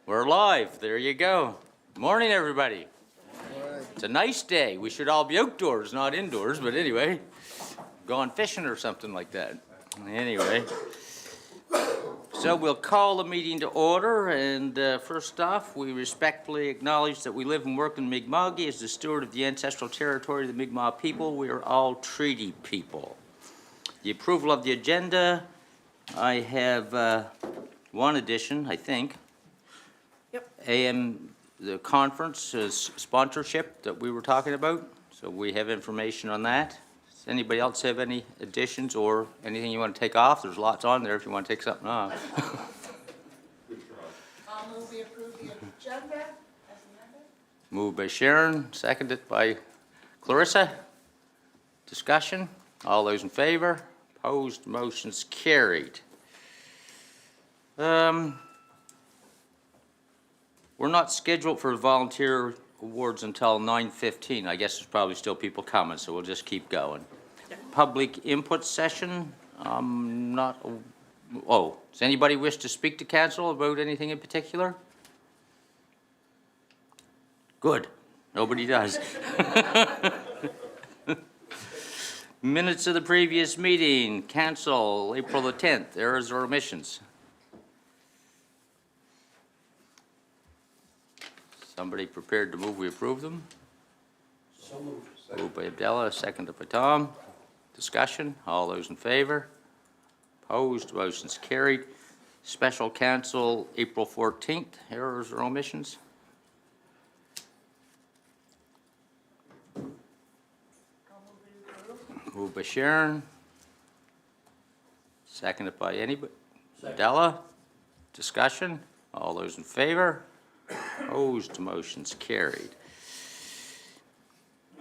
We're live. There you go. Morning, everybody. It's a nice day. We should all be outdoors, not indoors, but anyway, going fishing or something like that. Anyway, so we'll call the meeting to order, and first off, we respectfully acknowledge that we live and work in Mi'kmaq. As the steward of the ancestral territory of the Mi'kmaq people, we are all treaty people. The approval of the agenda, I have one addition, I think. Yep. The conference sponsorship that we were talking about, so we have information on that. Does anybody else have any additions or anything you want to take off? There's lots on there if you want to take something off. I'll move we approve the agenda as amended. Moved by Sharon, seconded by Clarissa. Discussion? All those in favor? Opposed? Motion's carried. We're not scheduled for volunteer awards until 9:15. I guess there's probably still people coming, so we'll just keep going. Yeah. Public input session. Does anybody wish to speak to council about anything in particular? Good. Nobody does. Minutes of the previous meeting. Council, April the 10th. Errors or omissions? Somebody prepared to move, we approve them? So moved. Moved by Abdallah, seconded by Tom. Discussion, all those in favor? Opposed, motion's carried. Special council, April 14th, errors or omissions? Moved by Sharon. Seconded by anybody? Abdallah. Discussion, all those in favor? Opposed, motion's carried.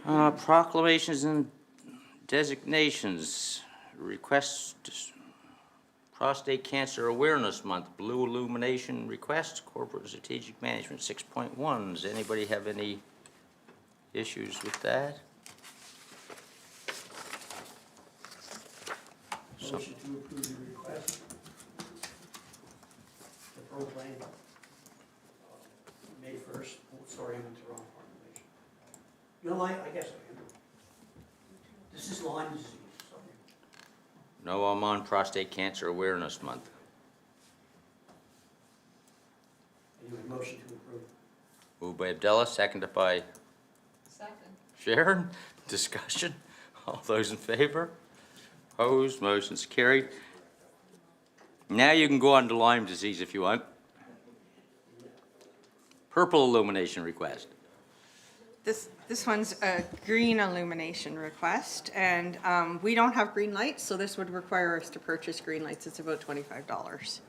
Proclamations and designations. Request Prostate Cancer Awareness Month, Blue Illumination Request, Corporate Strategic Management 6.1. Does anybody have any issues with that? Motion to approve the request to proclaim May 1st. Oh, sorry, I went to the wrong proclamation. You know, I guess I am. This is Lyme disease. Sorry. No, I'm on Prostate Cancer Awareness Month. Anyway, motion to approve. Moved by Abdallah, seconded by Second. Sharon. Discussion. All those in favor? Opposed, motion's carried. Now you can go on to Lyme disease if you want. Purple illumination request. This one's a green illumination request, and we don't have green lights, so this would require us to purchase green lights. It's about $25.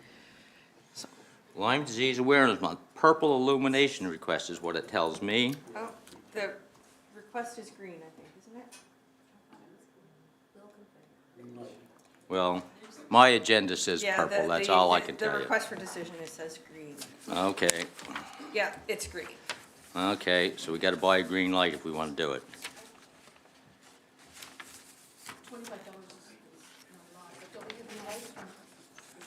Lyme Disease Awareness Month. Purple illumination request is what it tells me. Oh, the request is green, I think, isn't it? Well, my agenda says purple. That's all I can tell The you. request for decision, it says green. Okay. Yeah, it's green. Okay, so we got to buy a green light if we want to do it. $25 is not a lot, but don't we give them lights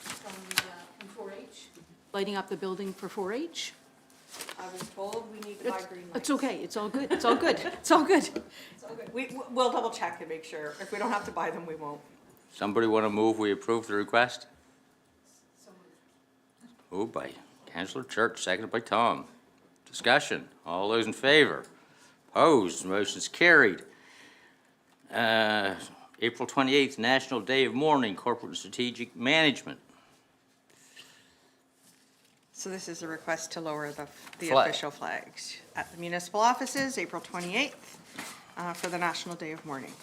from 4-H? Lighting up the building for 4-H? I was told we need to buy green lights. It's okay, it's all good, it's all good, it's all good. It's all good. We'll double check and make sure. If we don't have to buy them, we won't. Somebody want to move we approve the request? Moved by Councillor Church, seconded by Tom. Discussion. All those in favor? Opposed? Motion's carried. April 28th, National Day of Mourning, Corporate and Strategic Management. So this is a request to lower the Flag. official flags at the municipal offices, April 28th, for the National Day of Mourning.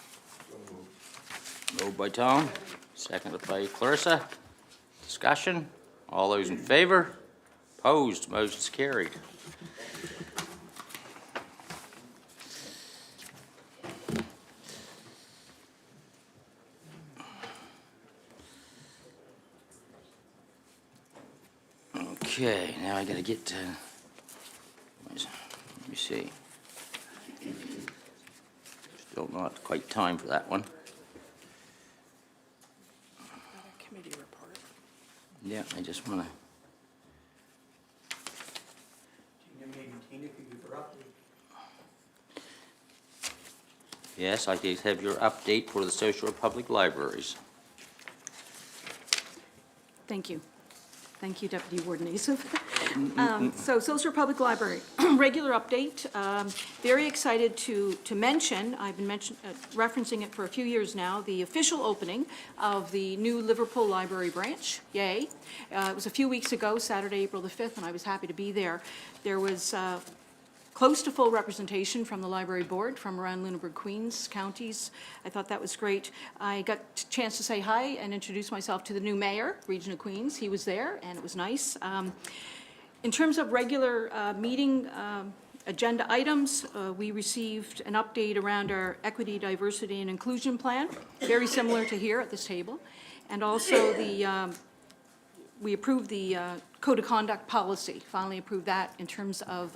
Moved by Tom, seconded by Clarissa. Discussion. All those in favor? Opposed? Motion's carried. Okay, now I gotta get to, let me see. Still not quite time for that one. Committee report. Yeah, I just wanna. if you give her update. Yes, I did have your update for the social public libraries. Thank you. Thank you, Deputy Warden Asif. So Social Public Library, regular update. Very excited to mention, I've been referencing it for a few years now, the official opening of the new Liverpool Library branch. Yay. It was a few weeks ago, Saturday, April the 5th, and I was happy to be there. There was close to full representation from the library board from around Lunenburg, Queens counties. I thought that was great. I got a chance to say hi and introduce myself to the new mayor, Region of Queens. He was there, and it was nice. In terms of regular meeting agenda items, we received an update around our equity, diversity, and inclusion plan, very similar to here at this table. And also we approved the code of conduct policy, finally approved that in terms of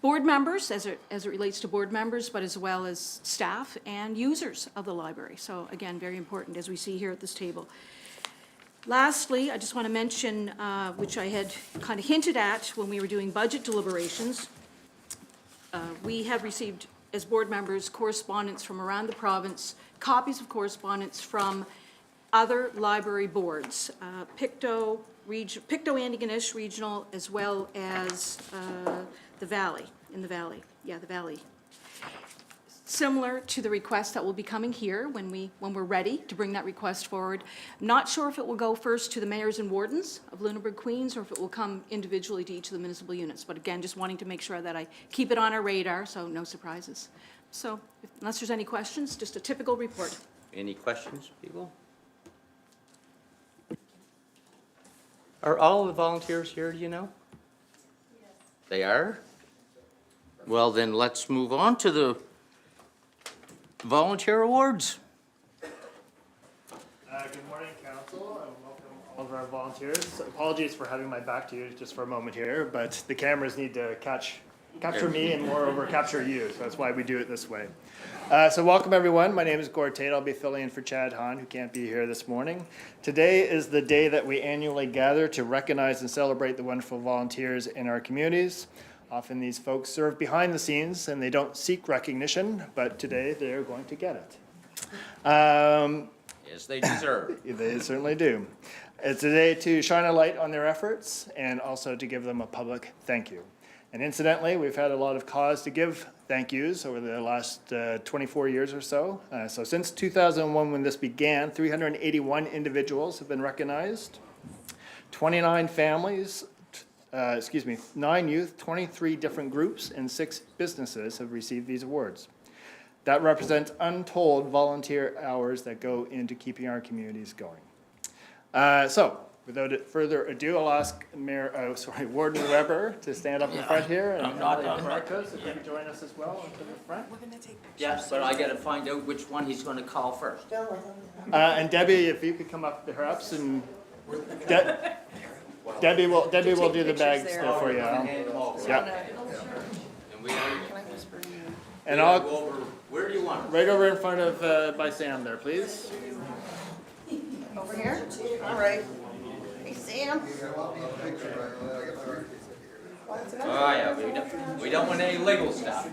board members, as it relates to board members, but as well as staff and users of the library. So again, very important, as we see here at this table. Lastly, I just want to mention, which I had kind of hinted at when we were doing budget deliberations, we have received, as board members, correspondence from around the province, copies of correspondence from other library boards, Pictou, Antigonish Regional, as well as the Valley, the Valley. Similar to the request that will be coming here when we're ready to bring that request forward. Not sure if it will go first to the mayors and wardens of Lunenburg, Queens, or if it will come individually to each of the municipal units. But again, just wanting to make sure that I keep it on our radar, so no surprises. So, unless there's any questions, just a typical report. Any questions, people? Are all the volunteers here, do you know? Yes. They are? Well, then let's move on to the volunteer awards. Good morning, Council, and welcome all of our volunteers. Apologies for having my back to you just for a moment here, but the cameras need to capture me and moreover capture you, so that's why we do it this way. So welcome everyone. My name is Gord Tate. I'll be filling in for Chad Hahn, who can't be here this morning. Today is the day that we annually gather to recognize and celebrate the wonderful volunteers in our communities. Often these folks serve behind the scenes and they don't seek recognition, but today they're going to get it. Yes, they deserve. They certainly do. It's a day to shine a light on their efforts and also to give them a public thank you. And incidentally, we've had a lot of cause to give thank yous over the last 24 years or so. So since 2001, when this began, 381 individuals have been recognized, 29 families, 9 youth, 23 different groups, and 6 businesses have received these awards. That represents untold volunteer hours that go into keeping our communities going. So, without further ado, I'll ask Warden Weber to stand up in front here, and Marcos, if you can join us as well to the front. Yes, but I gotta find out which one he's gonna call first. And Debbie, if you could come up perhaps, and Debbie will do the bags there for you. Yeah. And I'll go over, where do you want it? right over in front of by Sam there, please. Over here? All right. Hey, Sam. Oh, yeah, we don't want any legal stuff.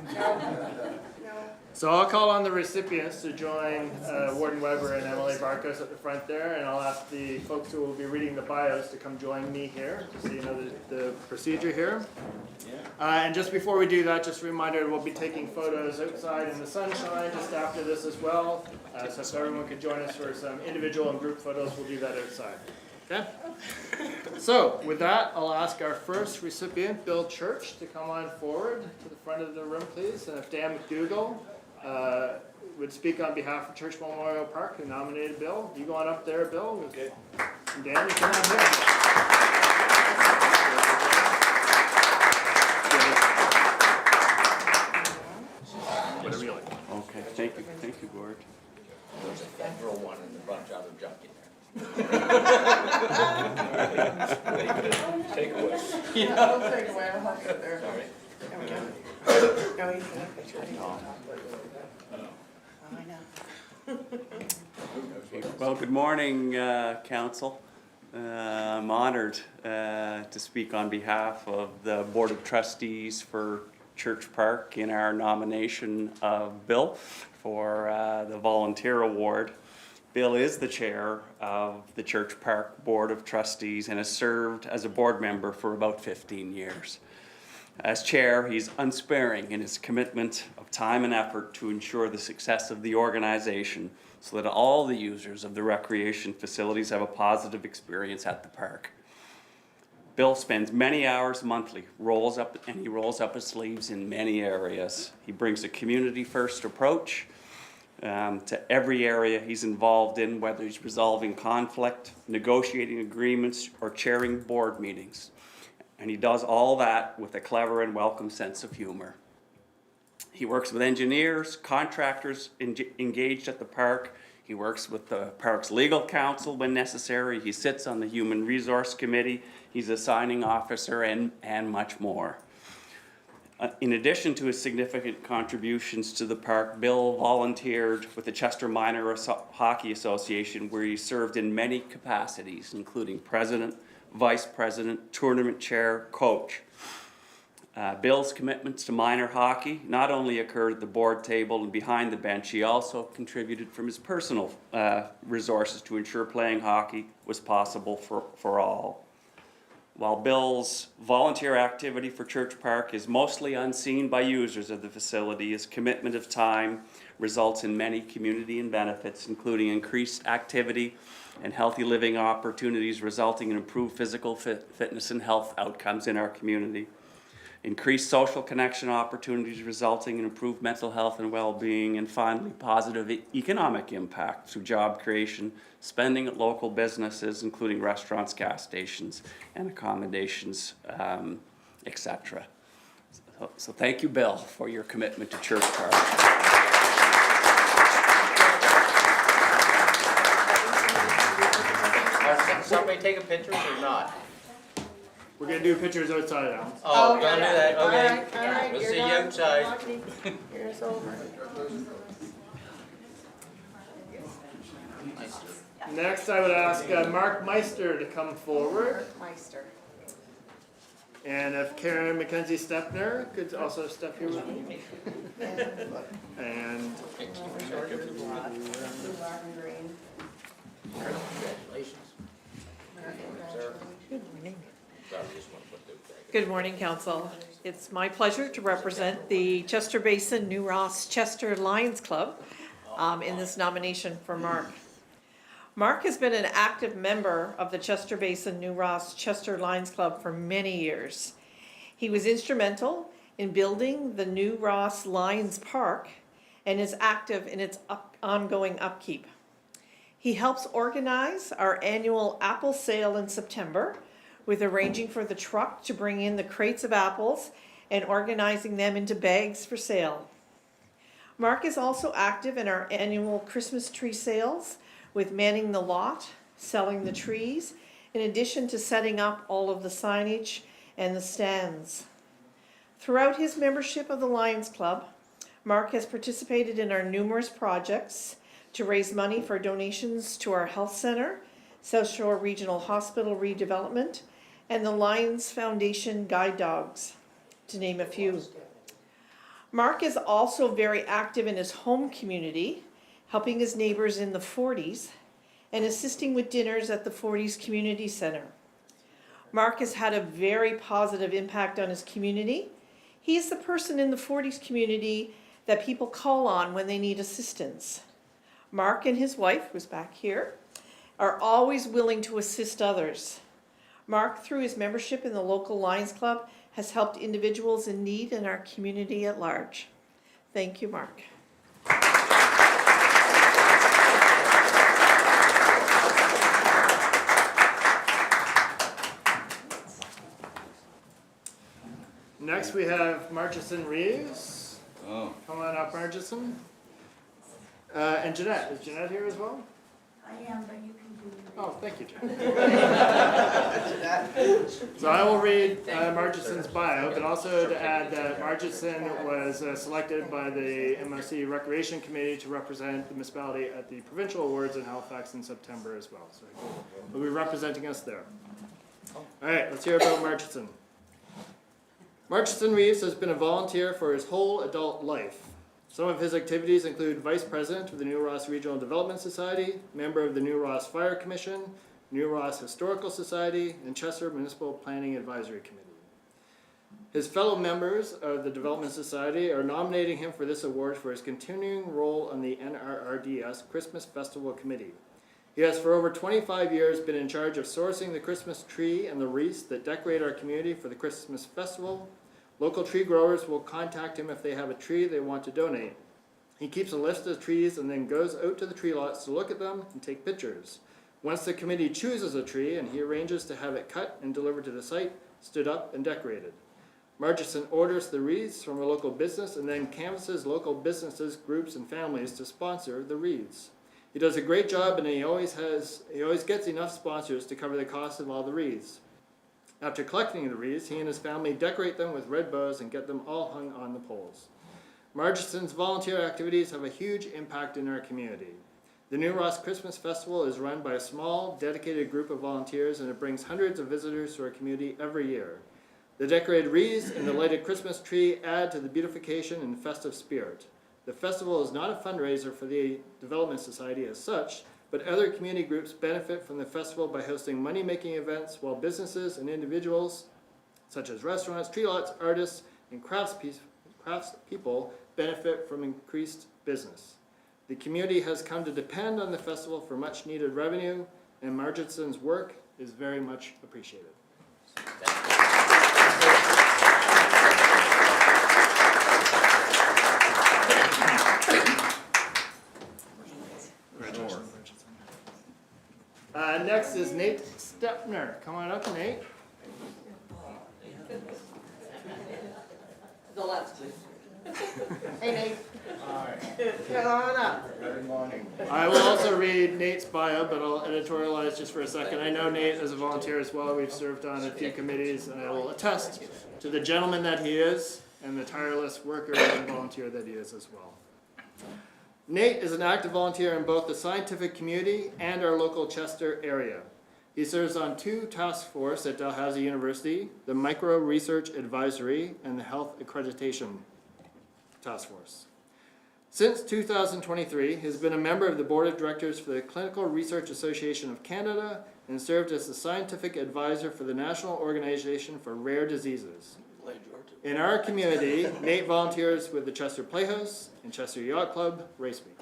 So I'll call on the recipients to join Warden Weber and Emily Barkos at the front there, and I'll ask the folks who will be reading the bios to come join me here, just so you know the procedure here. And just before we do that, just a reminder, we'll be taking photos outside in the sunshine just after this as well. So if everyone could join us for some individual and group photos, we'll do that outside. Okay? So with that, I'll ask our first recipient, Bill Church, to come on forward to the front of the room, please. And if Dan McDougall would speak on behalf of Church Memorial Park, who nominated Bill. You go on up there, Bill. Okay. And Dan, you come on here. Whatever you like. Okay, thank you, Gord. There's a federal one in the bunch out of junk in there. Take away. I'll take away. I'll help it there. Sorry. There we go. No, he's gonna picture it. I know. Well, good morning, Council. I'm honored to speak on behalf of the Board of Trustees for Church Park in our nomination of Bill for the Volunteer Award. Bill is the chair of the Church Park Board of Trustees and has served as a board member for about 15 years. As chair, he's unsparing in his commitment of time and effort to ensure the success of the organization so that all the users of the recreation facilities have a positive experience at the park. Bill spends many hours monthly, rolls up his sleeves in many areas. He brings a community-first approach to every area he's involved in, whether he's resolving conflict, negotiating agreements, or chairing board meetings. And he does all that with a clever and welcome sense of humor. He works with engineers, contractors engaged at the park. He works with the park's legal counsel when necessary. He sits on the Human Resource Committee. He's a signing officer and much more. In addition to his significant contributions to the park, Bill volunteered with the Chester Minor Hockey Association, where he served in many capacities, including president, vice president, tournament chair, coach. Bill's commitments to minor hockey not only occurred at the board table and behind the bench, he also contributed from his personal resources to ensure playing hockey was possible for all. While Bill's volunteer activity for Church Park is mostly unseen by users of the facility, his commitment of time results in many community and benefits, including increased activity and healthy living opportunities, resulting in improved physical fitness and health outcomes in our community. Increased social connection opportunities resulting in improved mental health and well-being, and finally, positive economic impact through job creation, spending at local businesses, including restaurants, gas stations, and accommodations, etc. So thank you, Bill, for your commitment to Church Park. Somebody taking pictures or not? We're gonna do pictures outside now. Oh, don't do that, okay. All right, We'll you're see you done. outside. Here's over. Next, I would ask Mark Meister to come forward. Meister. And if Karen Mackenzie Stepner could also step here with me. And Congratulations. Good morning, Council. It's my pleasure to represent the Chester Basin New Ross Chester Lions Club in this nomination for Mark. Mark has been an active member of the Chester Basin New Ross Chester Lions Club for many years. He was instrumental in building the New Ross Lions Park and is active in its ongoing upkeep. He helps organize our annual apple sale in September, with arranging for the truck to bring in the crates of apples and organizing them into bags for sale. Mark is also active in our annual Christmas tree sales, with manning the lot, selling the trees, in addition to setting up all of the signage and the stands. Throughout his membership of the Lions Club, Mark has participated in our numerous projects to raise money for donations to our health center, South Shore Regional Hospital redevelopment, and the Lions Foundation Guide Dogs, to name a few. Mark is also very active in his home community, helping his neighbors in the 40s and assisting with dinners at the 40s Community Center. Mark has had a very positive impact on his community. He is the person in the 40s community that people call on when they need assistance. Mark and his wife, who's back here, are always willing to assist others. Mark, through his membership in the local Lions Club, has helped individuals in need in our community at large. Thank you, Mark. next we have Murchison Reeves. Oh. Come on up, Murchison. And Jeanette. Is Jeanette here as well? I am, but you can do Oh, thank you, Jeff. So I will read Margison's bio, but also to add that Margison was selected by the MSC Recreation Committee to represent the municipality at the provincial awards in Halifax in September as well. So he'll be representing us there. All right, let's hear about Margison. Margison Reeves has been a volunteer for his whole adult life. Some of his activities include Vice President of the New Ross Regional Development Society, member of the New Ross Fire Commission, New Ross Historical Society, and Chester Municipal Planning Advisory Committee. His fellow members of the Development Society are nominating him for this award for his continuing role on the NRRDS Christmas Festival Committee. He has for over 25 years been in charge of sourcing the Christmas tree and the wreaths that decorate our community for the Christmas Festival. Local tree growers will contact him if they have a tree they want to donate. He keeps a list of trees and then goes out to the tree lots to look at them and take pictures. Once the committee chooses a tree, and he arranges to have it cut and delivered to the site, stood up and decorated. Margison orders the wreaths from a local business and then canvasses local businesses, groups, and families to sponsor the wreaths. He does a great job, and he always gets enough sponsors to cover the cost of all the wreaths. After collecting the wreaths, he and his family decorate them with red bows and get them all hung on the poles. Margison's volunteer activities have a huge impact in our community. The New Ross Christmas Festival is run by a small, dedicated group of volunteers, and it brings hundreds of visitors to our community every year. The decorated wreaths and the lighted Christmas tree add to the beautification and festive spirit. The festival is not a fundraiser for the Development Society as such, but other community groups benefit from the festival by hosting money-making events, while businesses and individuals, such as restaurants, tree lots, artists, and craftspeople benefit from increased business. The community has come to depend on the festival for much-needed revenue, and Margison's work is very much appreciated. Next is Nate Stepner. Come on up, Nate. The left, please. Hey, Nate. Hi. Come on up. Good morning. I will also read Nate's bio, but I'll editorialize just for a second. I know Nate as a volunteer as well. We've served on a few committees, and I will attest to the gentleman that he is and the tireless worker and volunteer that he is as well. Nate is an active volunteer in both the scientific community and our local Chester area. He serves on 2 task forces at Dalhousie University, the Micro Research Advisory and the Health Accreditation Task Force. Since 2023, he has been a member of the Board of Directors for the Clinical Research Association of Canada and served as the scientific advisor for the National Organization for Rare Diseases. In our community, Nate volunteers with the Chester Playhouse and Chester Yacht Club Race Week.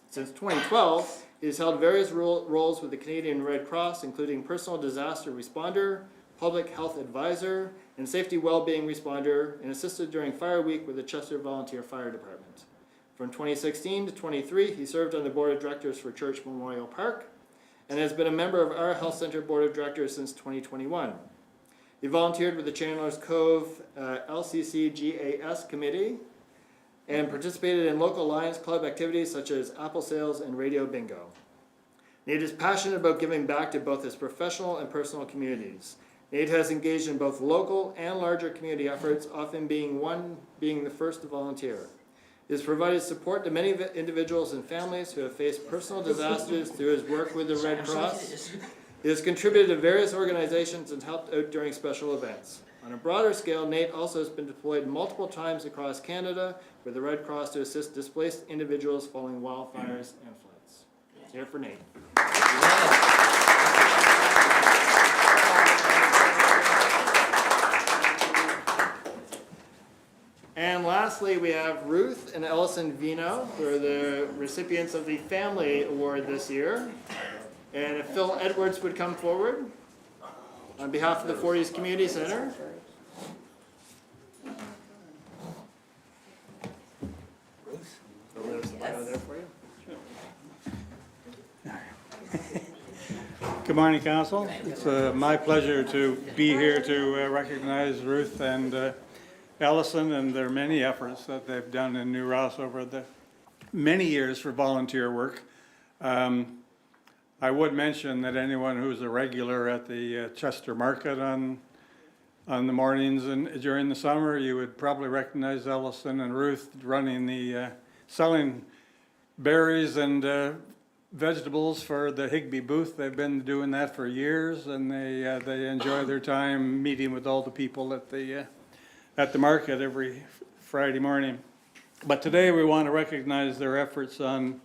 Since 2012, he has held various roles with the Canadian Red Cross, including personal disaster responder, public health advisor, and safety well-being responder, and assisted during Fire Week with the Chester Volunteer Fire Department. From 2016 to 23, he served on the Board of Directors for Church Memorial Park, and has been a member of our Health Center Board of Directors since 2021. He volunteered with the Chandler's Cove LCCGAS Committee and participated in local Lions Club activities such as apple sales and radio bingo. Nate is passionate about giving back to both his professional and personal communities. Nate has engaged in both local and larger community efforts, often being the first to volunteer. He has provided support to many individuals and families who have faced personal disasters through his work with the Red Cross. He has contributed to various organizations and helped out during special events. On a broader scale, Nate also has been deployed multiple times across Canada with the Red Cross to assist displaced individuals following wildfires and floods. Let's hear it for Nate. And lastly, we have Ruth and Ellison Vino, who are the recipients of the Family Award this year. And if Phil Edwards would come forward on behalf of the 40s Community Center. So there's the bio there for you. Good morning, Council. It's my pleasure to be here to recognize Ruth and Ellison and their many efforts that they've done in New Ross over the many years for volunteer work. I would mention that anyone who's a regular at the Chester Market on the mornings and during the summer, you would probably recognize Ellison and Ruth running the, selling berries and vegetables for the Higby booth. They've been doing that for years, and they enjoy their time meeting with all the people at the market every Friday morning. But today we want to recognize their efforts on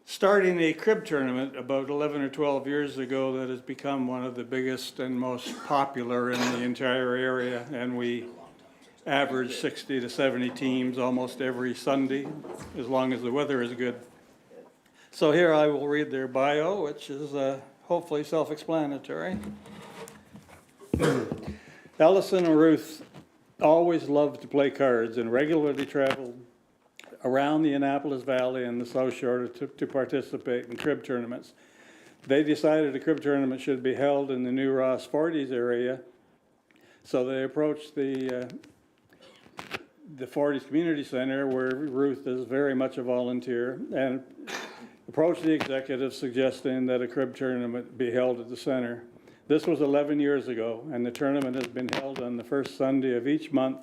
starting a crib tournament about 11 or 12 years ago that has become one of the biggest and most popular in the entire area, and we average 60 to 70 teams almost every Sunday, as long as the weather is good. So here I will read their bio, which is hopefully self-explanatory. Ellison and Ruth always loved to play cards and regularly traveled around the Annapolis Valley and the South Shore to participate in crib tournaments. They decided a crib tournament should be held in the New Ross 40s area, so they approached the 40s Community Center, where Ruth is very much a volunteer, and approached the executive suggesting that a crib tournament be held at the center. This was 11 years ago, and the tournament has been held on the first Sunday of each month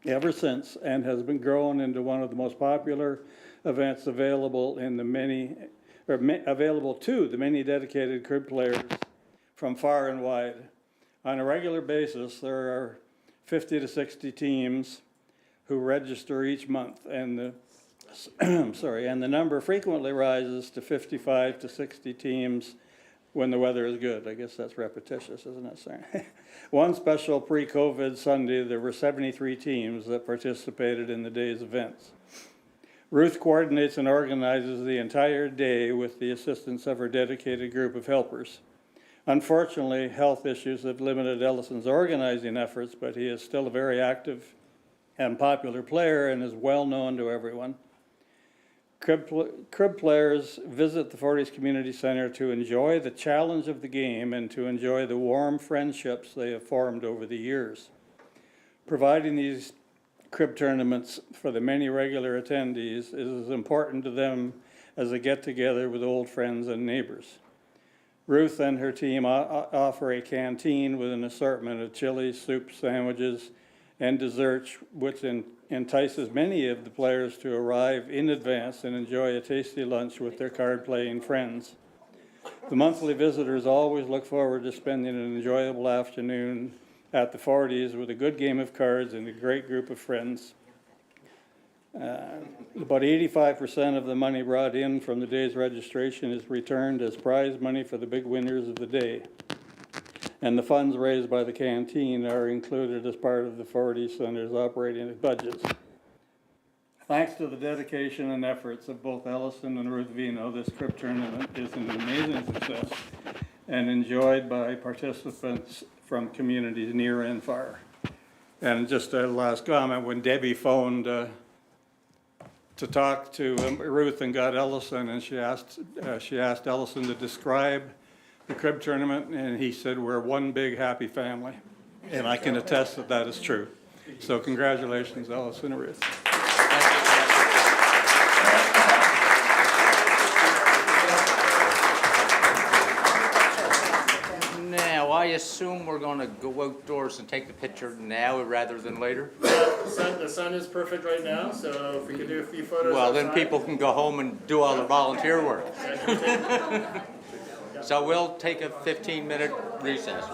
ever since, and has been grown into one of the most popular events available in the available to the many dedicated crib players from far and wide. On a regular basis, there are 50 to 60 teams who register each month, and the number frequently rises to 55 to 60 teams when the weather is good. I guess that's repetitious, isn't it, sir? One special pre-COVID Sunday, there were 73 teams that participated in the day's events. Ruth coordinates and organizes the entire day with the assistance of her dedicated group of helpers. Unfortunately, health issues have limited Ellison's organizing efforts, but he is still a very active and popular player and is well known to everyone. Crib players visit the 40s Community Center to enjoy the challenge of the game and to enjoy the warm friendships they have formed over the years. Providing these crib tournaments for the many regular attendees is as important to them as a get-together with old friends and neighbors. Ruth and her team offer a canteen with an assortment of chilies, soups, sandwiches, and desserts, which entices many of the players to arrive in advance and enjoy a tasty lunch with their card-playing friends. The monthly visitors always look forward to spending an enjoyable afternoon at the 40s with a good game of cards and a great group of friends. About 85% of the money brought in from the day's registration is returned as prize money for the big winners of the day. And the funds raised by the canteen are included as part of the 40 Center's operating budgets. Thanks to the dedication and efforts of both Ellison and Ruth Vino, this crib tournament is an amazing success and enjoyed by participants from communities near and far. And just a last comment, when Debbie phoned to talk to Ruth and got Ellison, and she asked Ellison to describe the crib tournament, and he said, "We're one big happy family." And I can attest that that is true. So congratulations, Ellison and Ruth. Now, I assume we're going to go outdoors and take the picture now rather than later? The sun is perfect right now, so if we could do a few photos. Well, then outside. people can go home and do all the volunteer work. So we'll take a 15-minute recess.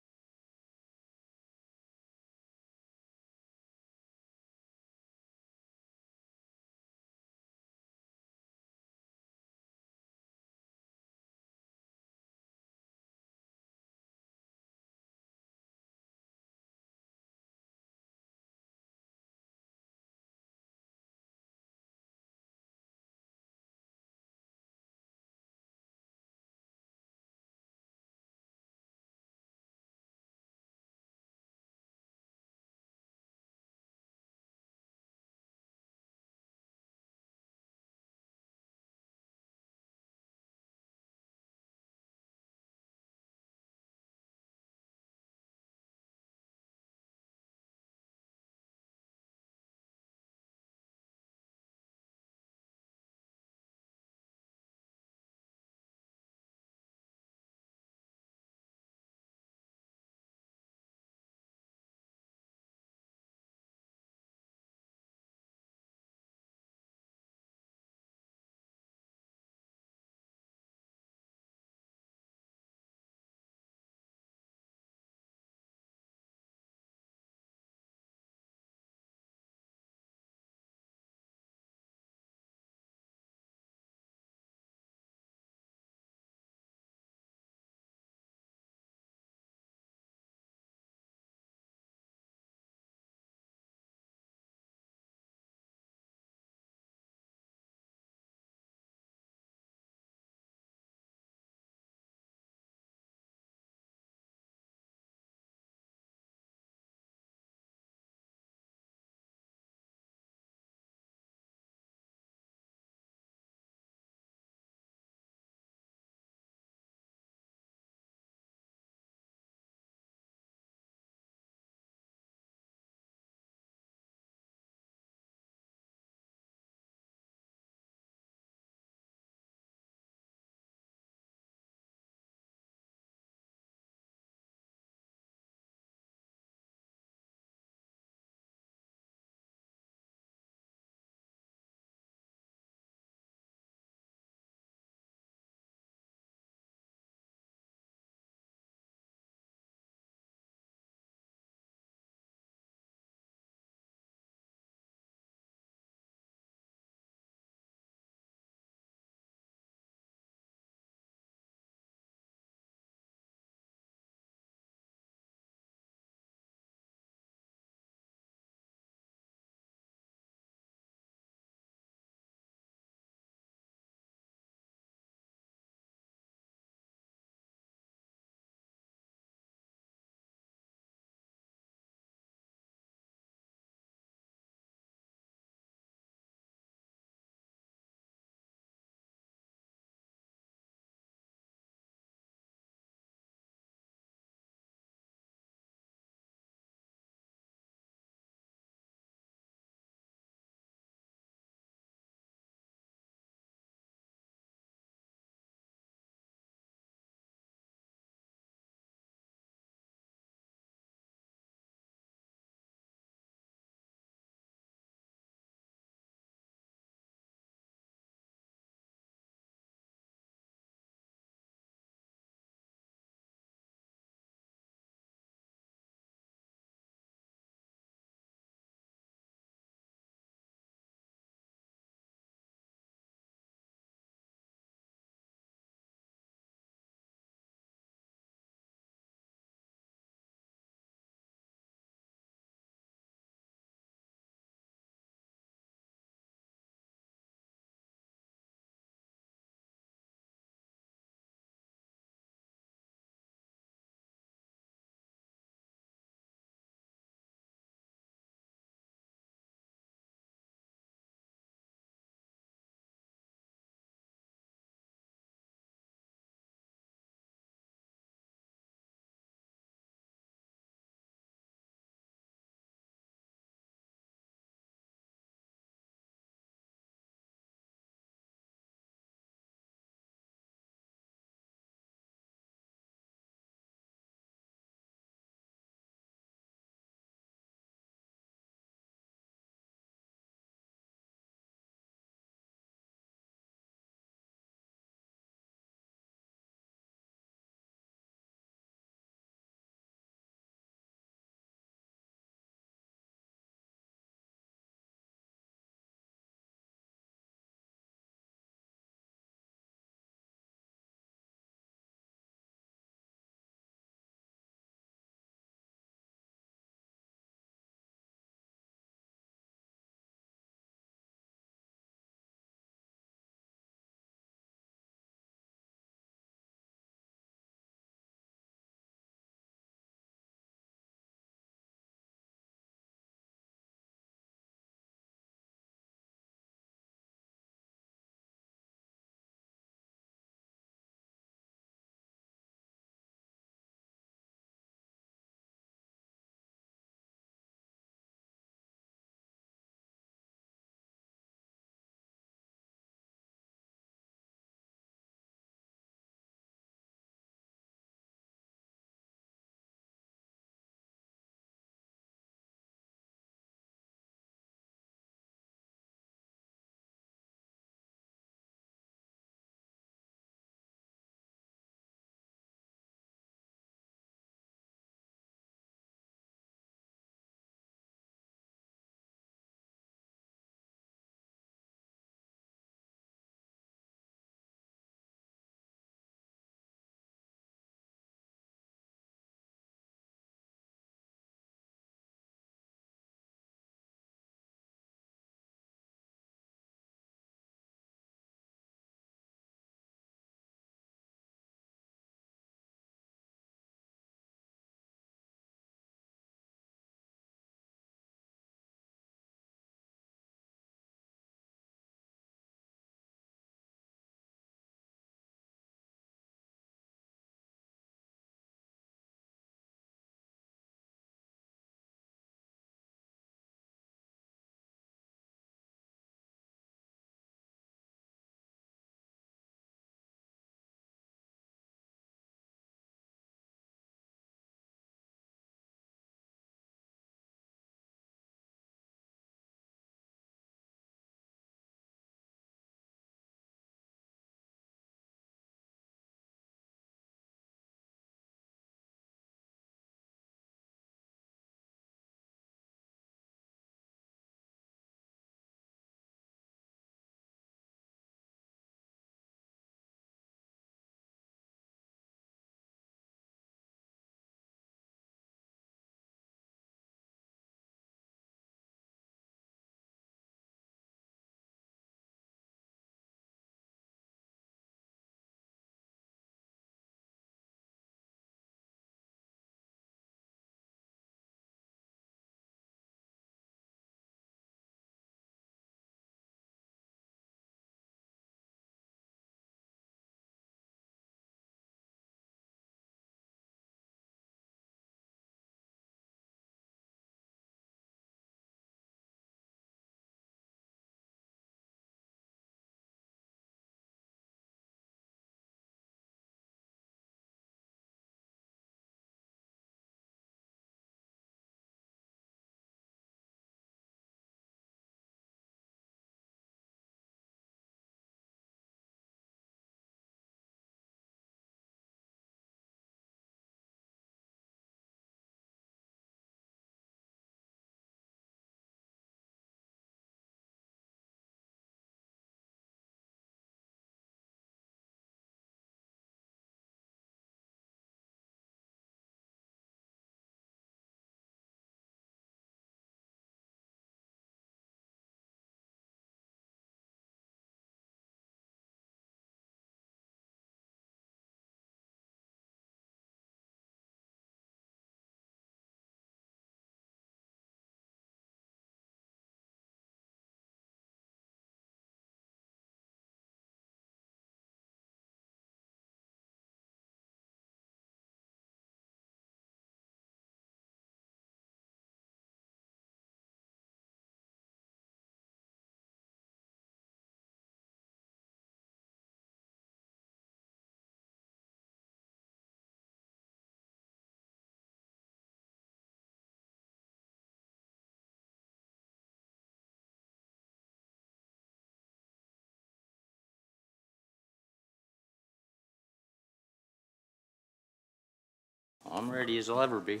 I'm ready as I'll ever be.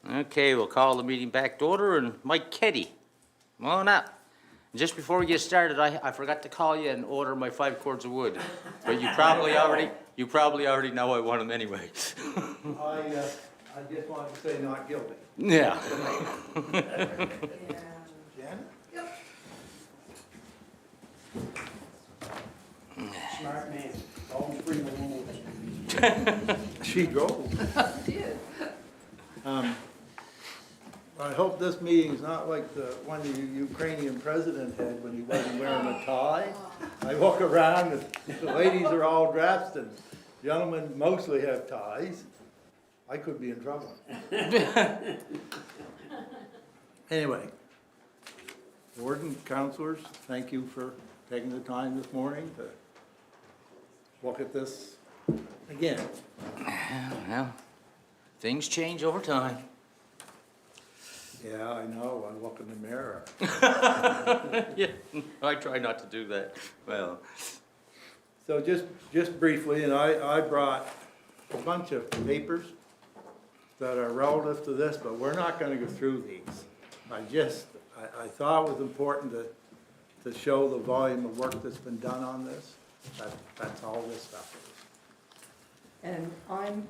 Okay, we'll call the meeting back to order, and Mike Keddy, come on up. Just before we get started, I forgot to call you and order my 5 cords of wood, but you probably already know I want them anyway. I just wanted to say not guilty. Yeah. Janet? Smart man, always bring the rules. She drove. I hope this meeting's not like the one the Ukrainian president had when he wasn't wearing a tie. I walk around and the ladies are all dressed and gentlemen mostly have ties. I could be in trouble. Anyway, board and counselors, thank you for taking the time this morning to look at this again. Well, things change over time. Yeah, I know, I look in the mirror. Yeah, I try not to do that. Well, So just briefly, and I brought a bunch of papers that are relative to this, but we're not gonna go through these. I thought it was important to show the volume of work that's been done on this. That's all this stuff is. And I'm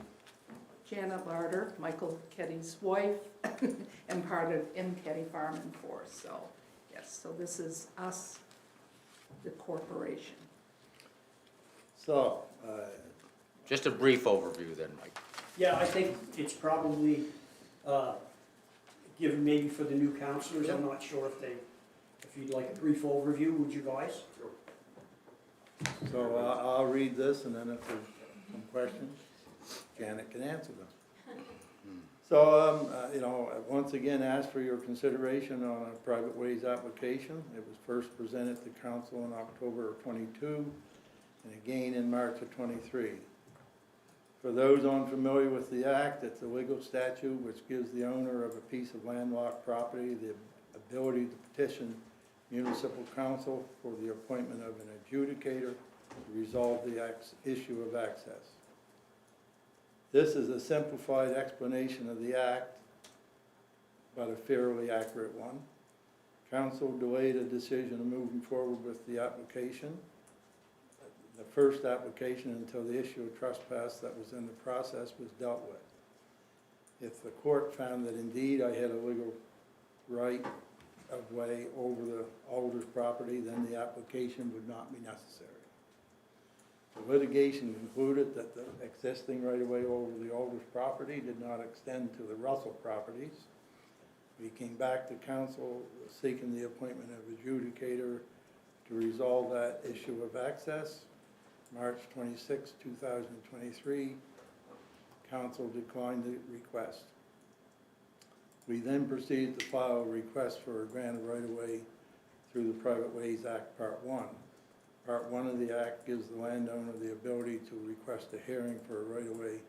Janet Larder, Michael Keddy's wife, and part of M. Keddy Farm and Forest, so, yes, so this is us, the corporation. So, just a brief overview then, Mike. Yeah, I think it's probably, given maybe for the new counselors, I'm not sure if you'd like a brief overview, would you guys? so I'll read this, and then if there's some questions, Janet can answer them. So, I once again ask for your consideration on a private ways application. It was first presented to council in October of '22, and again in March of '23. For those unfamiliar with the act, it's a legal statute which gives the owner of a piece of landlocked property the ability to petition municipal council for the appointment of an adjudicator to resolve the issue of access. This is a simplified explanation of the act, but a fairly accurate one. Council delayed a decision of moving forward with the application, the first application, until the issue of trespass that was in the process was dealt with. If the court found that indeed I had a legal right of way over the Alder's property, then the application would not be necessary. The litigation concluded that the existing right-of-way over the Alder's property did not extend to the Russell properties. We came back to council seeking the appointment of adjudicator to resolve that issue of access. March 26, 2023, council declined the request. We then proceeded to file a request for a grant of right-of-way through the Private Ways Act Part 1. Part 1 of the act gives the landowner the ability to request a hearing for a right-of-way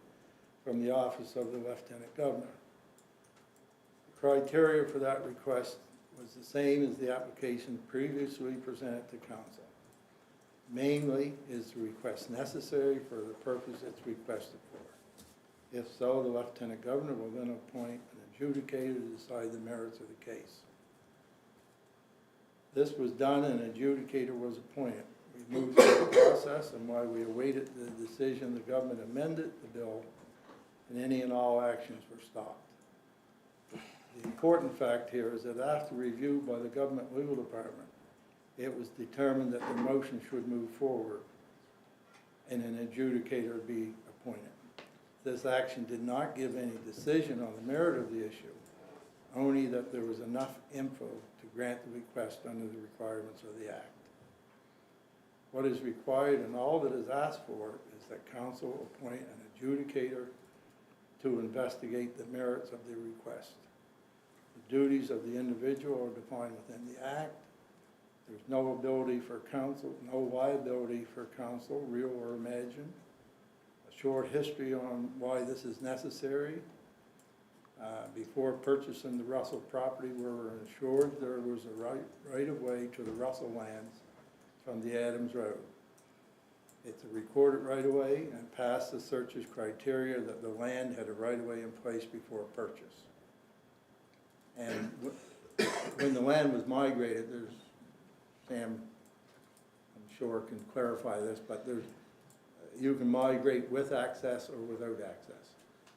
from the office of the Lieutenant Governor. The criteria for that request was the same as the application previously presented to council. Mainly, is the request necessary for the purpose it's requested for? If so, the Lieutenant Governor will then appoint an adjudicator to decide the merits of the case. This was done and an adjudicator was appointed. We moved through the process, and while we awaited the decision, the government amended the bill and any and all actions were stopped. The important fact here is that after review by the government legal department, it was determined that the motion should move forward and an adjudicator be appointed. This action did not give any decision on the merit of the issue, only that there was enough info to grant the request under the requirements of the act. What is required and all that is asked for is that council appoint an adjudicator to investigate the merits of the request. The duties of the individual are defined within the act. There's no ability for council, no liability for council, real or imagined. A short history on why this is necessary. Before purchasing the Russell property, we were assured there was a right of way to the Russell lands from the Adams Road. It's a recorded right-of-way and passed the searcher's criteria that the land had a right-of-way in place before purchase. And when the land was migrated, Sam, I'm sure can clarify this, but you can migrate with access or without access.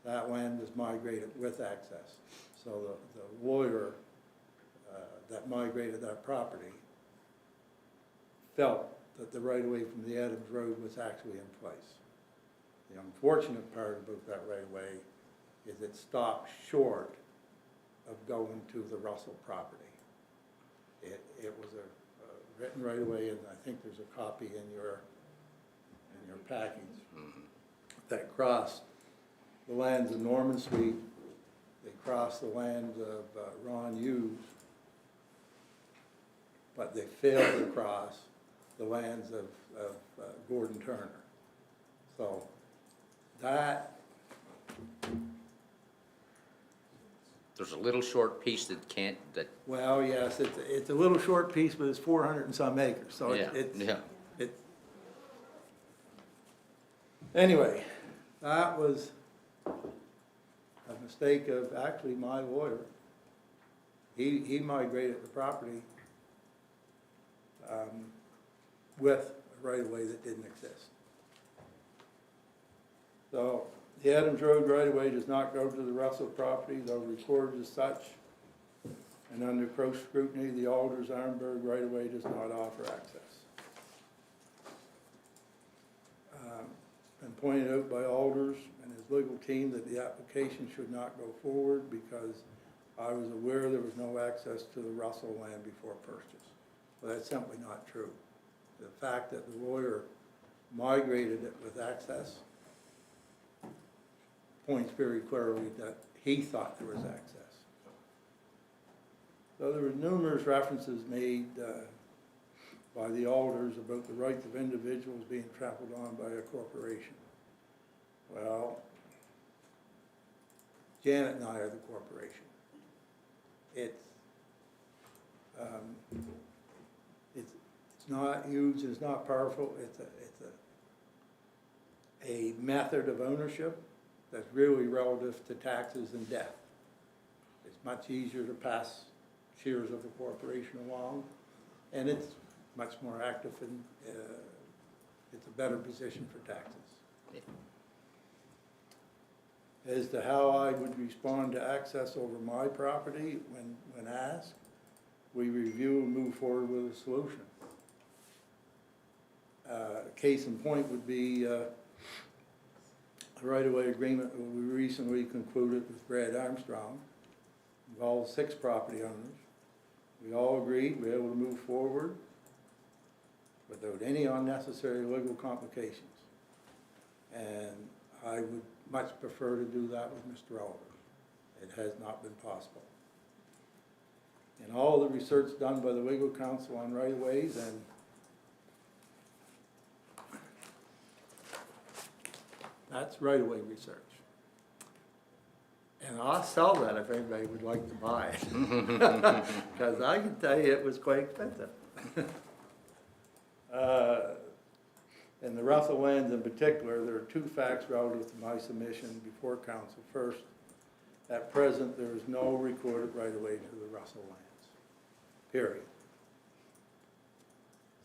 That land was migrated with access. So the lawyer that migrated that property felt that the right-of-way from the Adams Road was actually in place. The unfortunate part about that right-of-way is it stopped short of going to the Russell property. It was a written right-of-way, and I think there's a copy in your package, that crossed the lands of Norman Sweet. They crossed the lands of Ron Hughes, but they failed to cross the lands of Gordon Turner. So that, There's a little short piece that, well, yes, it's a little short piece, but it's 400 and some acres, so yeah, yeah. Anyway, that was a mistake of actually my lawyer. He migrated the property with a right-of-way that didn't exist. So the Adams Road right-of-way does not go to the Russell property, though recorded as such. And under close scrutiny, the Alders-Arnberg right-of-way does not offer access. Been pointed out by Alders and his legal team that the application should not go forward because I was aware there was no access to the Russell land before purchase. Well, that's simply not true. The fact that the lawyer migrated it with access points very clearly that he thought there was access. So there were numerous references made by the Alders about the rights of individuals being trampled on by a corporation. Well, Janet and I are the corporation. It's not huge, it's not powerful, it's a method of ownership that's really relative to taxes and death. It's much easier to pass shares of the corporation along, and it's much more active and it's a better position for taxes. Yeah. As to how I would respond to access over my property when asked, we review and move forward with a solution. Case in point would be a right-of-way agreement that we recently concluded with Brad Armstrong. Involved 6 property owners. We all agreed we were able to move forward without any unnecessary legal complications. And I would much prefer to do that with Mr. Oliver. It has not been possible. In all the research done by the legal counsel on right-of-ways, and that's right-of-way research. And I'll sell that if anybody would like to buy it. Because I can tell you it was quite expensive. In the Russell lands in particular, there are 2 facts relative to my submission before council. First, at present, there is no recorded right-of-way to the Russell lands, period.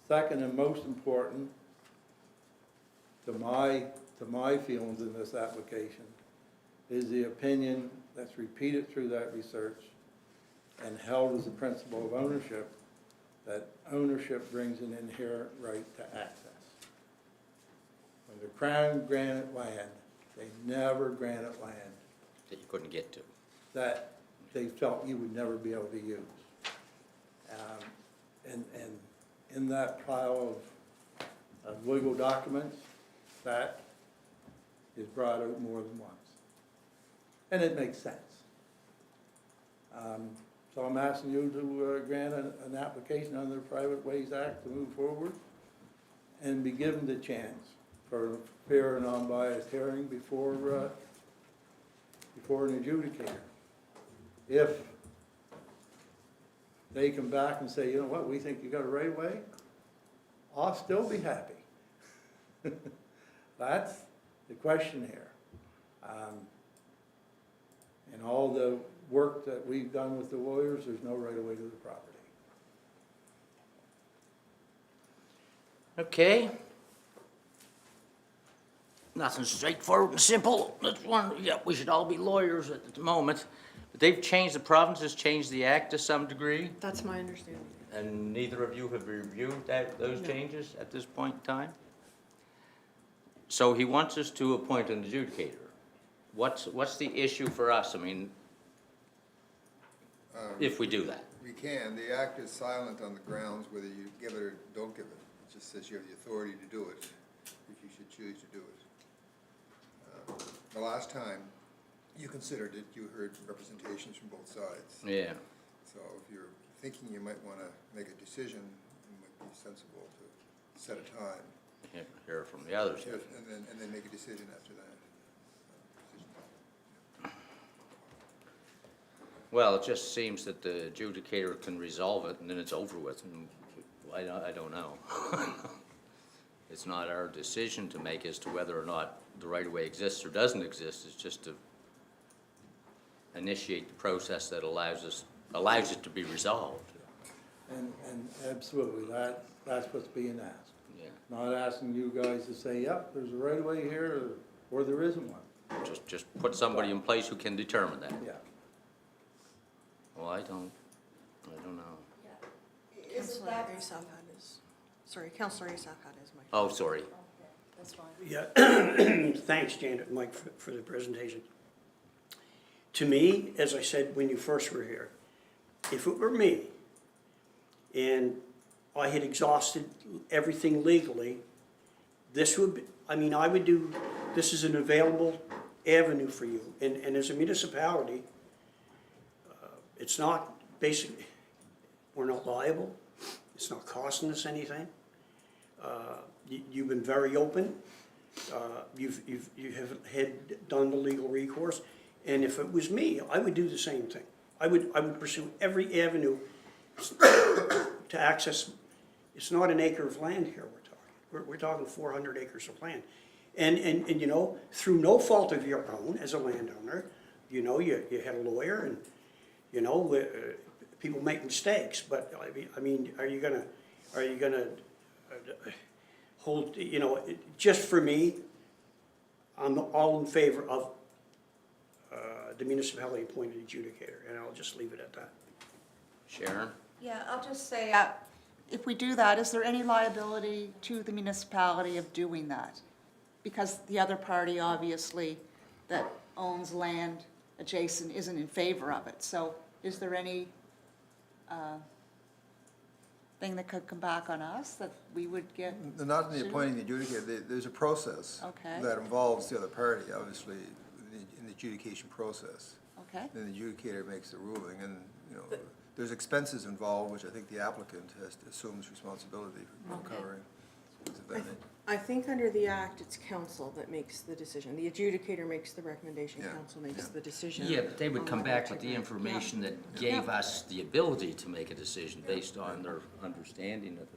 Second, and most important to my feelings in this application, is the opinion that's repeated through that research and held as a principle of ownership, that ownership brings an inherent right to access. When the Crown granted land, they never granted land That you couldn't get to. that they felt you would never be able to use. And in that pile of legal documents, that is brought out more than once. And it makes sense. So I'm asking you to grant an application under the Private Ways Act to move forward and be given the chance for a fair and unbiased hearing before an adjudicator. If they come back and say, you know what, we think you got a right of way, I'll still be happy. That's the question here. In all the work that we've done with the lawyers, there's no right of way to the property. Okay. Nothing straightforward and simple. That's one, yeah, we should all be lawyers at the moment. But they've changed, the province has changed the act to some degree, That's my understanding. and neither of you have reviewed those changes at this point in time? So he wants us to appoint an adjudicator. What's the issue for us? I mean, if we do that? We can. The act is silent on the grounds whether you give it or don't give it. It just says you have the authority to do it, if you should choose to do it. The last time you considered it, you heard representations from both sides. Yeah. So if you're thinking you might want to make a decision, it might be sensible to set a time. Hear from the others. And then make a decision after that. Well, it just seems that the adjudicator can resolve it and then it's over with, and I don't know. It's not our decision to make as to whether or not the right-of-way exists or doesn't exist, it's just to initiate the process that allows it to be resolved. And absolutely, that's what's being asked. Yeah. Not asking you guys to say, yep, there's a right of way here, or there isn't one. Just put somebody in place who can determine that. Yeah. Well, I don't know. Councillor Asaf had his, sorry, Councillor Asaf had his mic. Oh, sorry. That's fine. Yeah, thanks, Janet and Mike, for the presentation. To me, as I said when you first were here, if it were me, and I had exhausted everything legally, this would be, I mean, I would do, this is an available avenue for you. And as a municipality, it's not basically, we're not liable, it's not costing us anything. You've been very open, you have had done the legal recourse, and if it was me, I would do the same thing. I would pursue every avenue to access. It's not an acre of land here we're talking 400 acres of land. And you know, through no fault of your own as a landowner, you know, you had a lawyer, and you know, people make mistakes, but I mean, are you gonna hold, you know, just for me, I'm all in favor of the municipality appointed adjudicator, and I'll just leave it at that. Sharon? Yeah, I'll just say, if we do that, is there any liability to the municipality of doing that? Because the other party, obviously, that owns land adjacent isn't in favor of it. So is there any thing that could come back on us that we would get? Not in the sued? appointing the adjudicator, there's a process Okay. that involves the other party, obviously, in the adjudication process. Okay, Then the adjudicator makes the ruling, and, you know, there's expenses involved, which I think the applicant assumes responsibility for covering. Things of that nature. I think under the act, it's council that makes the decision. The adjudicator makes the recommendation, Yeah, council makes yeah. the decision. Yeah, but they would on come whether back to with the grant. information that gave us the ability to make a decision based on their understanding of it.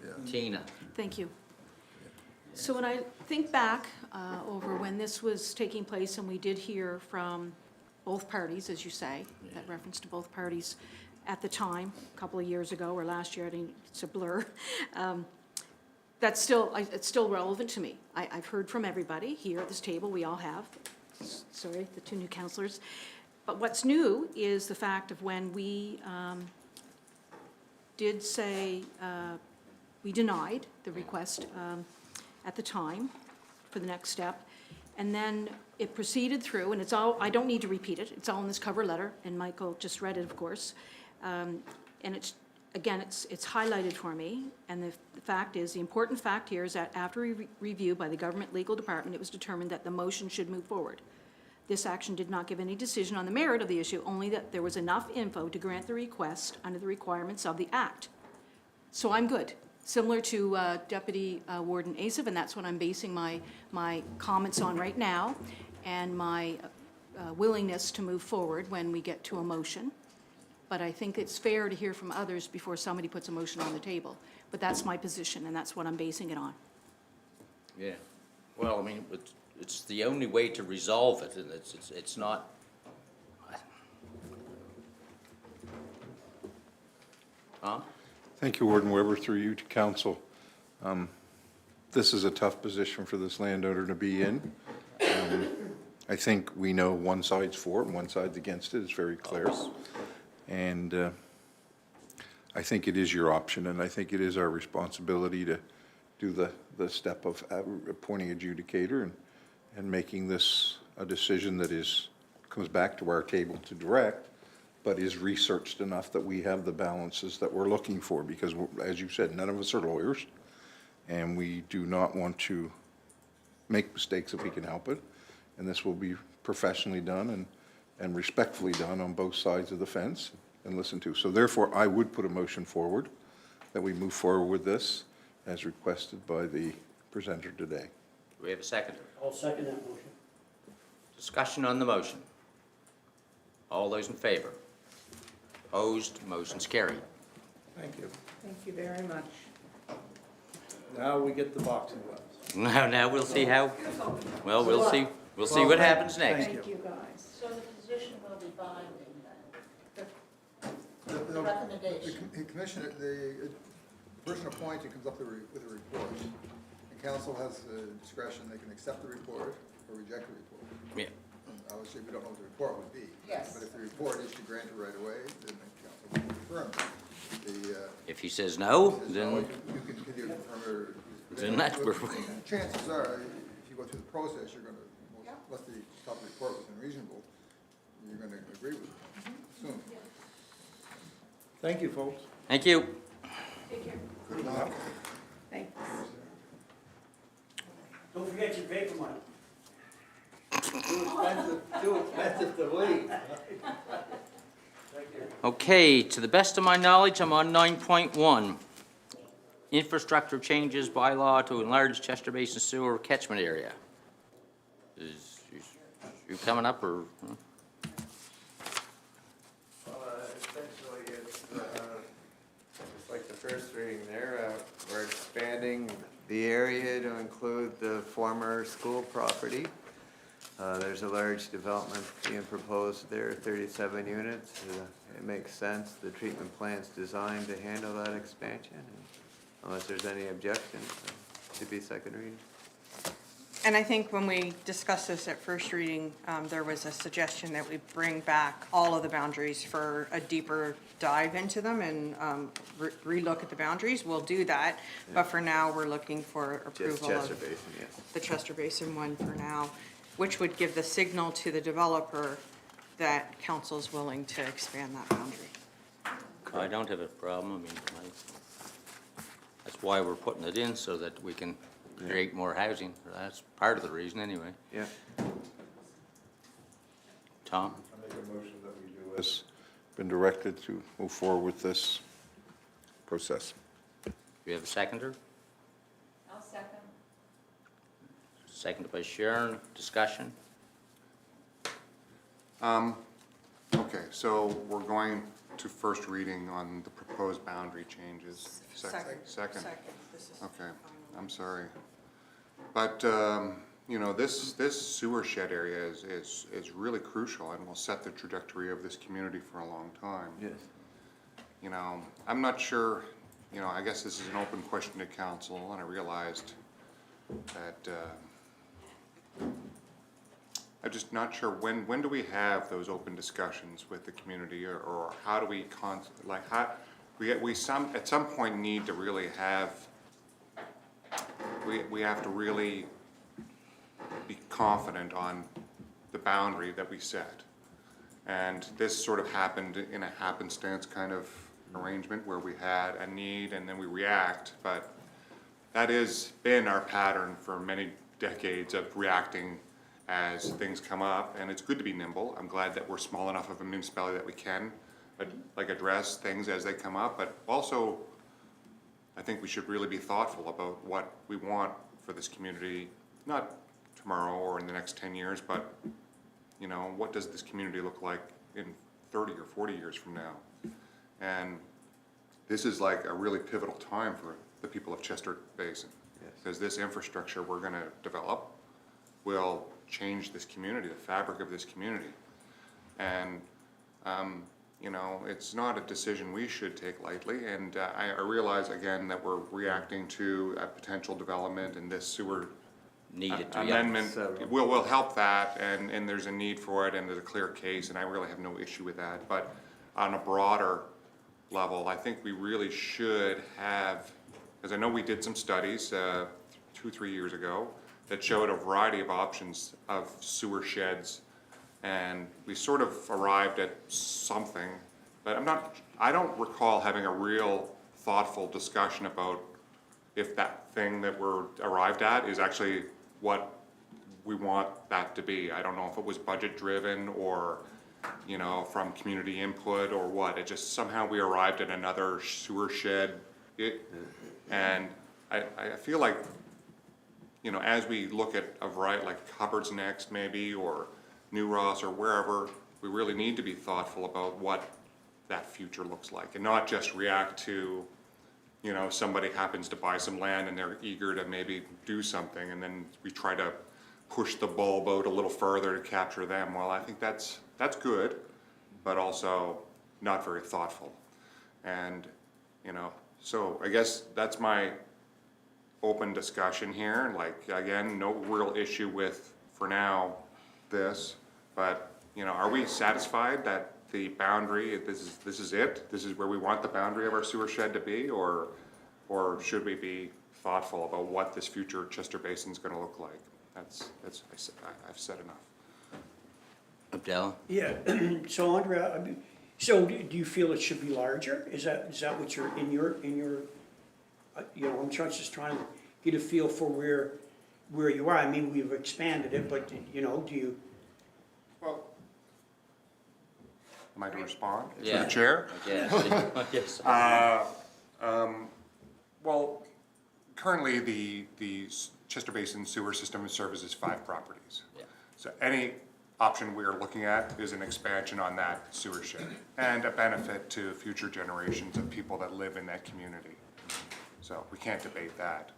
Yeah. Tina? Thank you. So when I think back over when this was taking place, and we did hear from both parties, as you say, that reference to both parties at the time, a couple of years ago or last year, I think it's a blur. That's still, it's still relevant to me. I've heard from everybody here at this table, we all have, sorry, the two new councillors. But what's new is the fact of when we did say, we denied the request at the time for the next step. And then it proceeded through, and it's all, I don't need to repeat it, it's all in this cover letter, and Michael just read it, of course. And it's, again, it's highlighted for me, and the fact is, the important fact here is that after review by the government legal department, it was determined that the motion should move forward. This action did not give any decision on the merit of the issue, only that there was enough info to grant the request under the requirements of the act. So I'm good. Similar to Deputy Warden Asif, and that's what I'm basing my comments on right now, and my willingness to move forward when we get to a motion. But I think it's fair to hear from others before somebody puts a motion on the table. But that's my position, and that's what I'm basing it on. Yeah, well, I mean, it's the only way to resolve it, and it's not. Huh? Thank you, Warden Weber, through you to council. This is a tough position for this landowner to be in. I think we know one side's for it and one side's against it. It's very clear. And I think it is your option, and I think it is our responsibility to do the step of appointing adjudicator and making this a decision that comes back to our table to direct, but is researched enough that we have the balances that we're looking for, because as you said, none of us are lawyers, and we do not want to make mistakes if we can help it, and this will be professionally done and respectfully done on both sides of the fence and listened to. So therefore, I would put a motion forward that we move forward with this as requested by the presenter today. Do we have a seconder? I'll second that motion. Discussion on the motion. All those in favor? Opposed? Motion's carried. Thank you. Thank you very much. Now we get the boxing gloves. Now we'll see how, well, we'll see what happens next. Thank Thank you, guys. So the position will be binding then? The Recommendation. commissioner, the person appointed comes up with a report. And council has discretion, they can accept the report or reject the report. Yeah. And obviously, we don't know what the report would be. Yes. But if the report is to grant it right away, then the council will confirm it. If he says no, Says no, then, you can either confirm it or. Then that's where Chances are, if you go through the process, you're gonna, unless the top report was unreasonable, you're gonna agree with it soon. Thank you, folks. thank you. Good luck. Thanks. Don't forget your paper money. Too expensive to leave. Okay, to the best of my knowledge, I'm on 9.1. Infrastructure changes bylaw to enlarge Chester Basin sewer catchment area. Is you coming up, or? Huh? Essentially, it's just like the first reading there, we're expanding the area to include the former school property. There's a large development being proposed there, 37 units. It makes sense. The treatment plant's designed to handle that expansion. Unless there's any objections, to be second reading. And I think when we discussed this at first reading, there was a suggestion that we bring back all of the boundaries for a deeper dive into them and relook at the boundaries. We'll do that, but for now, we're looking for Just approval Chester of Basin, yes. the Chester Basin one for now, which would give the signal to the developer that council's willing to expand that boundary. I don't have a problem, I mean, that's why we're putting it in, so that we can create more housing. That's part of the reason, anyway. Yeah. Tom? I make a motion that we do as been directed to move forward with this process. Do you have a seconder? I'll second. Seconded by Sharon. Discussion? Okay, so we're going to first reading on the proposed boundary changes. Second? This is Okay, I'm sorry. But, you know, this sewer shed area is really crucial and will set the trajectory of this community for a long time. Yes. You know, I'm not sure, you know, I guess this is an open question to council, and I realized that, I'm just not sure, when do we have those open discussions with the community, or how do we at some point need to really have, we have to really be confident on the boundary that we set. And this sort of happened in a happenstance kind of arrangement where we had a need and then we react, but that has been our pattern for many decades of reacting as things come up, and it's good to be nimble. I'm glad that we're small enough of a municipality that we can address things as they come up, but also I think we should really be thoughtful about what we want for this community, not tomorrow or in the next 10 years, but you know, what does this community look like in 30 or 40 years from now? And this is like a really pivotal time for the people of Chester Basin. Yes. because this infrastructure we're gonna develop will change this community, the fabric of this community. And, you know, it's not a decision we should take lightly, and I realize again that we're reacting to a potential development, and this sewer Needed to, amendment will help that, and there's a need for it, and there's a clear case, and I really have no issue with that. But on a broader level, I think we really should have, because I know we did some studies 2-3 years ago that showed a variety of options of sewer sheds, and we sort of arrived at something, but I don't recall having a real thoughtful discussion about if that thing that we're arrived at is actually what we want that to be. I don't know if it was budget driven or, you know, from community input or what. It just somehow we arrived at another sewer shed. And I feel like, you know, as we look at a variety, like Hubbard's next maybe, or New Ross or wherever, we really need to be thoughtful about what that future looks like and not just react to, you know, somebody happens to buy some land and they're eager to maybe do something, and then we try to push the bulb out a little further to capture them. Well, I think that's good, but also not very thoughtful. And, you know, so I guess that's my open discussion here. Like, again, no real issue with, for now, this, but, you know, are we satisfied that the boundary, this is it? This is where we want the boundary of our sewer shed to be, or should we be thoughtful about what this future Chester Basin's gonna look like? I've said enough. Abdel? Yeah, so Andrea, I mean, so do you feel it should be larger? Is that what you're, in your, you know, I'm just trying to get a feel for where you are. I mean, we've expanded it, but, you know, do you? Well, am I to respond? Yeah. To the chair? I guess. Well, currently the Chester Basin sewer system services 5 properties. Yeah. So any option we are looking at is an expansion on that sewer shed and a benefit to future generations of people that live in that community. So we can't debate that.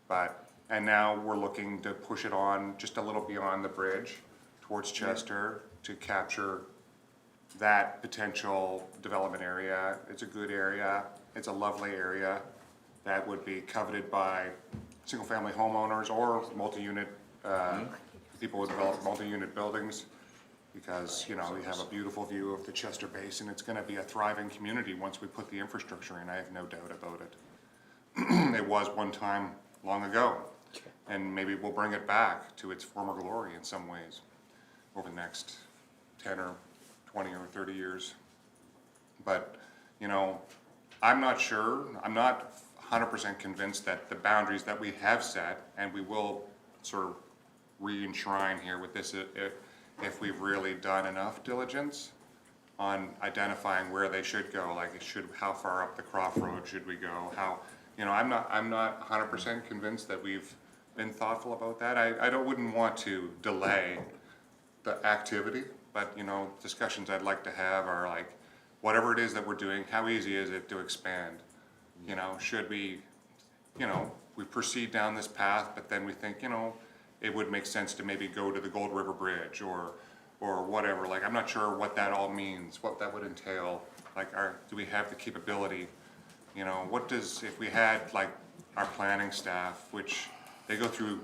But, and now we're looking to push it on just a little beyond the bridge towards Chester to capture that potential development area. It's a good area. It's a lovely area that would be coveted by single-family homeowners or multi-unit, people who develop multi-unit buildings, because, you know, we have a beautiful view of the Chester Basin. It's gonna be a thriving community once we put the infrastructure in. I have no doubt about it. It was one time long ago, and maybe we'll bring it back to its former glory in some ways over the next 10 or 20 or 30 years. But, you know, I'm not sure, I'm not 100% convinced that the boundaries that we have set, and we will sort of re-enshrine here with this, if we've really done enough diligence on identifying where they should go, like how far up the Croft Road should we go, how, you know, I'm not 100% convinced that we've been thoughtful about that. I wouldn't want to delay the activity, but, you know, discussions I'd like to have are like, whatever it is that we're doing, how easy is it to expand? You know, should we, you know, we proceed down this path, but then we think, you know, it would make sense to maybe go to the Gold River Bridge or whatever. Like, I'm not sure what that all means, what that would entail. Like, do we have the capability? You know, what does, if we had like our planning staff, which they go through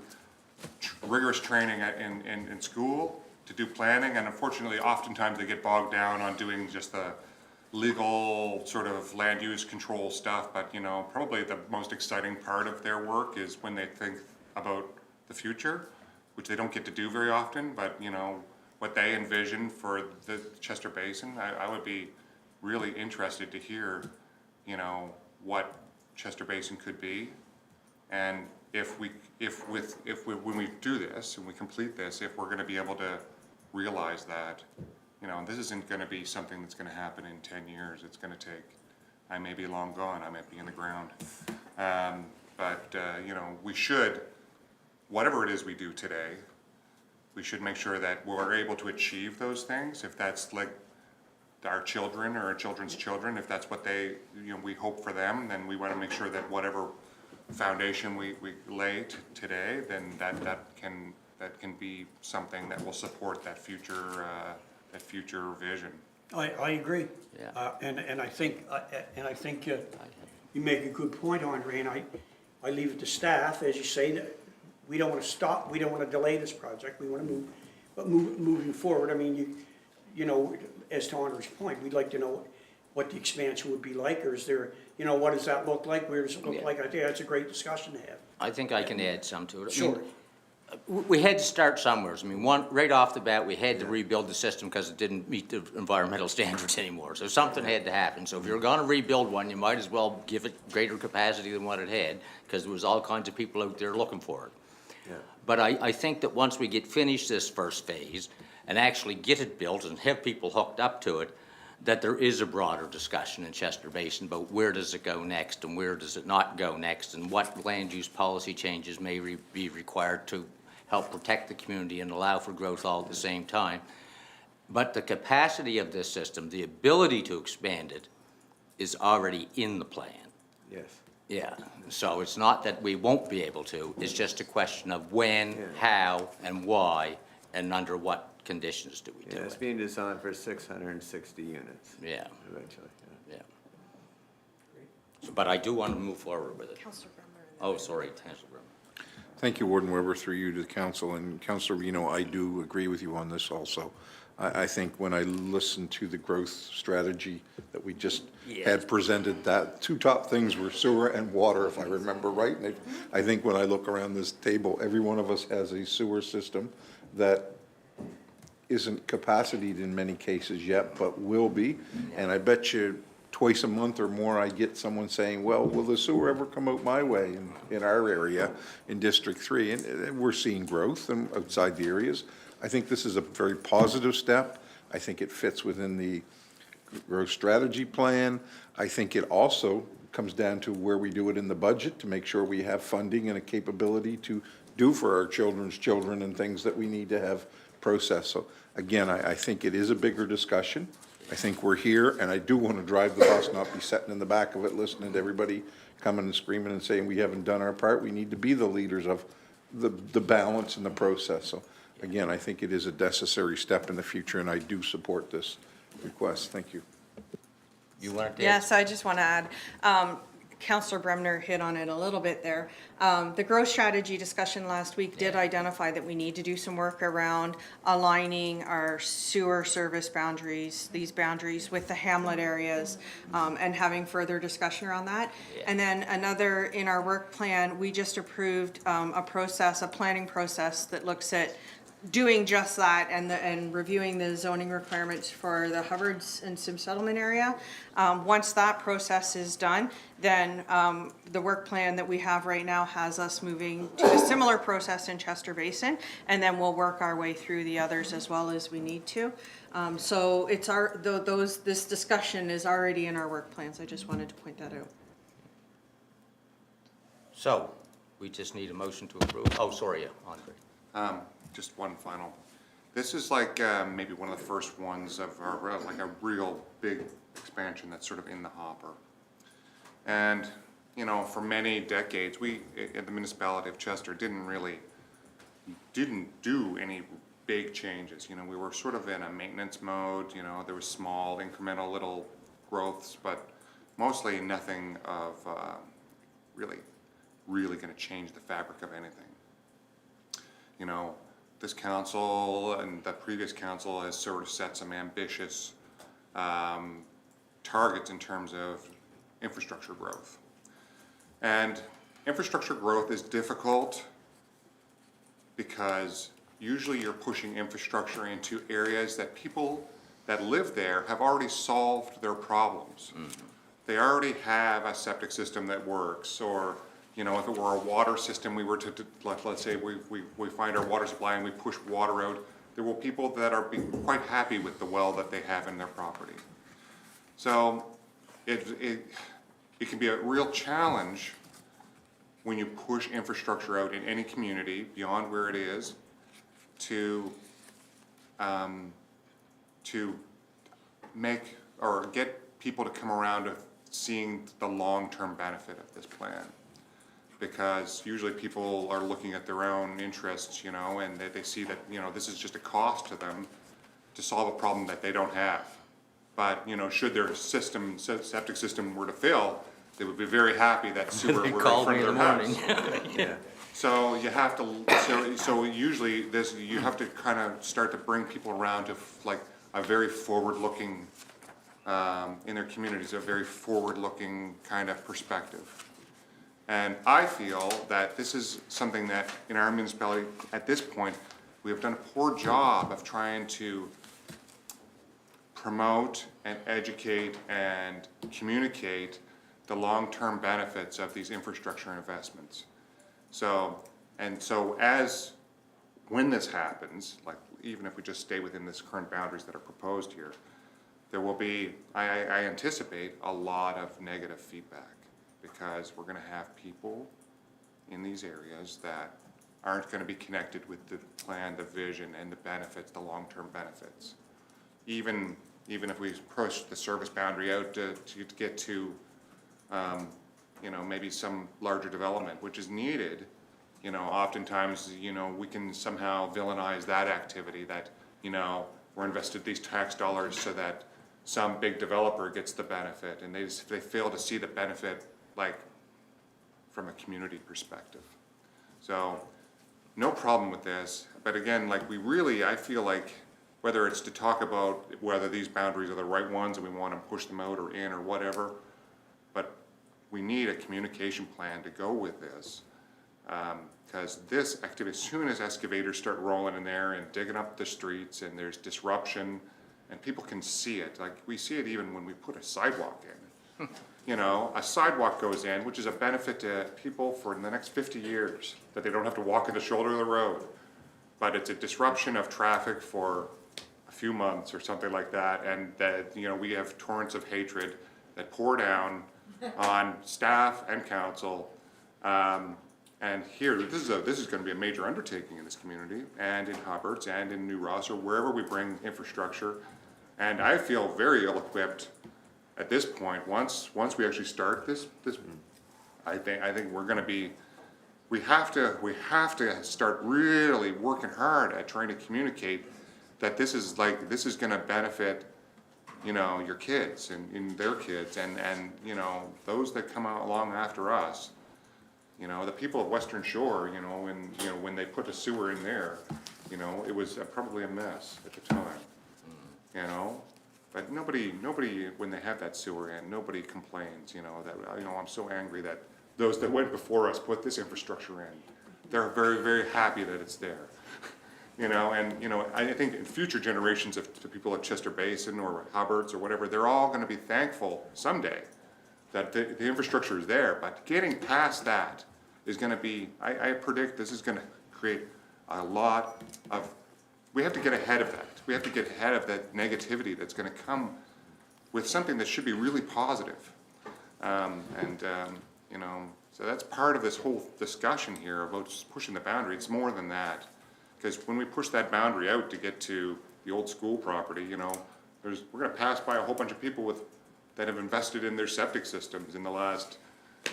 rigorous training in school to do planning, and unfortunately oftentimes they get bogged down on doing just the legal sort of land use control stuff, but, you know, probably the most exciting part of their work is when they think about the future, which they don't get to do very often, but, you know, what they envision for the Chester Basin. I would be really interested to hear, you know, what Chester Basin could be, and when we do this and we complete this, if we're gonna be able to realize that, you know, this isn't gonna be something that's gonna happen in 10 years. It's gonna take, I may be long gone, I might be in the ground. You know, we should, whatever it is we do today, we should make sure that we're able to achieve those things. If that's like our children or our children's children, if that's what they, you know, we hope for them, then we wanna make sure that whatever foundation we lay today, then that can be something that will support that future vision. I agree. Yeah. And I think, you make a good point, Andre, and I leave it to staff, as you say, that we don't wanna stop, we don't wanna delay this project, we wanna move, but moving forward, I mean, you know, as to Andre's point, we'd like to know what the expansion would be like, or is there, you know, what does that look like, where does it look Yeah. like? I think that's a great discussion to have. I think I can add some to it. I Sure. mean, we had to start somewhere. I mean, right off the bat, we had to rebuild the system because it didn't meet the environmental standards anymore. So something had to happen. So if you're gonna rebuild one, you might as well give it greater capacity than what it had, because there was all kinds of people out there looking for it. But I think that once we get finished this first phase and actually get it built and have people hooked up to it, that there is a broader discussion in Chester Basin about where does it go next and where does it not go next, and what land use policy changes may be required to help protect the community and allow for growth all at the same time. But the capacity of this system, the ability to expand it, is already in the plan. Yes. Yeah, so it's not that we won't be able to, it's just a question of when, how, and why, and under what conditions do we do Yeah, it's it. being designed for 660 units Yeah, eventually, yeah. yeah. So, but I do want to move forward with it. Oh, sorry, Councilor Bremer. Thank you, Warden Weber, through you to the council. And Councilor Reno, I do agree with you on this also. I think when I listen to the growth strategy that we just had presented, that two top things were sewer and water, if I remember right. And I think when I look around this table, every one of us has a sewer system that isn't capacitated in many cases yet, but will be. And I bet you twice a month or more, I get someone saying, well, will the sewer ever come out my way in our area in District 3? And we're seeing growth outside the areas. I think this is a very positive step. I think it fits within the growth strategy plan. I think it also comes down to where we do it in the budget to make sure we have funding and a capability to do for our children's children and things that we need to have processed. So again, I think it is a bigger discussion. I think we're here, and I do want to drive the bus, not be sitting in the back of it listening to everybody coming and screaming and saying we haven't done our part. We need to be the leaders of the balance in the process. So again, I think it is a necessary step in the future, and I do support this request. Thank you. You want to? Yes, I just want to add, Councillor Bremner hit on it a little bit there. The growth strategy discussion last week did identify that we need to do some work around aligning our sewer service boundaries, these boundaries with the hamlet areas, and having further discussion around that. And then another, in our work plan, we just approved a planning process that looks at doing just that and reviewing the zoning requirements for the Hubbards and Sim settlement area. Once that process is done, then the work plan that we have right now has us moving to a similar process in Chester Basin, and then we'll work our way through the others as well as we need to. So it's this discussion is already in our work plans. I just wanted to point that out. So, we just need a motion to approve. Oh, sorry, Andre. Just one final. This is like maybe one of the first ones of like a real big expansion that's sort of in the hopper. And, you know, for many decades, we at the Municipality of Chester didn't do any big changes. You know, we were sort of in a maintenance mode. You know, there was small incremental little growths, but mostly nothing of really going to change the fabric of anything. You know, this council and the previous council has sort of set some ambitious targets in terms of infrastructure growth. And infrastructure growth is difficult because usually you're pushing infrastructure into areas that people that live there have already solved their problems. Mm-hmm. They already have a septic system that works, or you know, if it were a water system, we were to let's say we find our water supply and we push water out, there will people that are quite happy with the well that they have in their property. So it can be a real challenge when you push infrastructure out in any community beyond where it is to make or get people to come around to seeing the long-term benefit of this plan. because usually people are looking at their own interests, you know, and they see that, you know, this is just a cost to them to solve a problem that they don't have. But, you know, should their system, septic system were to fail, they would be very happy that sewer They were in called front me of in their the house. morning. Yeah. So you have to, so usually this, you have to kind of start to bring people around to like a very forward-looking, in their communities, a very forward-looking kind of perspective. And I feel that this is something that in our municipality, at this point, we have done a poor job of trying to promote and educate and communicate the long-term benefits of these infrastructure investments. So, when this happens, like even if we just stay within this current boundaries that are proposed here, there will be, I anticipate a lot of negative feedback, because we're gonna have people in these areas that aren't gonna be connected with the plan, the vision, and the benefits, the long-term benefits. Even if we push the service boundary out to get to, you know, maybe some larger development, which is needed, you know, oftentimes, you know, we can somehow villainize that activity, that, you know, we're invested these tax dollars so that some big developer gets the benefit, and they fail to see the benefit, like, from a community perspective. So, no problem with this, but again, like, I feel like, whether it's to talk about whether these boundaries are the right ones and we want to push them out or in or whatever, but we need a communication plan to go with this. Because this activity, as soon as excavators start rolling in there and digging up the streets and there's disruption, and people can see it, like we see it even when we put a sidewalk in. You know, a sidewalk goes in, which is a benefit to people for the next 50 years, that they don't have to walk in the shoulder of the road. But it's a disruption of traffic for a few months or something like that, and that, you know, we have torrents of hatred that pour down on staff and council. And here, this is gonna be a major undertaking in this community, and in Hubbards, and in New Ross, or wherever we bring infrastructure. And I feel very ill-equipped at this point. Once we actually start this, I think we're gonna be, we have to start really working hard at trying to communicate that this is gonna benefit, you know, your kids and their kids, and you know, those that come along after us. You know, the people of Western Shore, you know, when they put a sewer in there, you know, it was probably a mess at the time, you know? But nobody, when they have that sewer in, nobody complains, you know, that, you know, I'm so angry that those that went before us put this infrastructure in. They're very, very happy that it's there. You know, and, you know, I think in future generations of the people at Chester Basin or Hubbards or whatever, they're all gonna be thankful someday that the infrastructure is there, but getting past that is gonna be, I predict this is gonna create a lot of, we have to get ahead of that. We have to get ahead of that negativity that's gonna come with something that should be really positive. You know, so that's part of this whole discussion here about just pushing the boundary. It's more than that. Because when we push that boundary out to get to the old school property, you know, we're gonna pass by a whole bunch of people that have invested in their septic systems in the last,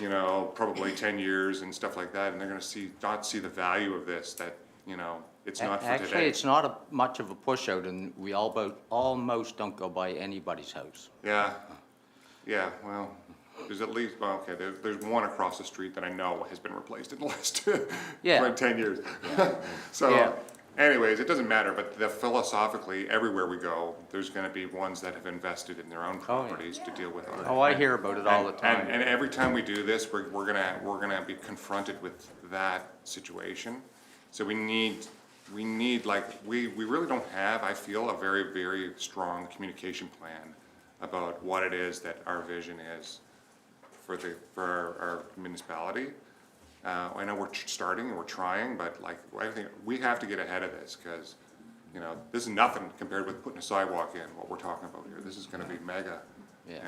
you know, probably 10 years and stuff like that, and they're gonna not see the value of this, that, you know, it's not for today. Actually, it's not much of a push out, and we almost don't go by anybody's house. Yeah, well, there's at least, well, okay, there's one across the street that I know has been replaced in the last Yeah. 10 years. Yeah. So, anyways, it doesn't matter, but philosophically, everywhere we go, there's gonna be ones that have invested in their own properties to deal with it. Oh, I hear about it all the time. And every time we do this, we're gonna be confronted with that situation. So we need, like, we really don't have, I feel, a very, very strong communication plan about what it is that our vision is for our municipality. I know we're starting and we're trying, but like, I think we have to get ahead of this, because, you know, this is nothing compared with putting a sidewalk in, what we're talking about here. This is gonna be mega. Yeah.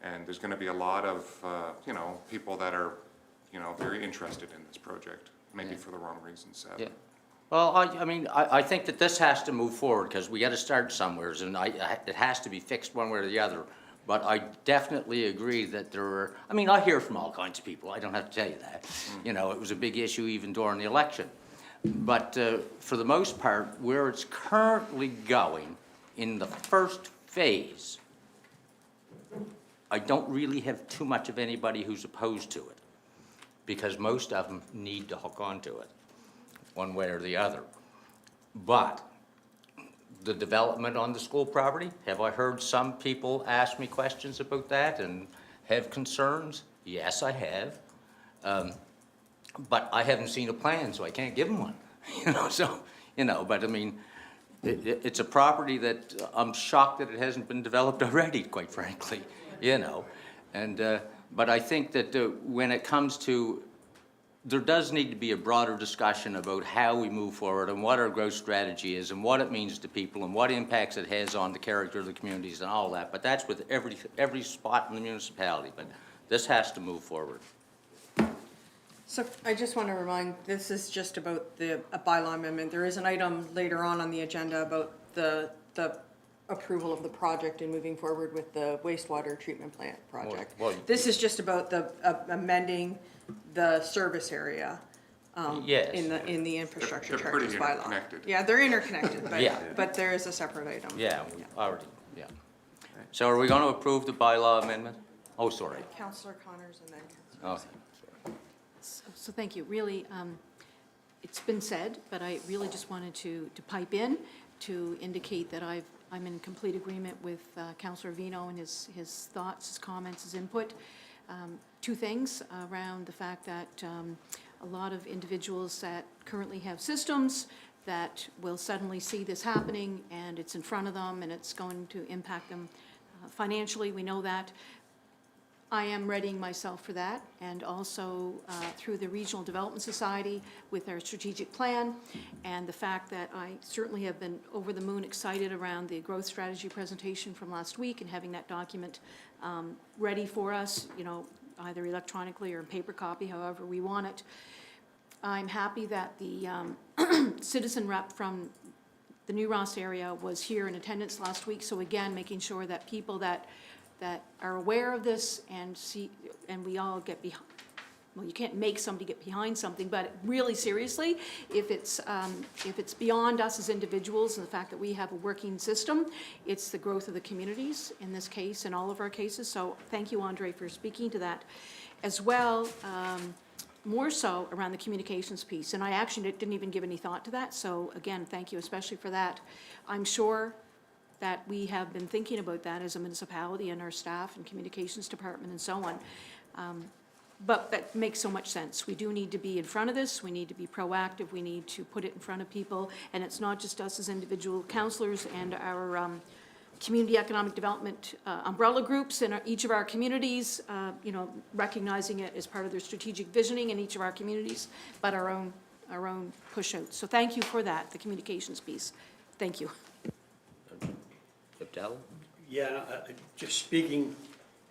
And there's gonna be a lot of, you know, people that are, you know, very interested in this project, maybe for the wrong reasons, sadly. Yeah. Well, I mean, I think that this has to move forward, because we gotta start somewheres, and it has to be fixed one way or the other. But I definitely agree that there are, I mean, I hear from all kinds of people, I don't have to tell you that. You know, it was a big issue even during the election. But for the most part, where it's currently going in the first phase, I don't really have too much of anybody who's opposed to it, because most of them need to hook onto it, one way or the other. But the development on the school property, have I heard some people ask me questions about that and have concerns? Yes, I have. But I haven't seen a plan, so I can't give them one. But I mean, it's a property that I'm shocked that it hasn't been developed already, quite frankly, but I think that when it comes to, there does need to be a broader discussion about how we move forward and what our growth strategy is and what it means to people and what impacts it has on the character of the communities and all that. But that's with every spot in the municipality. But this has to move forward. So I just want to remind, this is just about a bylaw amendment. There is an item later on the agenda about the approval of the project and moving forward with the wastewater treatment plant project. This is just about the amending the service area Yes. in the infrastructure They're pretty charges bylaw. interconnected. Yeah, they're interconnected, Yeah. but there is a separate item. Yeah, we already, yeah. So are we going to approve the bylaw amendment? Oh, sorry. Councillor Connors and then Councillor. Oh. So thank you. Really, it's been said, but I really just wanted to pipe in to indicate that I'm in complete agreement with Councillor Vino and his thoughts, his comments, his input. Two things around the fact that a lot of individuals that currently have systems that will suddenly see this happening and it's in front of them and it's going to impact them financially. We know that. I am readying myself for that, and also through the Regional Development Society with our strategic plan, and the fact that I certainly have been over the moon excited around the growth strategy presentation from last week and having that document ready for us, either electronically or in paper copy, however we want it. I'm happy that the citizen rep from the New Ross area was here in attendance last week, so again, making sure that people that are aware of this and see, and we all get behind, well, you can't make somebody get behind something, but really seriously, if it's beyond us as individuals and the fact that we have a working system, it's the growth of the communities in this case, in all of our cases. So thank you, Andre, for speaking to that. As well, more so around the communications piece, and I actually didn't even give any thought to that, so again, thank you especially for that. I'm sure that we have been thinking about that as a municipality and our staff and communications department and so on. But that makes so much sense. We do need to be in front of this. We need to be proactive. We need to put it in front of people. And it's not just us as individual councillors and our community economic development umbrella groups in each of our communities, recognizing it as part of their strategic visioning in each of our communities, but our own push out. So thank you for that, the communications piece. Thank you. Yeah, just speaking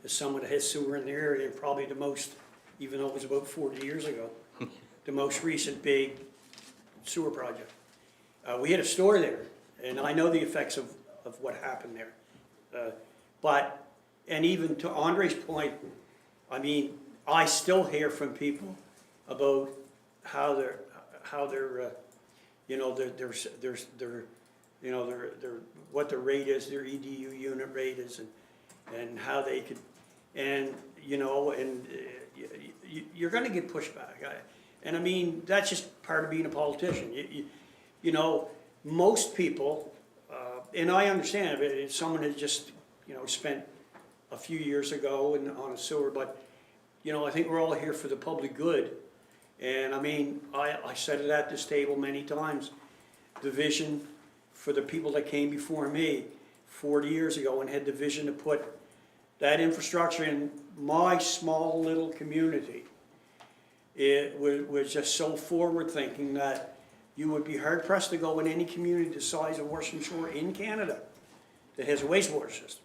as someone that has sewer in the area, probably the most, even though it was about 40 years ago, the most recent big sewer project. We had a store there, and I know the effects of what happened there. And even to Andre's point, I mean, I still hear from people about how they're what their rate is, their EDU unit rate is, and how they could, and you're going to get pushback. And I mean, that's just part of being a politician. Most people, and I understand if someone had just spent a few years ago on a sewer, but I think we're all here for the public good. And I mean, I said it at this table many times. The vision for the people that came before me 40 years ago and had the vision to put that infrastructure in my small little community, it was just so forward thinking that you would be hard pressed to go in any community the size of Western Shore in Canada that has a wastewater system.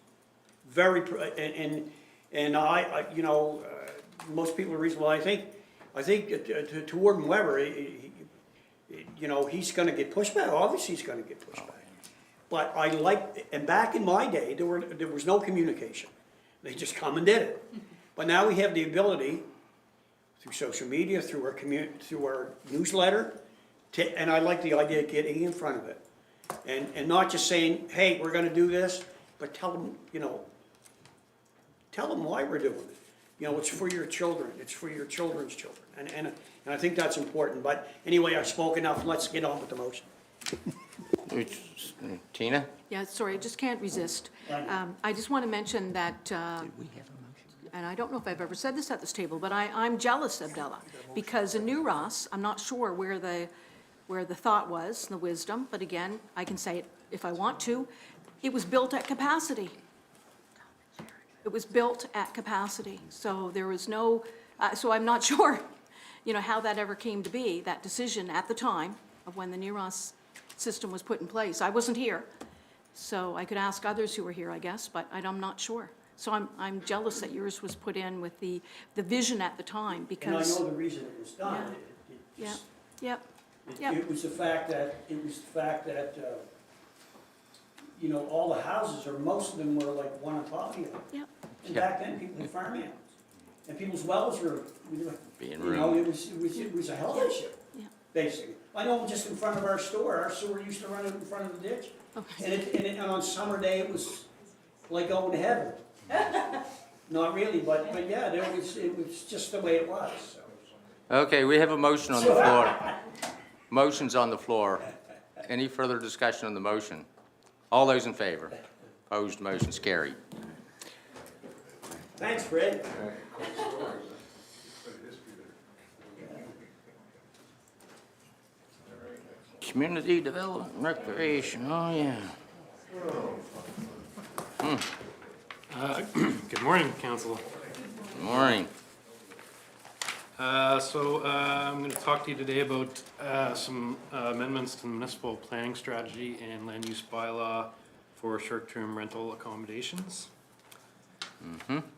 Most people are reasonable. I think to Warden Weber, he's going to get pushback. Obviously, he's going to get pushback. But and back in my day, there was no communication. They just come and did it. But now we have the ability, through social media, through our through our newsletter, and I like the idea of getting in front of it. And not just saying, hey, we're gonna do this, but tell them, you know, tell them why we're doing it. You know, it's for your children, it's for your children's children, and I think that's important. But anyway, I've spoken enough, let's get on with the motion. Tina? Yeah, sorry, I just can't resist. I just want to mention that, and I don't know if I've ever said this at this table, but I'm jealous of Della, because in New Ross, I'm not sure where the thought was, the wisdom, but again, I can say it if I want to, it was built at capacity. It was built at capacity, so there was no, so I'm not sure, you know, how that ever came to be, that decision at the time of when the New Ross system was put in place. I wasn't here, so I could ask others who were here, I guess, but I'm not sure. So I'm jealous that yours was put in with the vision at the time, because. And I know the reason it was done. Yeah, yep. It was the fact that, you know, all the houses, or most of them were like one on top of the other. Yep. And back then, people had farmhands, and people's wells were, Being you know, ruined. it was a health issue, Yeah. basically. I know just in front of our store, our sewer used to run in front of the ditch. Okay. And on summer day, it was like going to heaven. Not really, but yeah, it was just the way it was, so. Okay, we have a motion on the floor. Motion's on the floor. Any further discussion on the motion? All those in favor? Opposed, motion's carried. Thanks, Fred. Community development, recreation, oh yeah. Good morning, council. Good morning. I'm going to talk to you today about some amendments to the municipal planning strategy and land use bylaw for short-term rental accommodations.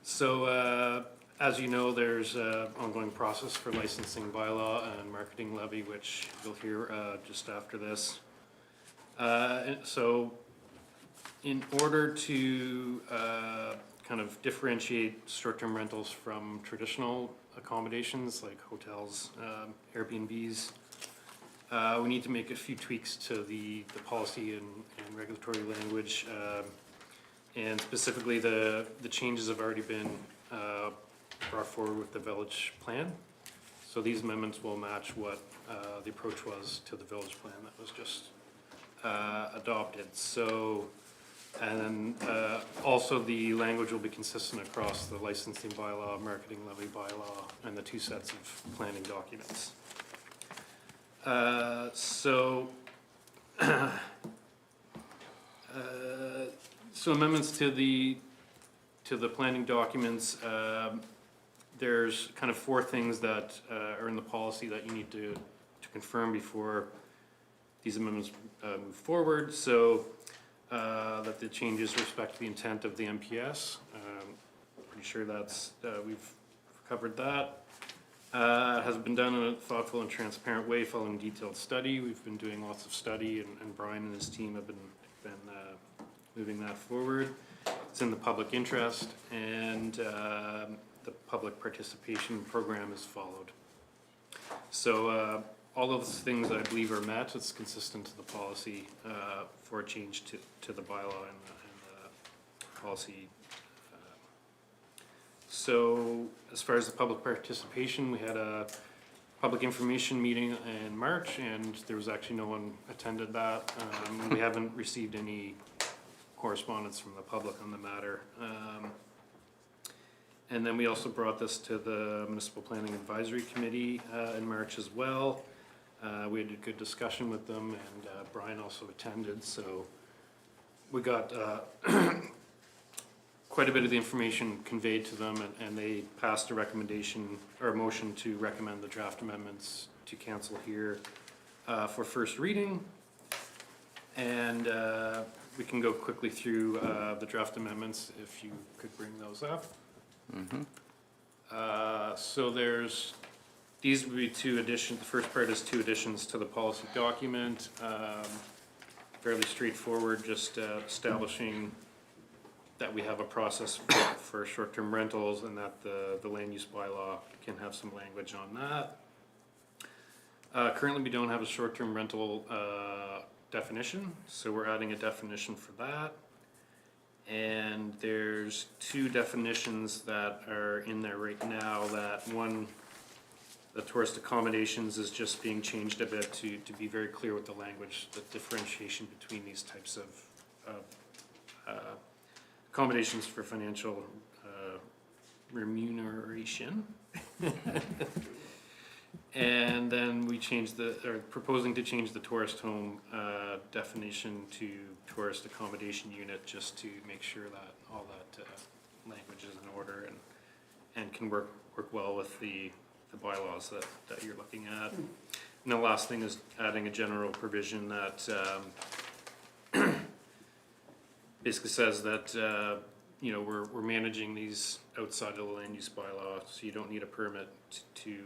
So, as you know, there's an ongoing process for licensing bylaw and marketing levy, which you'll hear just after this. So, in order to kind of differentiate short-term rentals from traditional accommodations like hotels, Airbnbs, we need to make a few tweaks to the policy and regulatory language. And specifically, the changes have already been brought forward with the village plan. So these amendments will match what the approach was to the village plan that was just adopted. So, and then also the language will be consistent across the licensing bylaw, marketing levy bylaw, and the two sets of planning documents. So amendments to the planning documents, there's kind of four things that are in the policy that you need to confirm before these amendments move forward. So that the changes respect the intent of the MPS. Pretty sure that's we've covered that. It has been done in a thoughtful and transparent way following detailed study. We've been doing lots of study, and Brian and his team have been moving that forward. It's in the public interest, and the public participation program is followed. So all of those things I believe are met. It's consistent to the policy for a change to the bylaw and the policy. So as far as the public participation, we had a public information meeting in March, and there was actually no one attended that. We haven't received any correspondence from the public on the matter. And then we also brought this to the Municipal Planning Advisory Committee in March as well. We had a good discussion with them, and Brian also attended, so we got quite a bit of the information conveyed to them, and they passed a recommendation or a motion to recommend the draft amendments to council here for first reading. And we can go quickly through the draft amendments if you could bring those up. So these would be two additions. The first part is two additions to the policy document. Fairly straightforward, just establishing that we have a process for short-term rentals and that the land use bylaw can have some language on that. Currently, we don't have a short-term rental definition, so we're adding a definition for that. And there's 2 definitions that are in there right now. That one, the tourist accommodations, is just being changed a bit to be very clear with the language, the differentiation between these types of accommodations for financial remuneration. And then we proposing to change the tourist home definition to tourist accommodation unit, just to make sure that all that language is in order and can work well with the bylaws that you're looking at. And the last thing is adding a general provision that basically says that you know, we're managing these outside of the land use bylaw, so you don't need a permit to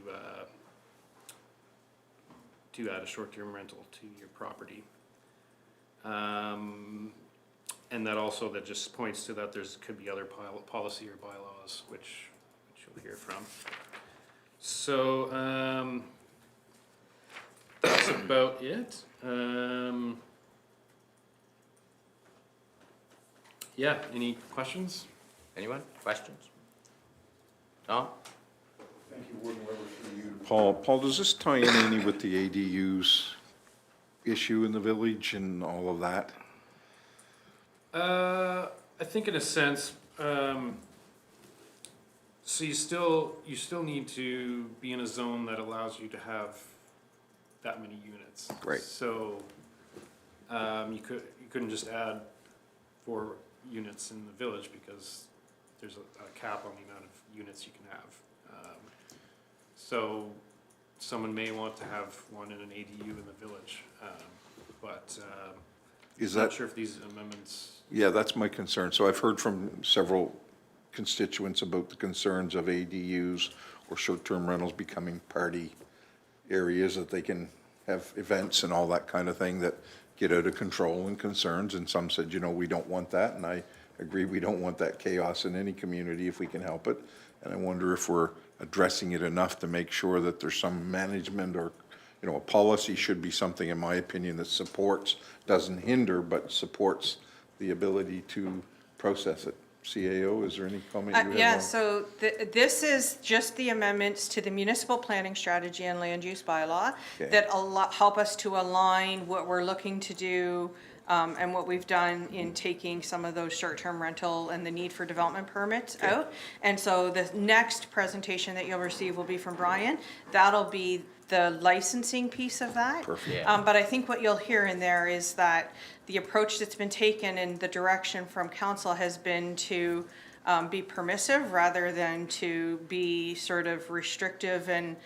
add a short-term rental to your property. And that also, that just points to that could be other policy or bylaws, which you'll hear from. So, that's about it. Yeah, any questions? Anyone? Questions? Tom? Thank you, Warden Weber, for you. Paul, does this tie in any with the ADUs issue in the village and all of that? I think in a sense, so you still need to be in a zone that allows you to have that many units. Right. So, you couldn't just add 4 units in the village because there's a cap on the amount of units you can have. So someone may want to have one in an ADU in the village, but I'm not sure if these amendments. Yeah, that's my concern. So I've heard from several constituents about the concerns of ADUs or short-term rentals becoming party areas that they can have events and all that kind of thing that get out of control and concerns. And some said, you know, we don't want that. And I agree, we don't want that chaos in any community if we can help it. And I wonder if we're addressing it enough to make sure that there's some management or, you know, a policy should be something, in my opinion, that supports, doesn't hinder, but supports the ability to process it. CAO, is there any comment you have? Yeah, so this is just the amendments to the municipal planning strategy and land use bylaw that help us to align what we're looking to do and what we've done in taking some of those short-term rental and the need for development permits out. And so the next presentation that you'll receive will be from Brian. That'll be the licensing piece of that. Perfect. But I think what you'll hear in there is that the approach that's been taken and the direction from council has been to be permissive rather than to be sort of restrictive and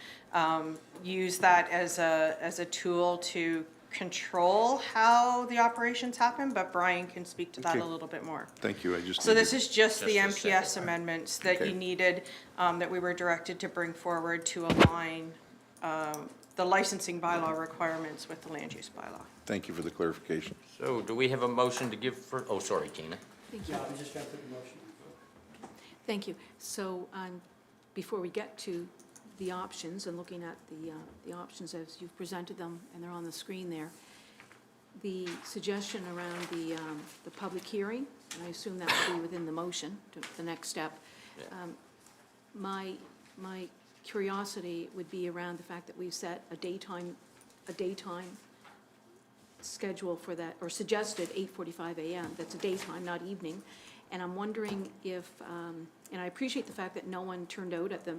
use that as a tool to control how the operations happen, but Brian can speak to that a little bit more. Thank you, I just. So this is just the MPS amendments that you needed, that we were directed to bring forward to align the licensing bylaw requirements with the land use bylaw. Thank you for the clarification. So do we have a motion to give for, oh, sorry, Tina. Thank you. Yeah, I was just trying to put the motion. Thank you. So, before we get to the options and looking at the options as you've presented them, and they're on the screen there, the suggestion around the public hearing, and I assume that will be within the motion, the next step. My curiosity would be around the fact that we've set a daytime schedule for that, or suggested 8:45 a.m. That's a daytime, not evening. And I'm wondering if, and I appreciate the fact that no one turned out at the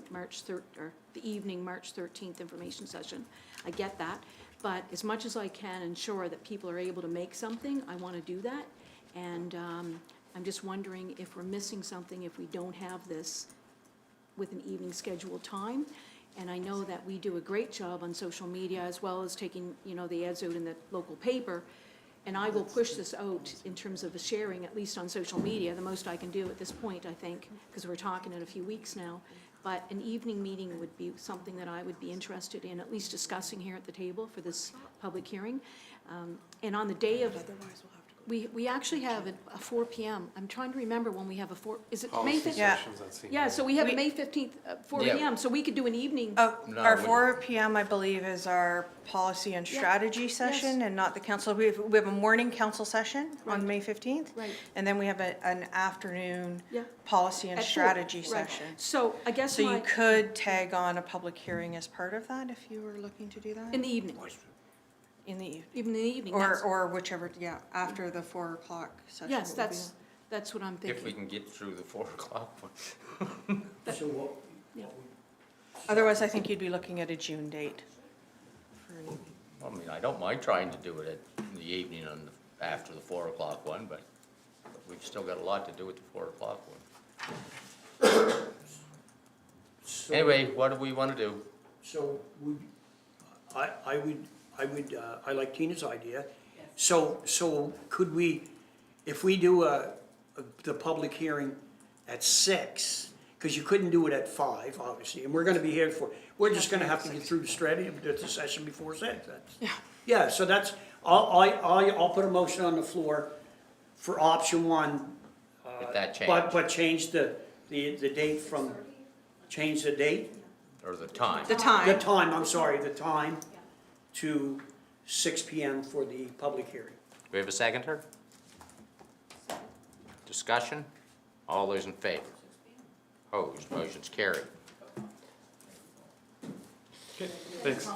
evening March 13th information session. I get that. But as much as I can ensure that people are able to make something, I want to do that. And I'm just wondering if we're missing something if we don't have this with an evening scheduled time. And I know that we do a great job on social media as well as taking, you know, the ads out in the local paper. And I will push this out in terms of the sharing, at least on social media, the most I can do at this point, I think, because we're talking in a few weeks now. But an evening meeting would be something that I would be interested in, at least discussing here at the table for this public hearing. And on the day of, We actually have a 4 PM. I'm trying to remember when we have a 4, is it May 15th? Yeah. Yeah, so we have May 15th, 4 Yeah. PM, so we could do an evening. Oh, No, our we- 4 PM, I believe, is our policy and Yeah. strategy session and not the council. We have a morning council session Right. on May 15th. Right. And then we have an afternoon Yeah. policy and At 4, strategy right. session. So I guess So you my, could tag on a public hearing as part of that if you were looking to do that in the evening, in the evening. even in the evening. Or, that's- or whichever, yeah, after the 4 o'clock session. Yes, would be that's what I'm If we thinking. can get through the 4 o'clock one. So what, Yeah. Otherwise, I think you'd be looking at a June date. for an evening. I mean, I don't mind trying to do it in the evening after the 4 o'clock one, but we've still got a lot to do with the 4 o'clock one. so- Anyway, what do we want to do? So I like Tina's idea. So could we, if we do the public hearing at 6, because you couldn't do it at 5, obviously, and we're gonna be here we're just gonna have to get through the strategy, the session before 6. Yeah, so that's, I'll put a motion on the floor for option 1. With that change. But change the date from, change the date? Or the time? The time. The time, I'm sorry, the time to 6 PM for the public hearing. Do we have a seconder? Discussion? All those in favor? Opposed? Motion's carried. Okay, thanks.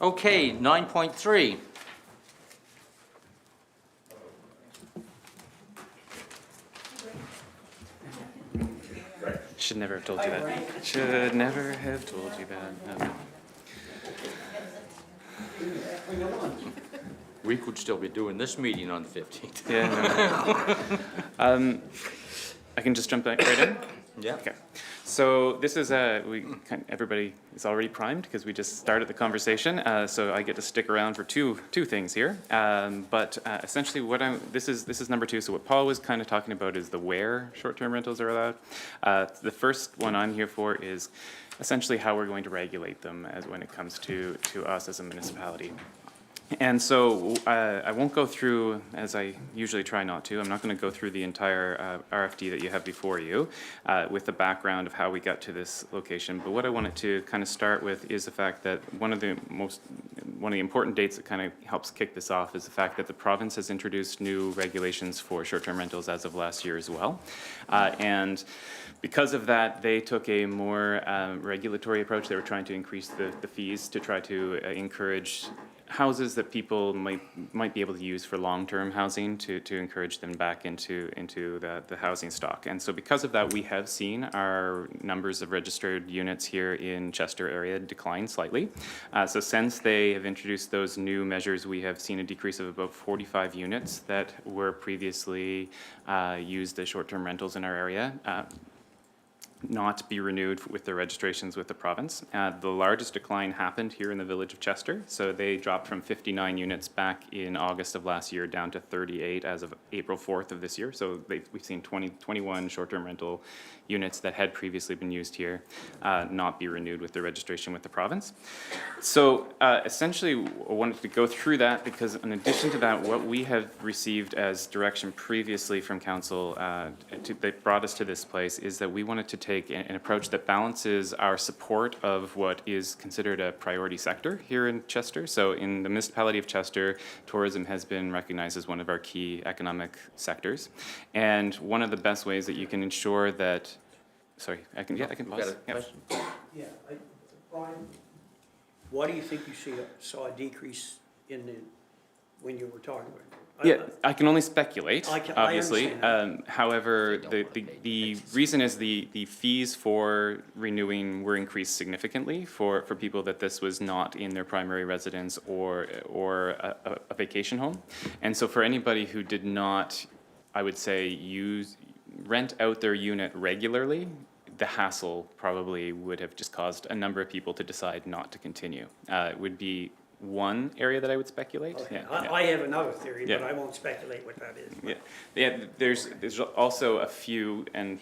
Okay, 9.3. Should never have told you that. Should never have told you that. No. We could still be doing this meeting on the 15th. Yeah. No. I can just jump back right in. Yeah. Okay. So this is everybody is already primed because we just started the conversation. So I get to stick around for two things here. But essentially, this is number 2. So what Paul was kind of talking about is the where short-term rentals are allowed. The first one I'm here for is essentially how we're going to regulate them when it comes to us as a municipality. And so I won't go through, as I usually try not to, I'm not going to go through the entire RFD that you have before you with the background of how we got to this location. But what I wanted to kind of start with is the fact that one of the important dates that kind of helps kick this off is the fact that the province has introduced new regulations for short-term rentals as of last year as well. And because of that, they took a more regulatory approach. They were trying to increase the fees to try to encourage houses that people might be able to use for long-term housing to encourage them back into the housing stock. And so because of that, we have seen our numbers of registered units here in Chester area decline slightly. So since they have introduced those new measures, we have seen a decrease of about 45 units that were previously used as short-term rentals in our area. Not be renewed with their registrations with the province. The largest decline happened here in the village of Chester. So they dropped from 59 units back in August of last year down to 38 as of April 4th of this year. So we've seen 21 short-term rental units that had previously been used here not be renewed with their registration with the province. So essentially, I wanted to go through that because in addition to that, what we have received as direction previously from council that brought us to this place is that we wanted to take an approach that balances our support of what is considered a priority sector here in Chester. So in the municipality of Chester, tourism has been recognized as one of our key economic sectors. And one of the best ways that you can ensure that, sorry, I can pause. Yeah, Brian, why do you think you saw a decrease when you were talking about it? Yeah, I can only speculate, I obviously. understand However, the reason is the fees for renewing were increased significantly for people that this was not in their primary residence or a vacation home. And so for anybody who did not, I would say, rent out their unit regularly, the hassle probably would have just caused a number of people to decide not to continue. It would be one area that I would speculate. Okay. Yeah, I have another theory, but Yeah. I won't speculate what that is. Yeah. There's also a few, and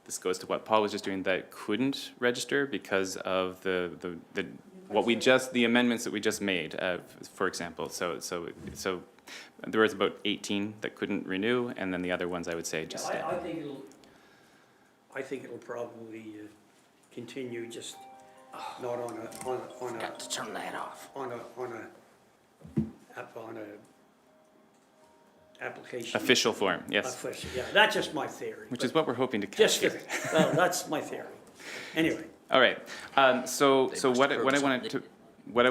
this goes to what Paul was just doing, that couldn't register because of the amendments that we just made, for example. So There was about 18 that couldn't renew, and then the other ones I would say just stay. I think it'll probably continue, just not on a. Got to turn that off. On a application. Official form, yes. Official, yeah, that's just my theory. Which but is what we're hoping to Just, catch here. well, that's my theory. Anyway. All right, so They must what have I heard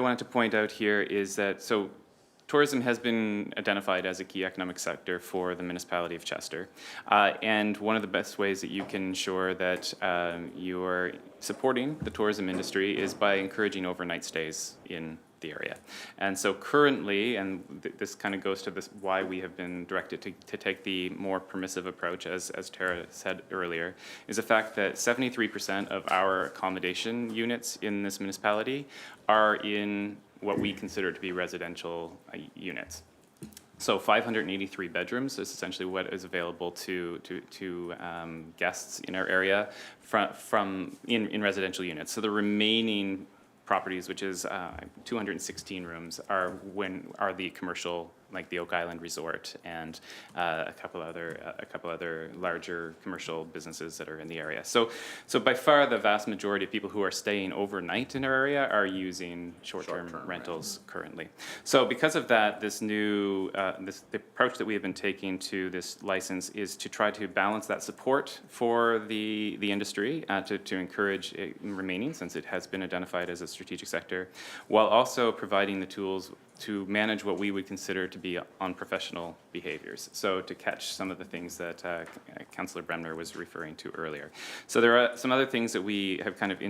wanted to point out here is that, so tourism has been identified as a key economic sector for the municipality of Chester. And one of the best ways that you can ensure that you're supporting the tourism industry is by encouraging overnight stays in the area. And so currently, and this kind of goes to this why we have been directed to take the more permissive approach, as Tara said earlier, is the fact that 73% of our accommodation units in this municipality are in what we consider to be residential units. So 583 bedrooms is essentially what is available to guests in our area in residential units. So the remaining properties, which is 216 rooms, are the commercial, like the Oak Island Resort and a couple other larger commercial businesses that are in the area. So by far the vast majority of people who are staying overnight in our area are using short-term rentals currently. So because of that, this new the approach that we have been taking to this license is to try to balance that support for the industry to encourage it remaining, since it has been identified as a strategic sector, while also providing the tools to manage what we would consider to be unprofessional behaviors. So to catch some of the things that Councillor Bremner was referring to earlier. So there are some other things that we have kind of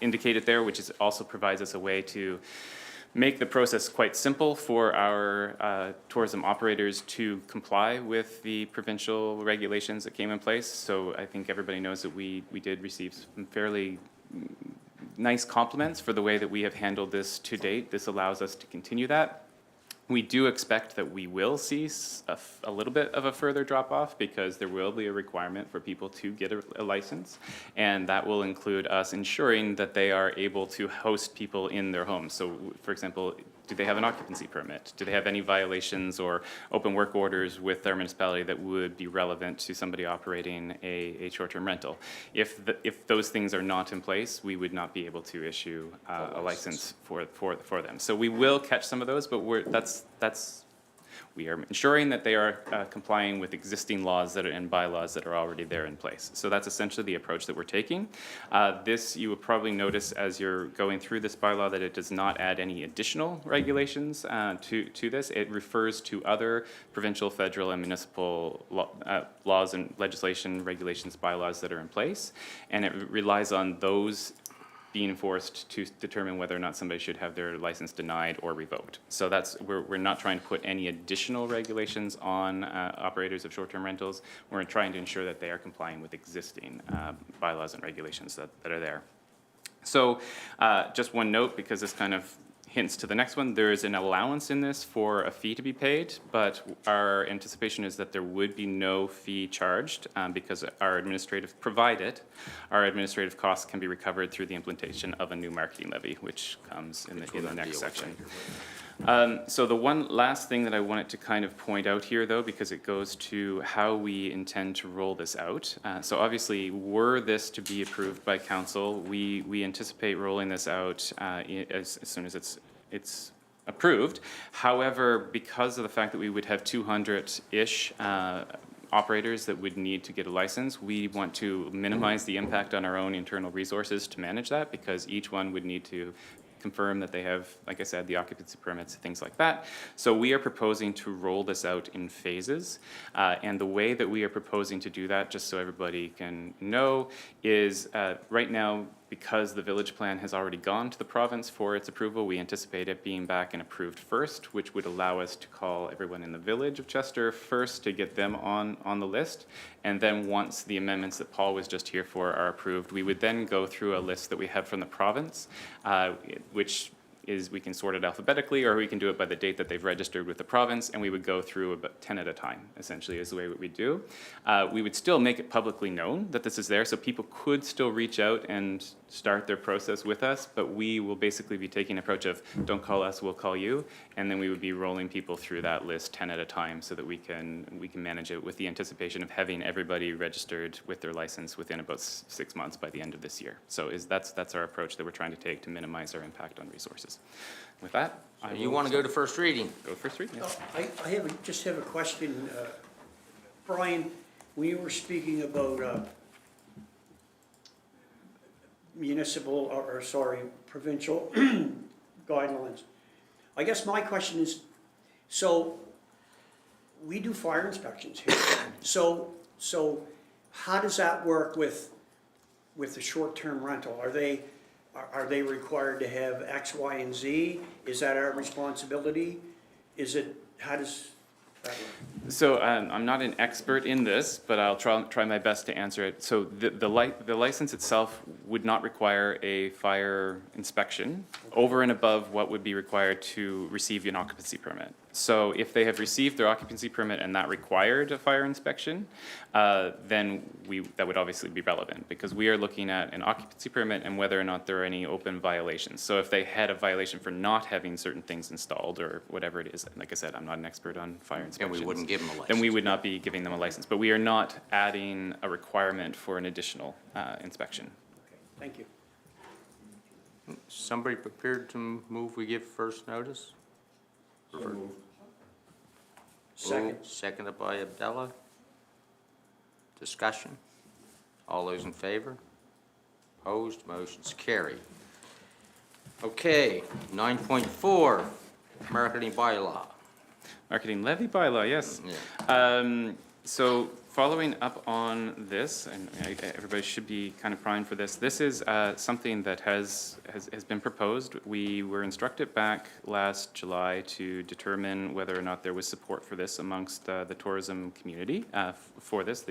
indicated there, which also provides us a way to make the process quite simple for our tourism operators to comply with the provincial regulations that came in place. So I think everybody knows that we did receive some fairly nice compliments for the way that we have handled this to date. This allows us to continue that. We do expect that we will see a little bit of a further drop off, because there will be a requirement for people to get a license, and that will include us ensuring that they are able to host people in their homes. So for example, do they have an occupancy permit? Do they have any violations or open work orders with their municipality that would be relevant to somebody operating a short-term rental? If those things are not in place, we would not be able to issue a license for them. So we will catch some of those, but we are ensuring that they are complying with existing laws and bylaws that are already there in place. So that's essentially the approach that we're taking. This, you will probably notice as you're going through this bylaw, that it does not add any additional regulations to this. It refers to other provincial, federal, and municipal laws and legislation, regulations, bylaws that are in place. And it relies on those being enforced to determine whether or not somebody should have their license denied or revoked. So that's, we're not trying to put any additional regulations on operators of short-term rentals. We're trying to ensure that they are complying with existing bylaws and regulations that are there. So just one note, because this kind of hints to the next one, there is an allowance in this for a fee to be paid, but our anticipation is that there would be no fee charged because our administrative costs can be recovered through the implementation of a new marketing levy, which comes in the next section. So the one last thing that I wanted to kind of point out here, though, because it goes to how we intend to roll this out. So obviously, were this to be approved by council, we anticipate rolling this out as soon as it's approved. However, because of the fact that we would have 200-ish operators that would need to get a license, we want to minimize the impact on our own internal resources to manage that, because each one would need to confirm that they have, like I said, the occupancy permits, things like that. So we are proposing to roll this out in phases. And the way that we are proposing to do that, just so everybody can know, is right now, because the village plan has already gone to the province for its approval, we anticipate it being back and approved first, which would allow us to call everyone in the village of Chester first to get them on the list. And then once the amendments that Paul was just here for are approved, we would then go through a list that we have from the province, which is we can sort it alphabetically, or we can do it by the date that they've registered with the province, and we would go through about 10 at a time, essentially, is the way we do. We would still make it publicly known that this is there, so people could still reach out and start their process with us, but we will basically be taking an approach of, don't call us, we'll call you, and then we would be rolling people through that list 10 at a time so that we can manage it with the anticipation of having everybody registered with their license within about 6 months by the end of this year. So that's our approach that we're trying to take to minimize our impact on resources. With that, You want to go to first reading? Go to first reading, yes. I just have a question, Brian, when you were speaking about municipal, provincial guidelines. I guess my question is, so we do fire inspections here. So how does that work with the short-term rental? Are they required to have X, Y, and Z? Is that our responsibility? How does that work? So I'm not an expert in this, but I'll try my best to answer it. So the license itself would not require a fire inspection over and above what would be required to receive an occupancy permit. So if they have received their occupancy permit and that required a fire inspection, then that would obviously be relevant, because we are looking at an occupancy permit and whether or not there are any open violations. So if they had a violation for not having certain things installed or whatever it is, like I said, I'm not an expert on fire inspections. And we wouldn't give them a license. Then we would not be giving them a license, but we are not adding a requirement for an additional inspection. Okay, thank you. Somebody prepared to move we give first notice? Second. Seconded by Abdallah. Discussion? All those in favor? Opposed? Motion's carried. Okay, 9.4, marketing bylaw. Marketing levy bylaw, yes. Yeah. So following up on this, and everybody should be kind of primed for this, this is something that has been proposed. We were instructed back last July to determine whether or not there was support for this amongst the tourism community for this,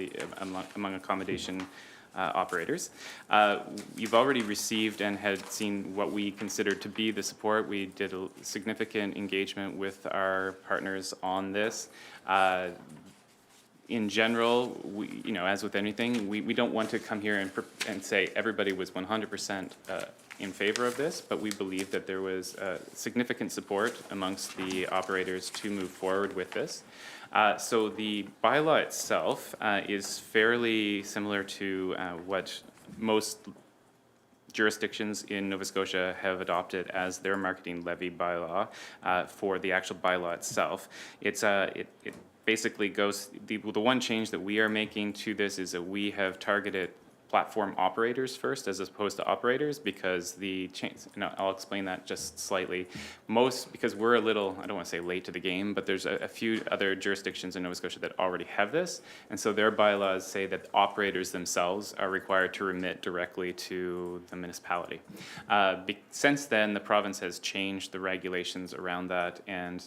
among accommodation operators. You've already received and had seen what we considered to be the support. We did a significant engagement with our partners on this. In general, as with anything, we don't want to come here and say everybody was 100% in favor of this, but we believe that there was significant support amongst the operators to move forward with this. So the bylaw itself is fairly similar to what most jurisdictions in Nova Scotia have adopted as their marketing levy bylaw for the actual bylaw itself. It basically goes, the one change that we are making to this is that we have targeted platform operators first as opposed to operators, because the change, and I'll explain that just slightly. Because we're a little, I don't want to say late to the game, but there's a few other jurisdictions in Nova Scotia that already have this, and so their bylaws say that operators themselves are required to remit directly to the municipality. Since then, the province has changed the regulations around that and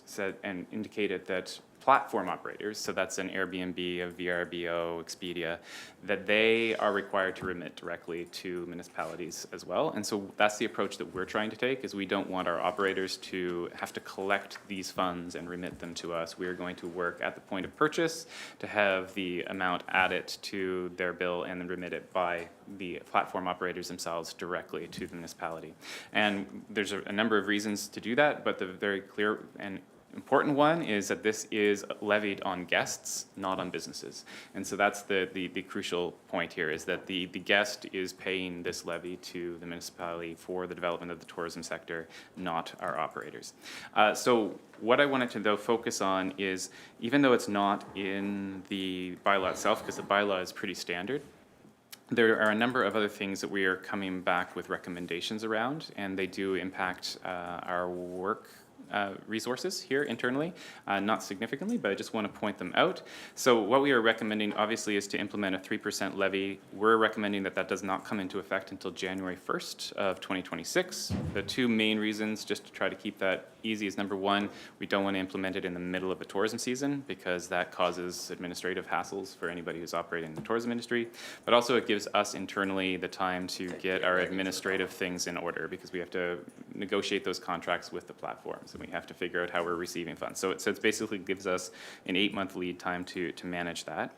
indicated that platform operators, so that's an Airbnb, a VRBO, Expedia, that they are required to remit directly to municipalities as well. And so that's the approach that we're trying to take, is we don't want our operators to have to collect these funds and remit them to us. We're going to work at the point of purchase to have the amount added to their bill and then remit it by the platform operators themselves directly to the municipality. And there's a number of reasons to do that, but the very clear and important one is that this is levied on guests, not on businesses. And so that's the crucial point here, is that the guest is paying this levy to the municipality for the development of the tourism sector, not our operators. So what I wanted to, though, focus on is, even though it's not in the bylaw itself, because the bylaw is pretty standard, there are a number of other things that we are coming back with recommendations around, and they do impact our work resources here internally, not significantly, but I just want to point them out. So what we are recommending, obviously, is to implement a 3% levy. We're recommending that that does not come into effect until January 1st of 2026. The two main reasons, just to try to keep that easy, is number one, we don't want to implement it in the middle of a tourism season because that causes administrative hassles for anybody who's operating in the tourism industry. But also it gives us internally the time to get our administrative things in order because we have to negotiate those contracts with the platforms and we have to figure out how we're receiving funds. So it basically gives us an 8-month lead time to manage that.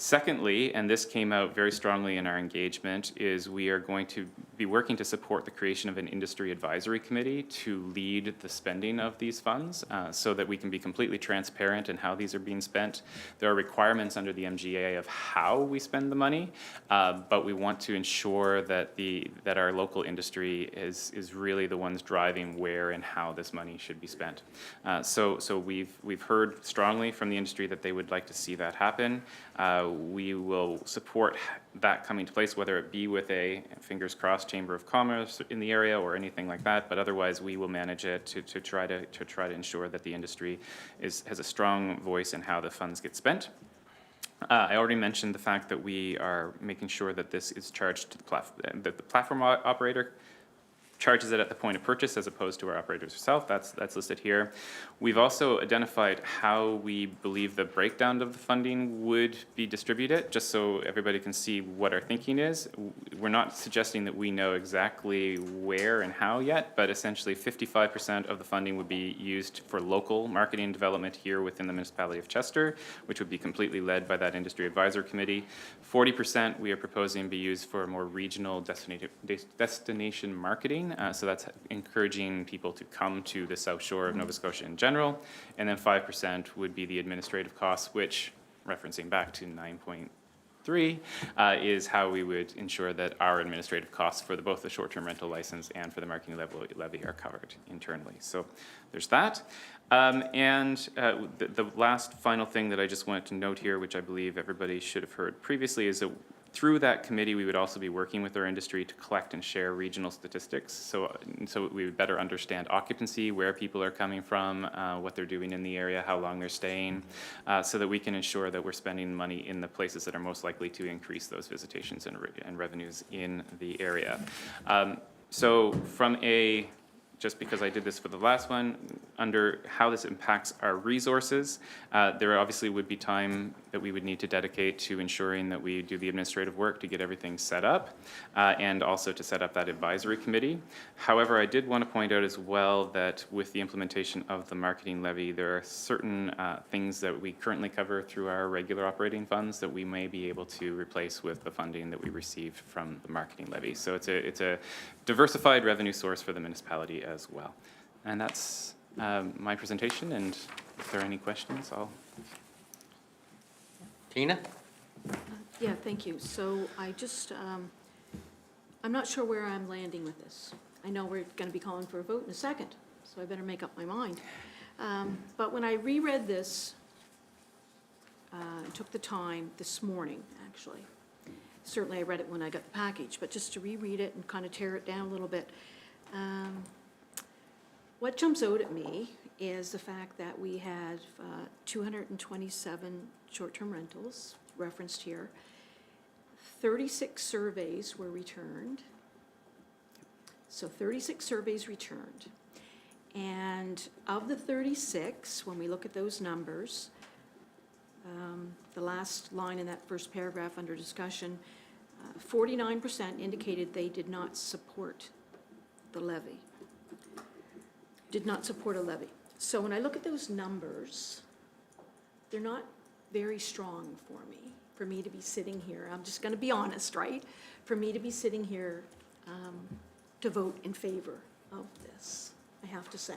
Secondly, and this came out very strongly in our engagement, is we are going to be working to support the creation of an industry advisory committee to lead the spending of these funds so that we can be completely transparent in how these are being spent. There are requirements under the MGA of how we spend the money, but we want to ensure that that our local industry is really the ones driving where and how this money should be spent. So we've heard strongly from the industry that they would like to see that happen. We will support that coming to place, whether it be with a, fingers crossed, Chamber of Commerce in the area or anything like that, but otherwise we will manage it to try to ensure that the industry has a strong voice in how the funds get spent. I already mentioned the fact that we are making sure that this is charged to that the platform operator charges it at the point of purchase as opposed to our operators herself. That's listed here. We've also identified how we believe the breakdown of the funding would be distributed, just so everybody can see what our thinking is. We're not suggesting that we know exactly where and how yet, but essentially 55% of the funding would be used for local marketing and development here within the Municipality of Chester, which would be completely led by that Industry Advisor Committee. 40% we are proposing be used for more regional destination marketing. So that's encouraging people to come to the South Shore of Nova Scotia in general. And then 5% would be the administrative costs, which, referencing back to 9.3, is how we would ensure that our administrative costs for both the short-term rental license and for the marketing levy are covered internally. So there's that. The last final thing that I just wanted to note here, which I believe everybody should have heard previously, is that through that committee, we would also be working with our industry to collect and share regional statistics. So we would better understand occupancy, where people are coming from, what they're doing in the area, how long they're staying, so that we can ensure that we're spending money in the places that are most likely to increase those visitations and revenues in the area. So from just because I did this for the last one, under how this impacts our resources, there obviously would be time that we would need to dedicate to ensuring that we do the administrative work to get everything set up, and also to set up that advisory committee. However, I did want to point out as well that with the implementation of the marketing levy, there are certain things that we currently cover through our regular operating funds that we may be able to replace with the funding that we receive from the marketing levy. So it's a diversified revenue source for the municipality as well. And that's my presentation, and if there are any questions, I'll... Tina? Yeah, thank you. So I just, I'm not sure where I'm landing with this. I know we're going to be calling for a vote in a second, so I better make up my mind. But when I reread this, took the time this morning, actually. Certainly I read it when I got the package, but just to reread it and kind of tear it down a little bit. What jumps out at me is the fact that we had 227 short-term rentals referenced here. 36 surveys were returned. So 36 surveys returned. And of the 36, when we look at those numbers, the last line in that first paragraph under discussion, 49% indicated they did not support the levy. Did not support a levy. So when I look at those numbers, they're not very strong for me to be sitting here. I'm just going to be honest, right? For me to be sitting here to vote in favor of this, I have to say.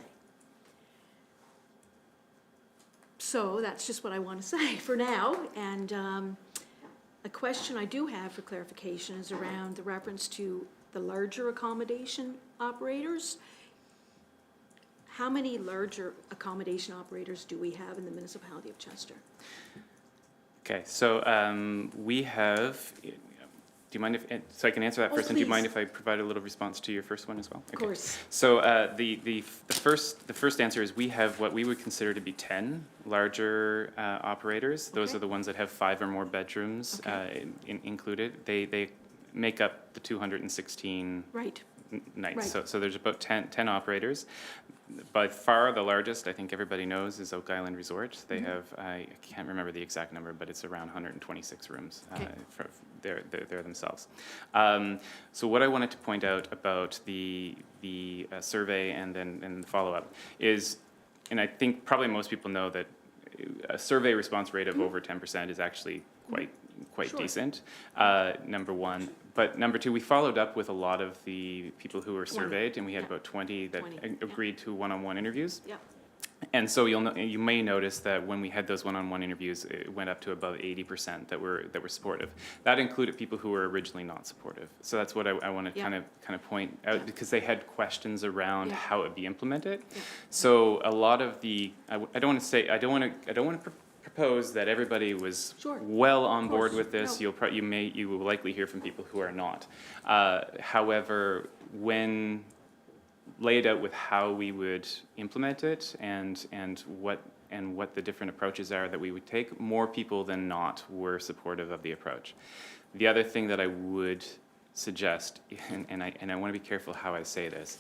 So that's just what I want to say for now. And a question I do have for clarification is around the reference to the larger accommodation operators. How many larger accommodation operators do we have in the Municipality of Chester? Okay, so we have Do you mind if, so I can answer that Oh, first, and do you mind please. if I provide a little response to your first one as well? Of Okay. course. So the first answer is we have what we would consider to be 10 larger operators. Those Okay. are the ones that have 5 or more bedrooms included. They make up the 216 Right. nights. Right. So there's about 10 operators. By far the largest, I think everybody knows, is Oak Island Resort. They have, I can't remember the exact number, but it's around 126 rooms Okay. for they're themselves. So what I wanted to point out about the survey and the follow-up is, and I think probably most people know that a survey response rate of over 10% is actually quite Sure. decent, number one. But number two, we followed up with a lot of the people who were surveyed, and we had about 20 that 20, yeah. agreed to one-on-one interviews. Yep. And so you may notice that when we had those one-on-one interviews, it went up to above 80% that were supportive. That included people who were originally not supportive. So that's what I want to Yeah. kind of point out, because they had questions around Yeah. how it would be implemented. Yeah. So a lot of the I don't want to propose that everybody was Sure. well on Of board course. with this. No. You will likely hear from people who are not. However, when laid out with how we would implement it and what the different approaches are that we would take, more people than not were supportive of the approach. The other thing that I would suggest, and I want to be careful how I say this,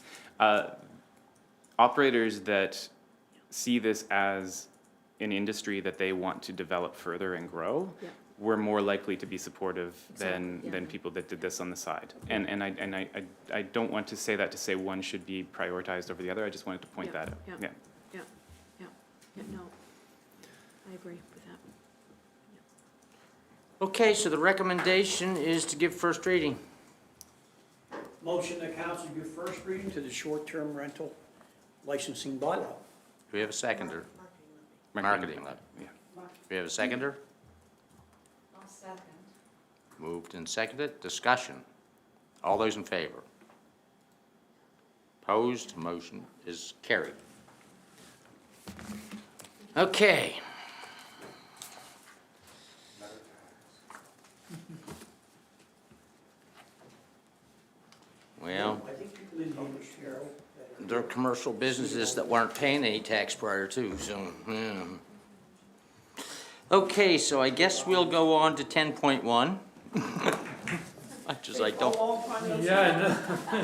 operators that see this as an industry that they want to develop further and grow, Yeah. were more likely to be supportive Exactly, yeah. than people that did this on the side. And I don't want to say that to say one should be prioritized over the other. I just wanted to point Yeah, that out. yeah. Yeah. Yeah, no. I agree with that. Okay, so the recommendation is to give first reading. Motion that council give first reading to the short-term rental licensing bylaw. Do we have a seconder? Marketing levy. Yeah. Do we have a seconder? I'll second. Moved and seconded. Discussion. All those in favor? Opposed? Motion is carried. Okay. Well, I think people in the industry are. there are commercial businesses that weren't paying any tax prior to, so, yeah. Okay, so I guess we'll go on to 10.1. Much as I don't. Yeah, I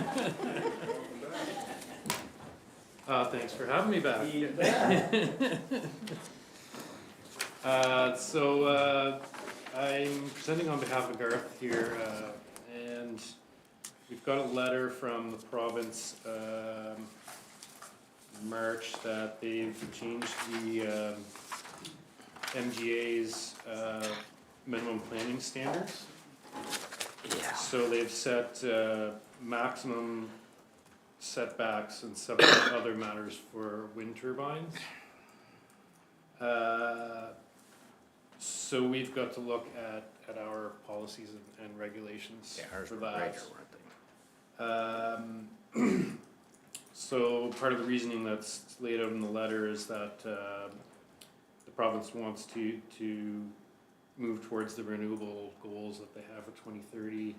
know. Thanks for having me back. I'm presenting on behalf of Garth here, and we've got a letter from the province, March, that they've changed the MGA's minimum planning standards. Yeah. So they've set maximum setbacks and several other matters for wind turbines. So we've got to look at our policies and regulations for that. So part of the reasoning that's laid out in the letter is that the province wants to move towards the renewable goals that they have for 2030.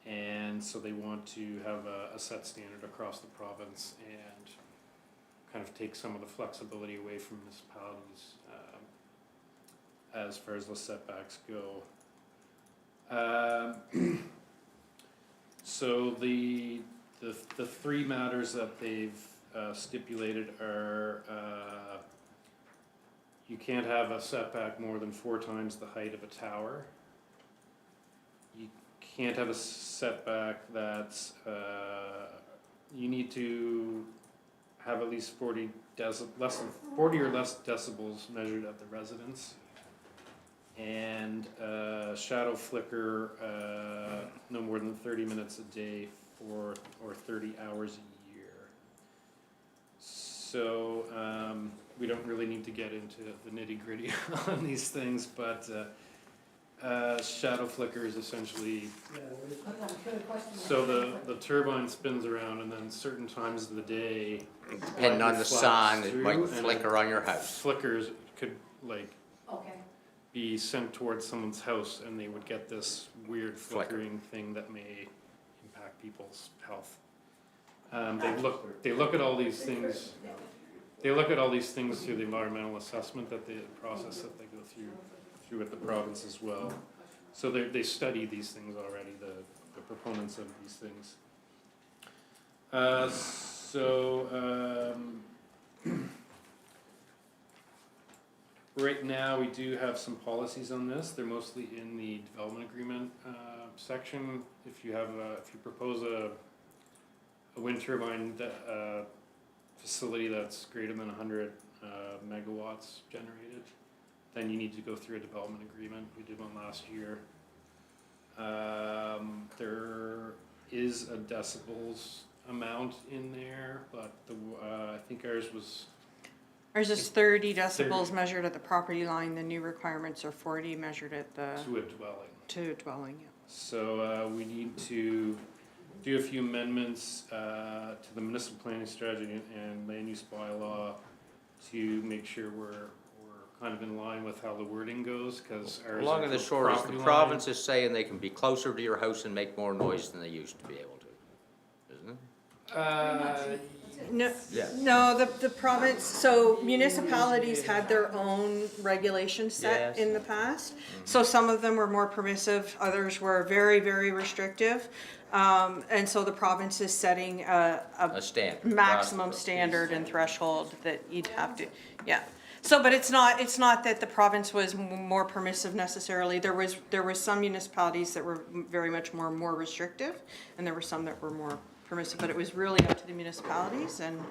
And so they want to have a set standard across the province and kind of take some of the flexibility away from municipalities as far as the setbacks go. So the three matters that they've stipulated are you can't have a setback more than 4 times the height of a tower. You can't have a setback that's, you need to have at least 40 less than 40 or less decibels measured at the residence. And shadow flicker no more than 30 minutes a day or 30 hours a year. So we don't really need to get into the nitty-gritty on these things, but shadow flicker is essentially, so the turbine spins around and then certain times of the day, Depending on the sun, it might flicker on your house. Flickers could like Okay. be sent towards someone's house and they would get this weird flickering thing that may impact people's health. They look at all these things. They look at all these things through the environmental assessment that the process that they go through with the province as well. So they study these things already, the proponents of these things. Right now, we do have some policies on this. They're mostly in the development agreement section. If you propose a wind turbine facility that's greater than 100 megawatts generated, then you need to go through a development agreement. We did one last year. There is a decibels amount in there, but I think ours is 30 decibels measured at the property line. The new requirements are 40 measured at the... To a dwelling, yeah. So we need to do a few amendments to the municipal planning strategy and land use bylaw to make sure we're kind of in line with how the wording goes, because ours... Long and the short is the province is saying they can be closer to your house and make more noise than they used to be able to, isn't it? No, Yeah. no, the province, so municipalities had their own regulations set Yes. in the past. So some of them were more permissive, others were very, very restrictive. And so the province is setting a standard. maximum standard and threshold that you'd have to, yeah. So, but it's not that the province was more permissive necessarily. There was some municipalities that were very much more restrictive, and there were some that were more permissive, but it was really up to the municipalities, and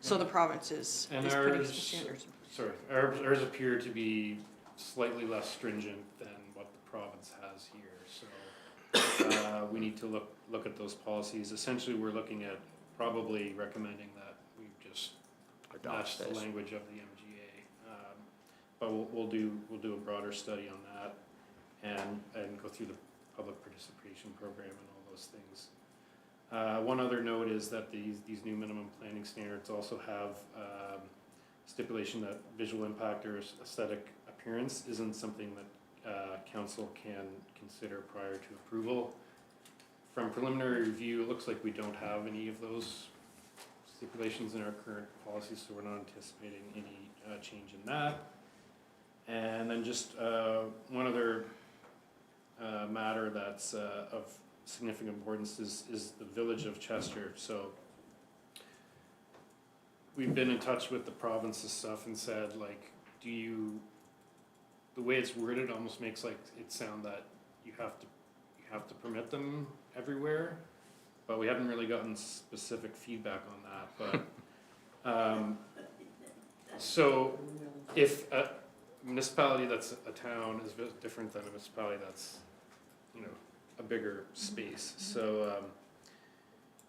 so the province is putting some standards. Sorry, ours appear to be slightly less stringent than what the province has here, so we need to look at those policies. Essentially, we're looking at probably recommending that we just match the language of the MGA, but we'll do a broader study on that and go through the public participation program and all those things. One other note is that these new minimum planning standards also have stipulation that visual impact or aesthetic appearance isn't something that council can consider prior to approval. From preliminary review, it looks like we don't have any of those stipulations in our current policies, so we're not anticipating any change in that. And then just one other matter that's of significant importance is the village of Chester. So we've been in touch with the province's stuff and said, like, the way it's worded almost makes like it sound that you have to permit them everywhere, but we haven't really gotten specific feedback on that. But so if a municipality that's a town is different than a municipality that's, a bigger space. So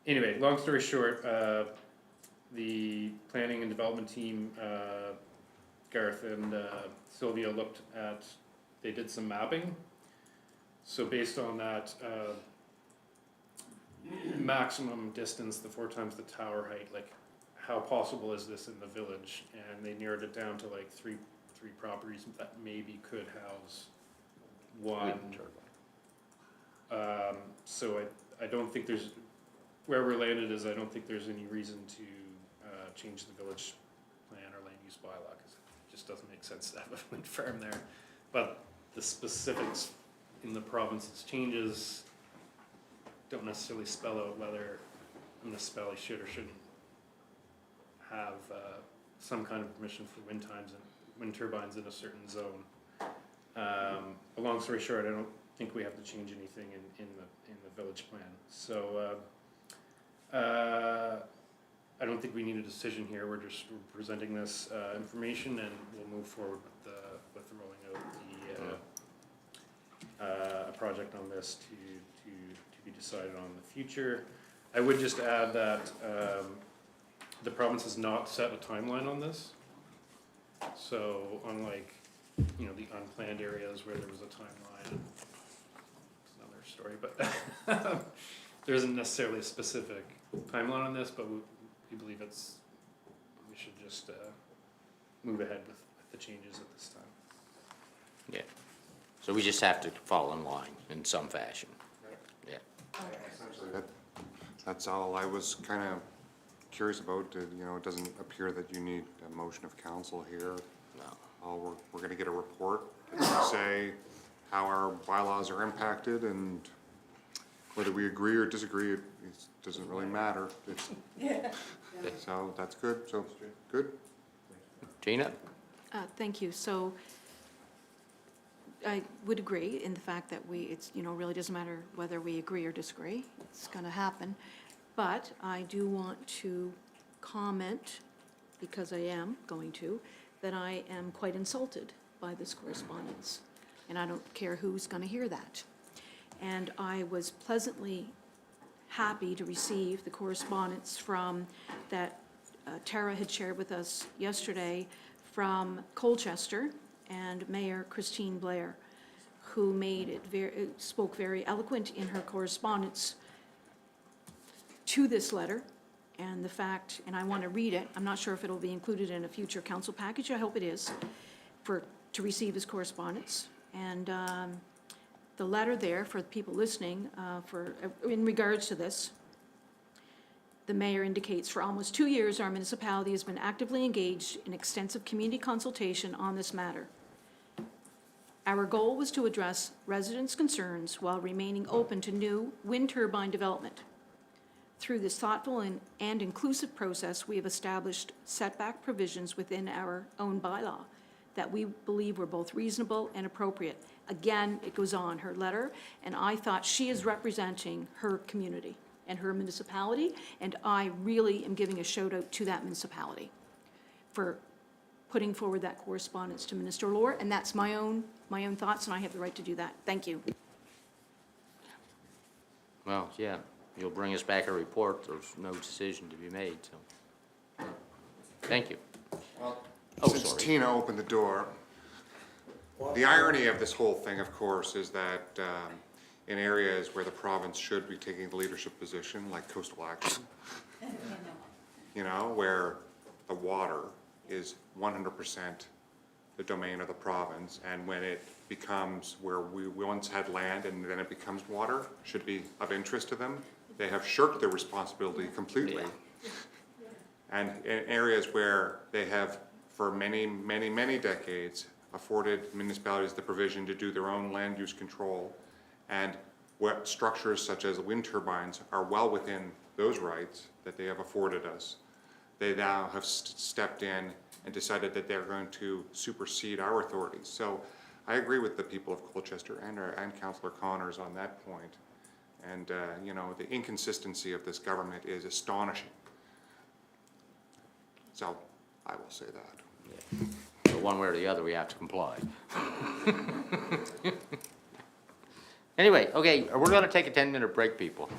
anyway, long story short, the planning and development team, Gareth and Sylvia they did some mapping. So based on that maximum distance, the 4 times the tower height, like how possible is this in the village? And they narrowed it down to like three properties that maybe could house one. So I don't think where we're landed is I don't think there's any reason to change the village plan or land use bylaw, because it just doesn't make sense to have a wind farm there. But the specifics in the province's changes don't necessarily spell out whether a municipality should or shouldn't have some kind of permission for wind turbines in a certain zone. A long story short, I don't think we have to change anything in the village plan. So I don't think we need a decision here. We're presenting this information, and we'll move forward with rolling out a project on this to be decided on in the future. I would just add that the province has not set a timeline on this. So unlike the unplanned areas where there was a timeline, it's another story, but there isn't necessarily a specific timeline on this, but we believe we should just move ahead with the changes at this time. Yeah. So we just have to fall in line in some fashion. Yeah. Essentially, that's all I was kind of curious about. You know, it doesn't appear that you need a motion of council here. No. We're gonna get a report to say how our bylaws are impacted, and whether we agree or disagree, it doesn't really matter. So that's good, so, good. Gina? Thank you. So I would agree in the fact that it's, really doesn't matter whether we agree or disagree. It's going to happen. But I do want to comment, because I am going to, that I am quite insulted by this correspondence. And I don't care who's going to hear that. And I was pleasantly happy to receive the correspondence from that Tara had shared with us yesterday from Colchester and Mayor Christine Blair, who spoke very eloquent in her correspondence to this letter and the fact, and I want to read it. I'm not sure if it'll be included in a future council package. I hope it is, to receive his correspondence. And the letter there, for the people listening, in regards to this, the mayor indicates, for almost 2 years, our municipality has been actively engaged in extensive community consultation on this matter. Our goal was to address residents' concerns while remaining open to new wind turbine development. Through this thoughtful and inclusive process, we have established setback provisions within our own bylaw that we believe were both reasonable and appropriate. Again, it goes on, her letter, and I thought she is representing her community and her municipality, and I really am giving a shout out to that municipality for putting forward that correspondence to Minister Lohr, and that's my own thoughts, and I have the right to do that. Thank you. Well, yeah, you'll bring us back a report. There's no decision to be made, so. Thank you. Since Tina opened the door, the irony of this whole thing, of course, is that in areas where the province should be taking the leadership position, like coastal action, where the water is 100% the domain of the province, and when it becomes where we once had land and then it becomes water, should be of interest to them, they have shirked their responsibility completely. And in areas where they have, for many, many, many decades, afforded municipalities the provision to do their own land use control, and what structures such as wind turbines are well within those rights that they have afforded us. They now have stepped in and decided that they're going to supersede our authorities. So I agree with the people of Colchester and Councillor Connors on that point. And the inconsistency of this government is astonishing. So I will say that. Yeah. So one way or the other, we have to comply. Anyway, okay, we're going to take a 10-minute break, people.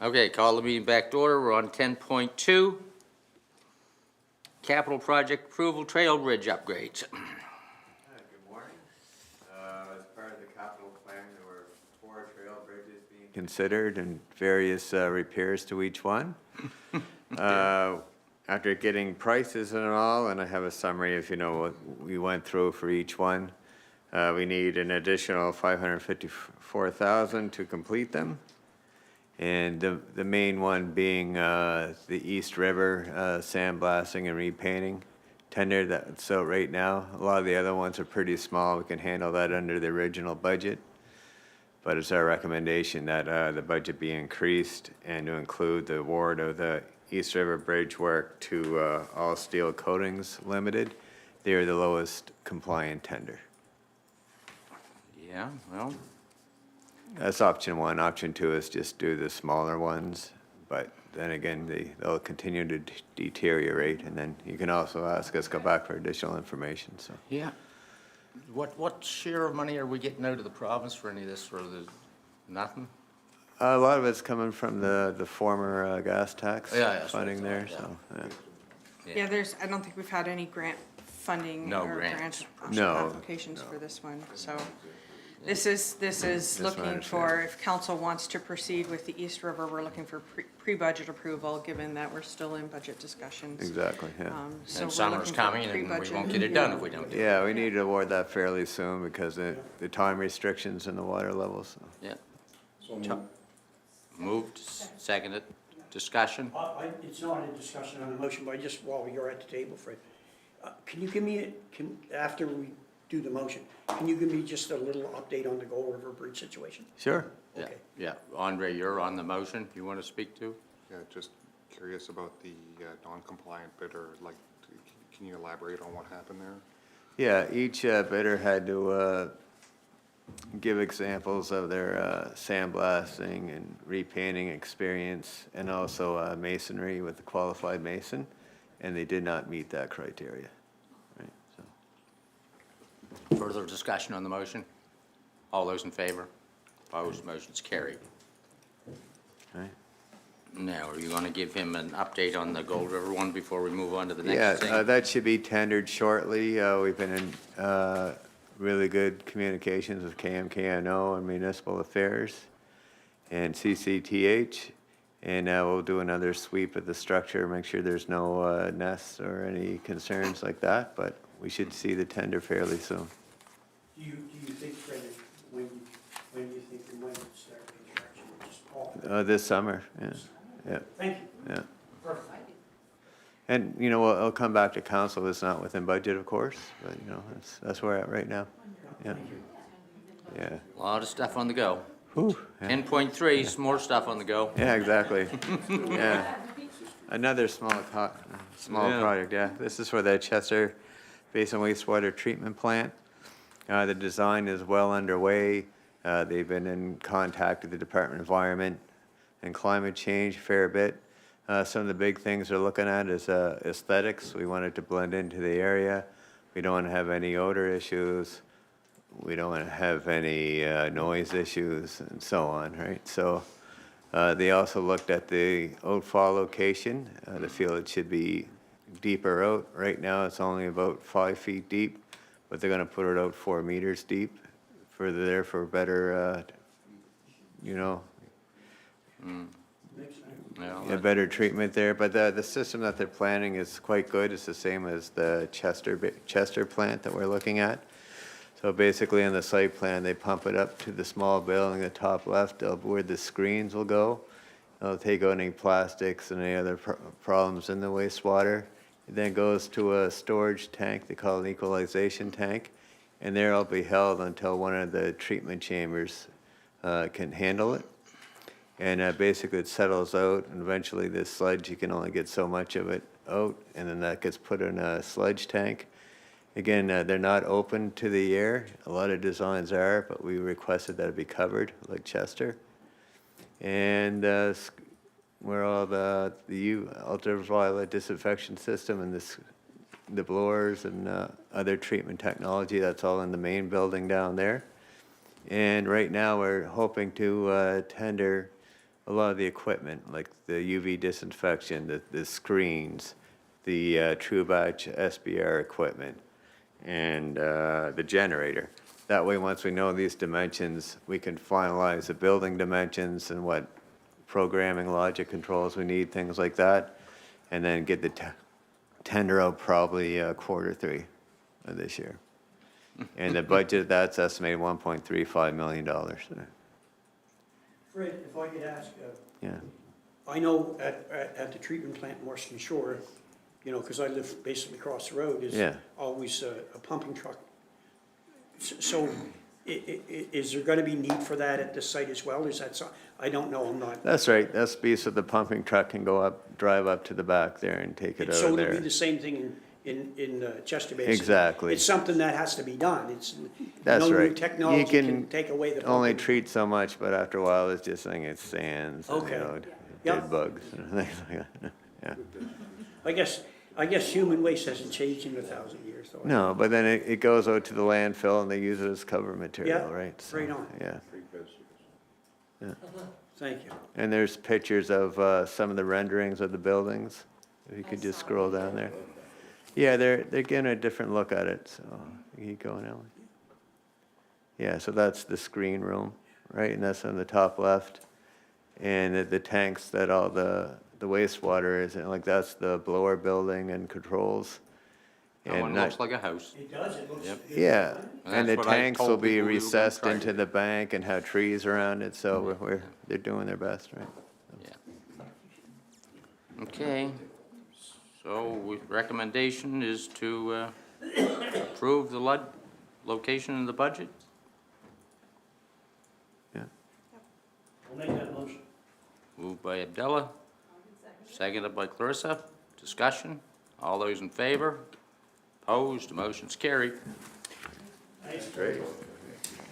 Okay, call the meeting back to order. We're on 10.2. Capital project approval, trail bridge upgrades. Good morning. As part of the capital plan, there were 4 trail bridges being considered and various repairs to each one. After getting prices and all, and I have a summary if you know what we went through for each one, we need an additional $554,000 to complete them. And the main one being the East River sandblasting and repainting tender that's out right now. A lot of the other ones are pretty small. We can handle that under the original budget. But it's our recommendation that the budget be increased and to include the award of the East River Bridge work to All Steel Coatings Limited. They are the lowest compliant tender. Yeah, well, That's option 1. Option 2 is just do the smaller ones, but then again, they'll continue to deteriorate, and then you can also ask us, go back for additional information, so. yeah. What share of money are we getting out of the province for any of this, or the, nothing? A lot of it's coming from the former gas tax Yeah, that's what I funding there, thought, so, yeah. Yeah, I don't think we've had any grant funding No or grants. grant No, applications for this one, so. This is looking understand. for, if council wants to proceed with the East River, we're looking for pre-budget approval, given that we're still in budget discussions. Exactly, yeah. So And we're summer's looking for coming, and we pre-budget. won't get it done if we don't do it. Yeah, we need to award that fairly soon because the time restrictions and the water levels, so. Yeah. Moved, seconded, discussion? It's not a discussion on the motion, but I just, while you're at the table, Fred, can you give me, after we do the motion, can you give me just a little update on the Gold River Bridge situation? Sure. Yeah, Okay. yeah. Andre, you're on the motion. You want to speak to? Yeah, just curious about the non-compliant bidder, like, can you elaborate on what happened there? Yeah, each bidder had to give examples of their sandblasting and repainting experience and also masonry with a qualified mason, and they did not meet that criteria. Right, so. Further discussion on the motion? All those in favor? Opposed, motion's carried. Right. Now, are you going to give him an update on the Gold River one before we move on to the next Yeah, thing? that should be tendered shortly. We've been in really good communications with KMKNO and Municipal Affairs and CCTH. And we'll do another sweep of the structure, make sure there's no nests or any concerns like that, but we should see the tender fairly soon. Do you think, Fred, when do you think we might start construction, just all? This summer, yeah, yeah, Thank you. yeah. Perfect. And, you know, it'll come back to council. It's not within budget, of course, but, you know, that's where we're at right now. Yeah. Yeah. A lot of stuff on the go. Whew, yeah. 10.3, some more stuff on the go. Yeah, exactly. Yeah. Another small project, yeah. This is for the Chester Basin Wastewater Treatment Plant. The design is well underway. They've been in contact with the Department of Environment and Climate Change a fair bit. Some of the big things they're looking at is aesthetics. We want it to blend into the area. We don't want to have any odor issues. We don't want to have any noise issues and so on, right? So they also looked at the outfall location. They feel it should be deeper out. Right now it's only about 5 feet deep, but they're going to put it out 4 meters deep further there for better, you know, Yeah, better treatment there. But the system that they're planning is quite good. It's the same as the Chester plant that we're looking at. So basically on the site plan, they pump it up to the small building, the top left, where the screens will go. They'll take out any plastics and any other problems in the wastewater. It then goes to a storage tank, they call it an equalization tank, and there it'll be held until one of the treatment chambers can handle it. And basically it settles out, and eventually this sludge, you can only get so much of it out, and then that gets put in a sludge tank. Again, they're not open to the air. A lot of designs are, but we requested that it be covered, like Chester. And where all the ultraviolet disinfection system and the blowers and other treatment technology, that's all in the main building down there. And right now, we're hoping to tender a lot of the equipment, like the UV disinfection, the screens, the True Batch SBR equipment, and the generator. That way, once we know these dimensions, we can finalize the building dimensions and what programming logic controls we need, things like that, and then get the tender out probably Q3 of this year. And the budget, that's estimated $1.35 million. Fred, if I could ask, Yeah. I know at the treatment plant in Western Shore, you know, because I live basically across the road, is Yeah. always a pumping truck. So is there gonna be need for that at this site as well? Is that so, I don't know, I'm not. That's right, that's be so the pumping truck can go up, drive up to the back there and take it So over it'll be there. the same thing in Chester Basin? Exactly. It's something that has to be done. It's, That's no new right. technology You can take away the only pumping. treat so much, but after a while, it's just like it sands, and, you Okay. know, Yeah. dead bugs and things like that. Yeah. I guess human waste hasn't changed in 1,000 years, though. No, but then it goes out to the landfill and they use it as cover material, Yeah, right? So, right on. Yeah. Yeah. Thank you. And there's pictures of some of the renderings of the buildings, if you could just scroll down there. Yeah, they're getting a different look at it, so you keep going, Ellen. Yeah, so that's the screen room, right, and that's on the top left. And the tanks that all the wastewater is in, like that's the blower building and controls. That And one not- looks like a house. It does, it looks. Yep. Yeah, And and the that's what I tanks will told be people we were gonna recessed try into to the bank and have trees around it, so they're doing their best, right? Yeah. Okay, so recommendation is to approve the location in the budget? Yeah. I'll make that motion. Moved by Abdullah, seconded by Clarissa. Discussion, all those in favor? Opposed, motion's carried. Thanks. Great.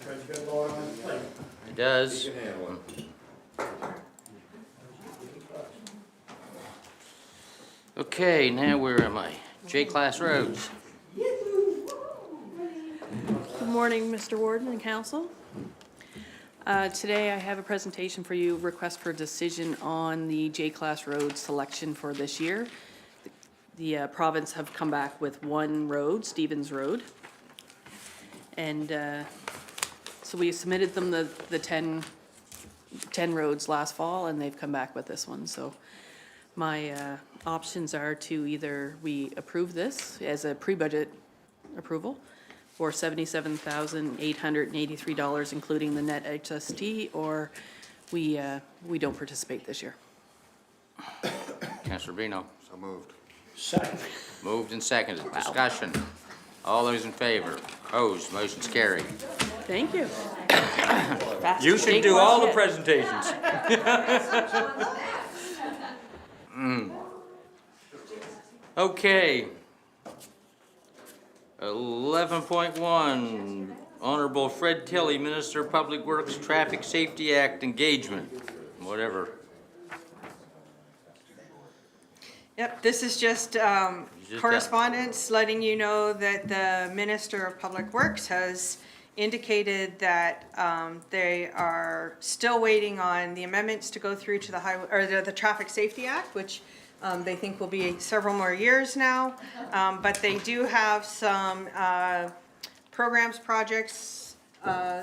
Fred's got a lot on his plate. It does. Okay, now where am I? J-class roads. Good morning, Mr. Warden and Council. Today I have a presentation for you, request for decision on the J-class road selection for this year. The province have come back with one road, Stevens Road. And so we submitted them the 10 roads last fall, and they've come back with this one. So my options are to either we approve this as a pre-budget approval for $77,883, including the net HST, or we don't participate this year. Councilor Bino. So moved. Second. Moved and seconded. Discussion. All those in favor? Opposed, motion's carried. Thank you. You should do all the presentations. Okay. 11.1, Honorable Fred Tilley, Minister of Public Works, Traffic Safety Act engagement, whatever. Yep, this is just correspondence letting you know that the Minister of Public Works has indicated that they are still waiting on the amendments to go through to the highway, or the Traffic Safety Act, which they think will be several more years now. But they do have some programs, projects,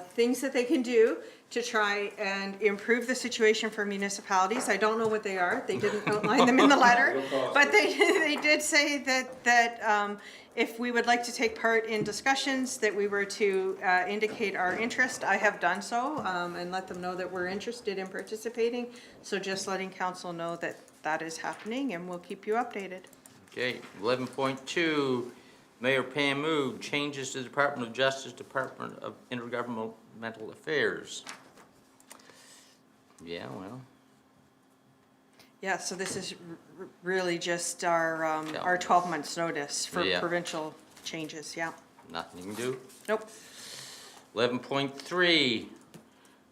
things that they can do to try and improve the situation for municipalities. I don't know what they are. They didn't outline them in the letter. But they did say that if we would like to take part in discussions, that we were to indicate our interest. I have done so and let them know that we're interested in participating. So just letting council know that that is happening, and we'll keep you updated. Okay, 11.2, Mayor Pam Moog, changes to the Department of Justice, Department of Intergovernmental Affairs. Yeah, well, Yeah, so this is really just our 12 months notice for Yeah. provincial changes, yeah. nothing you can do. Nope. 11.3,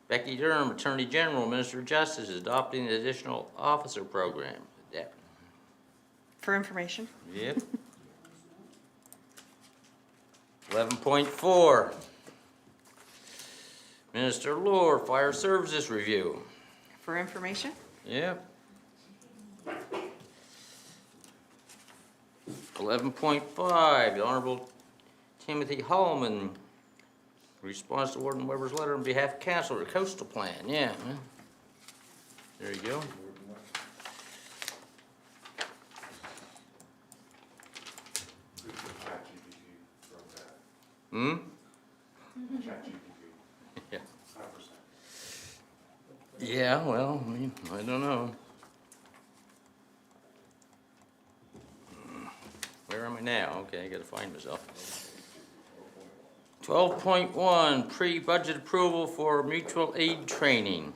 Becky Durham, Attorney General, Minister of Justice, is adopting an additional officer program. Yeah. For information. Yep. 11.4, Minister Lohr, Fire Services Review. for information. Yep. 11.5, the Honorable Timothy Hallman, response to Warden Weber's letter on behalf of council, or coastal plan, yeah. Huh? There you go. Hmm? Yeah. Yeah, well, I mean, I don't know. Where am I now? Okay, I gotta find myself. 12.1, pre-budget approval for mutual aid training.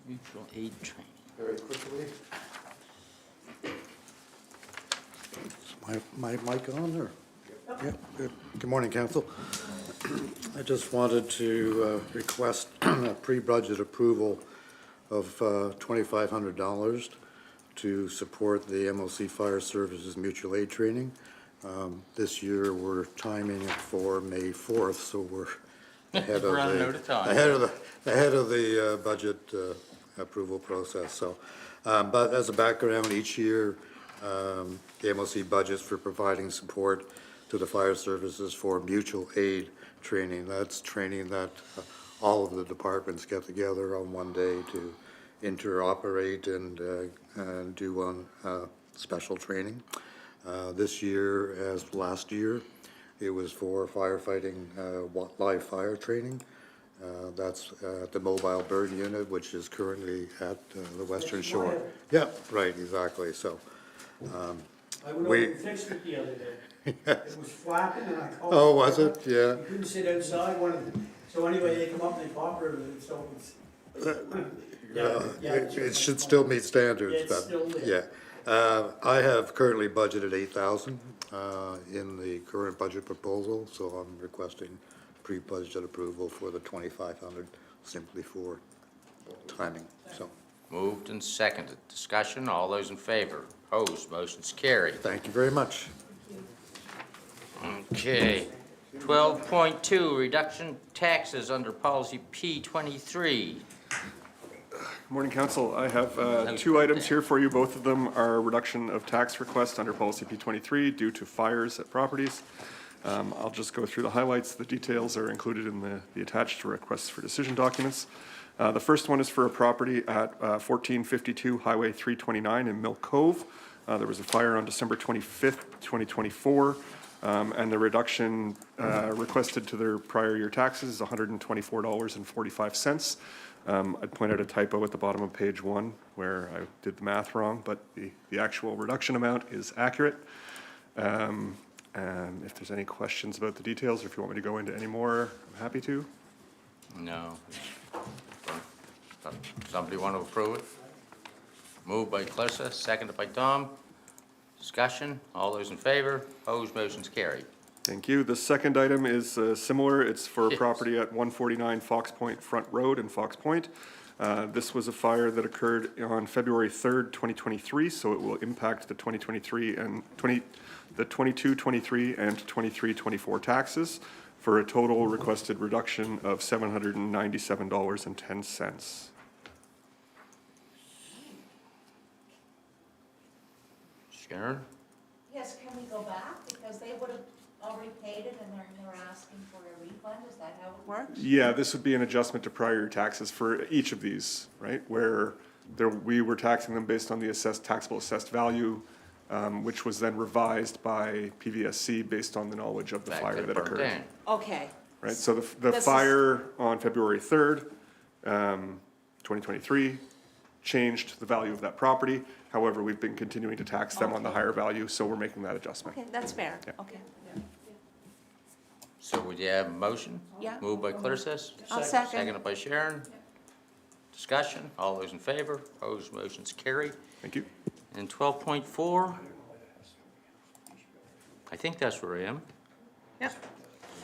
Mutual aid training. Very quickly. Is my mic on, or? Yeah, good. Good morning, council. I just wanted to request a pre-budget approval of $2,500 to support the MLC Fire Services Mutual Aid Training. This year, we're timing it for May 4th, so we're ahead of Running out of time. ahead of the budget approval process. So, but as a background, each year, the MLC budgets for providing support to the fire services for mutual aid training. That's training that all of the departments get together on one day to interoperate and do one special training. This year, as last year, it was for firefighting live fire training. That's the mobile burn unit, which is currently at the Western Shore. Yeah, right, exactly. So I went over and fixed it the other day. It was flapping and I called. Oh, was it? Yeah. You couldn't sit outside, so anyway, they come up and they pop it, so it's. It should still meet standards, It's but, still there. yeah. I have currently budgeted 8,000 in the current budget proposal, so I'm requesting pre-budget approval for the 2,500 simply for timing, so. Moved and seconded. Discussion, all those in favor? Opposed, motion's carried. Thank you very much. Okay. 12.2, reduction taxes under policy P23. Morning, Council. I have two items here for you. Both of them are reduction of tax request under policy P23 due to fires at properties. I'll just go through the highlights. The details are included in the attached requests for decision documents. The first one is for a property at 1452 Highway 329 in Mill Cove. There was a fire on December 25th, 2024, and the reduction requested to their prior year taxes is $124.45. I'd point out a typo at the bottom of page 1 where I did the math wrong, but the actual reduction amount is accurate. And if there's any questions about the details, or if you want me to go into any more, I'm happy to. No. Somebody want to approve it? Moved by Clarissa, seconded by Tom. Discussion, all those in favor? Opposed, motion's carried. Thank you. The second item is similar. It's for a property at 149 Fox Point Front Road in Fox Point. This was a fire that occurred on February 3rd, 2023, so it will impact the 2023 and the 22-23 and 23-24 taxes for a total requested reduction of $797.10. Sharon? Yes, can we go back? Because they would have already paid it and they're asking for a refund. Is that how it works? Yeah, this would be an adjustment to prior year taxes for each of these, right? Where we were taxing them based on the taxable assessed value, which was then revised by PVSC based on the knowledge of the fire that occurred. Okay. Right, so the fire on February 3rd, 2023, changed the value of that property. However, we've been continuing to tax them on the higher value, so we're making that adjustment. Okay, that's fair. Yeah. Okay. So would you have a motion? Yeah. Moved by Clarissa. I'll second. Seconded by Sharon. Discussion, all those in favor? Opposed, motion's carried. Thank you. And 12.4, I think that's where I am. Yep.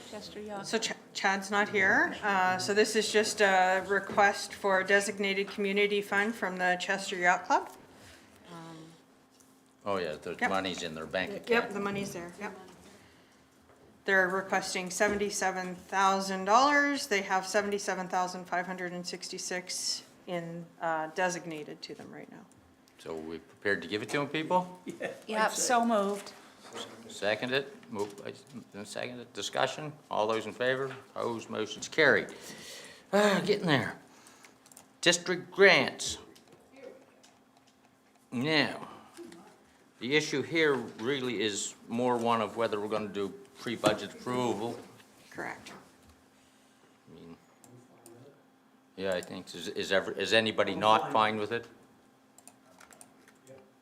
Chester Yacht. So Chad's not here. So this is just a request for designated community fund from the Chester Yacht Club. Oh, yeah, the Yep. money's in their bank account. Yep, the money's there, yep. They're requesting $77,000. They have $77,566 in, designated to them right now. So we prepared to give it to them, people? Yep, so moved. Second it, second it, discussion, all those in favor, opposed, motion's carried. Getting there. District grants. Now, the issue here really is more one of whether we're gonna do pre-budget approval. Correct. I mean, yeah, I think, is anybody not fine with it?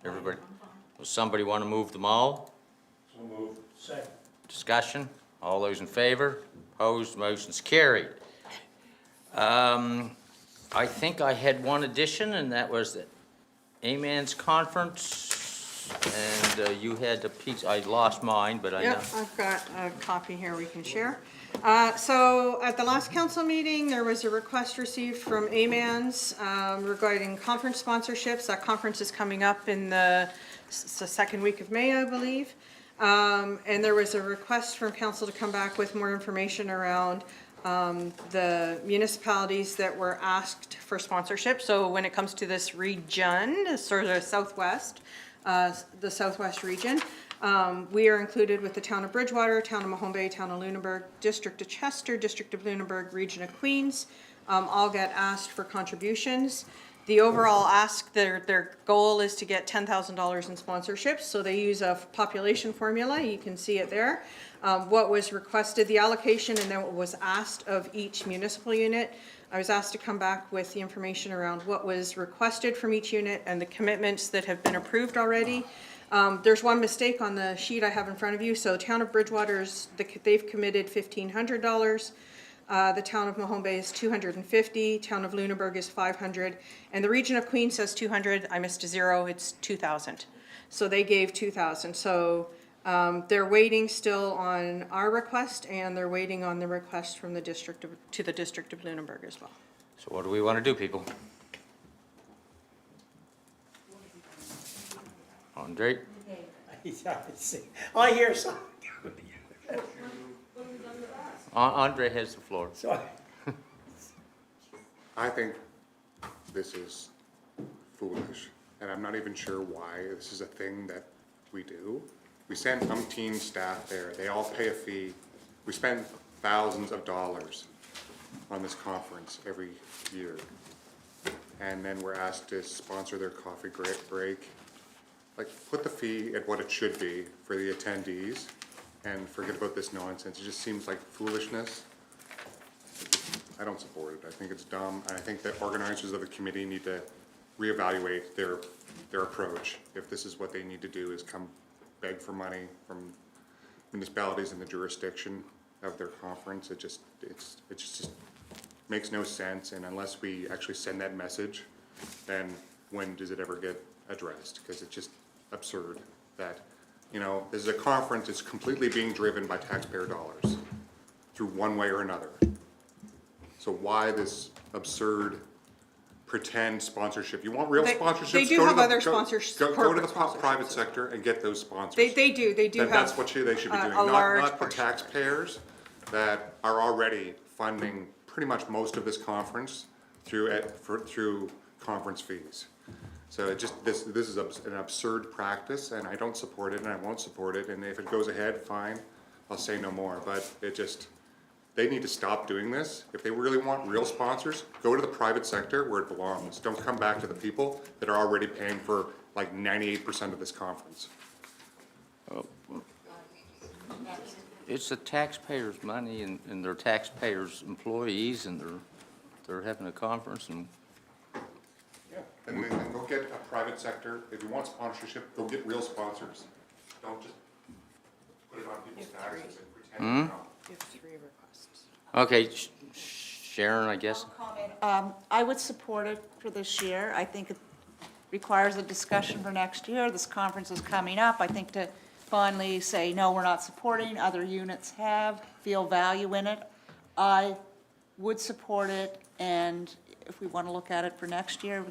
Everybody, does somebody wanna move them all? So moved. Second. Discussion, all those in favor, opposed, motion's carried. I think I had one addition, and that was the Aman's conference, and you had a piece, I lost mine, but I know. Yep, I've got a copy here we can share. So at the last council meeting, there was a request received from AMANS regarding conference sponsorships. That conference is coming up in the second week of May, I believe. And there was a request from council to come back with more information around the municipalities that were asked for sponsorship. So when it comes to this region, sort of southwest, the southwest region, we are included with the town of Bridgewater, town of Mahone Bay, town of Lunenburg, district of Chester, district of Lunenburg, region of Queens, all get asked for contributions. The overall ask, their goal is to get $10,000 in sponsorships, so they use a population formula, you can see it there. What was requested, the allocation, and then what was asked of each municipal unit. I was asked to come back with the information around what was requested from each unit and the commitments that have been approved already. There's one mistake on the sheet I have in front of you, so town of Bridgewater's, they've committed $1,500. The town of Mahone Bay is $250, town of Lunenburg is $500, and the region of Queens says $200. I missed a zero, it's $2,000. So they gave $2,000. So they're waiting still on our request, and they're waiting on the request from the district to the district of Lunenburg as well. So what do we want to do, people? Andre? I hear something. Andre has the floor. Sorry. I think this is foolish, and I'm not even sure why this is a thing that we do. We send umpteen staff there, they all pay a fee. We spend thousands of dollars on this conference every year. And then we're asked to sponsor their coffee break. Like, put the fee at what it should be for the attendees and forget about this nonsense. It just seems like foolishness. I don't support it. I think it's dumb. And I think that organizers of the committee need to reevaluate their approach. If this is what they need to do, is come beg for money from municipalities in the jurisdiction of their conference. It just makes no sense. And unless we actually send that message, then when does it ever get addressed? Because it's just absurd that, you know, this is a conference that's completely being driven by taxpayer dollars through one way or another. So why this absurd pretend sponsorship? You want real sponsorships? They do have other sponsors. Go to the private sector and get those sponsors. They do have That's what they should be doing, not the taxpayers that are already funding pretty much most of this conference through conference fees. So it just, this is an absurd practice, and I don't support it, and I won't support it, and if it goes ahead, fine, I'll say no more, but they need to stop doing this. If they really want real sponsors, go to the private sector where it belongs. Don't come back to the people that are already paying for like 98% of this conference. It's the taxpayers' money and their taxpayers' employees, and they're having a conference, and And then go get a private sector. If you want sponsorship, go get real sponsors. Don't just put it on people's taxes and pretend you know. You have 3 requests. okay, Sharon, I guess. I would support it for this year. I think it requires a discussion for next year. This conference is coming up. I think to finally say, no, we're not supporting, other units feel value in it. I would support it, and if we want to look at it for next year,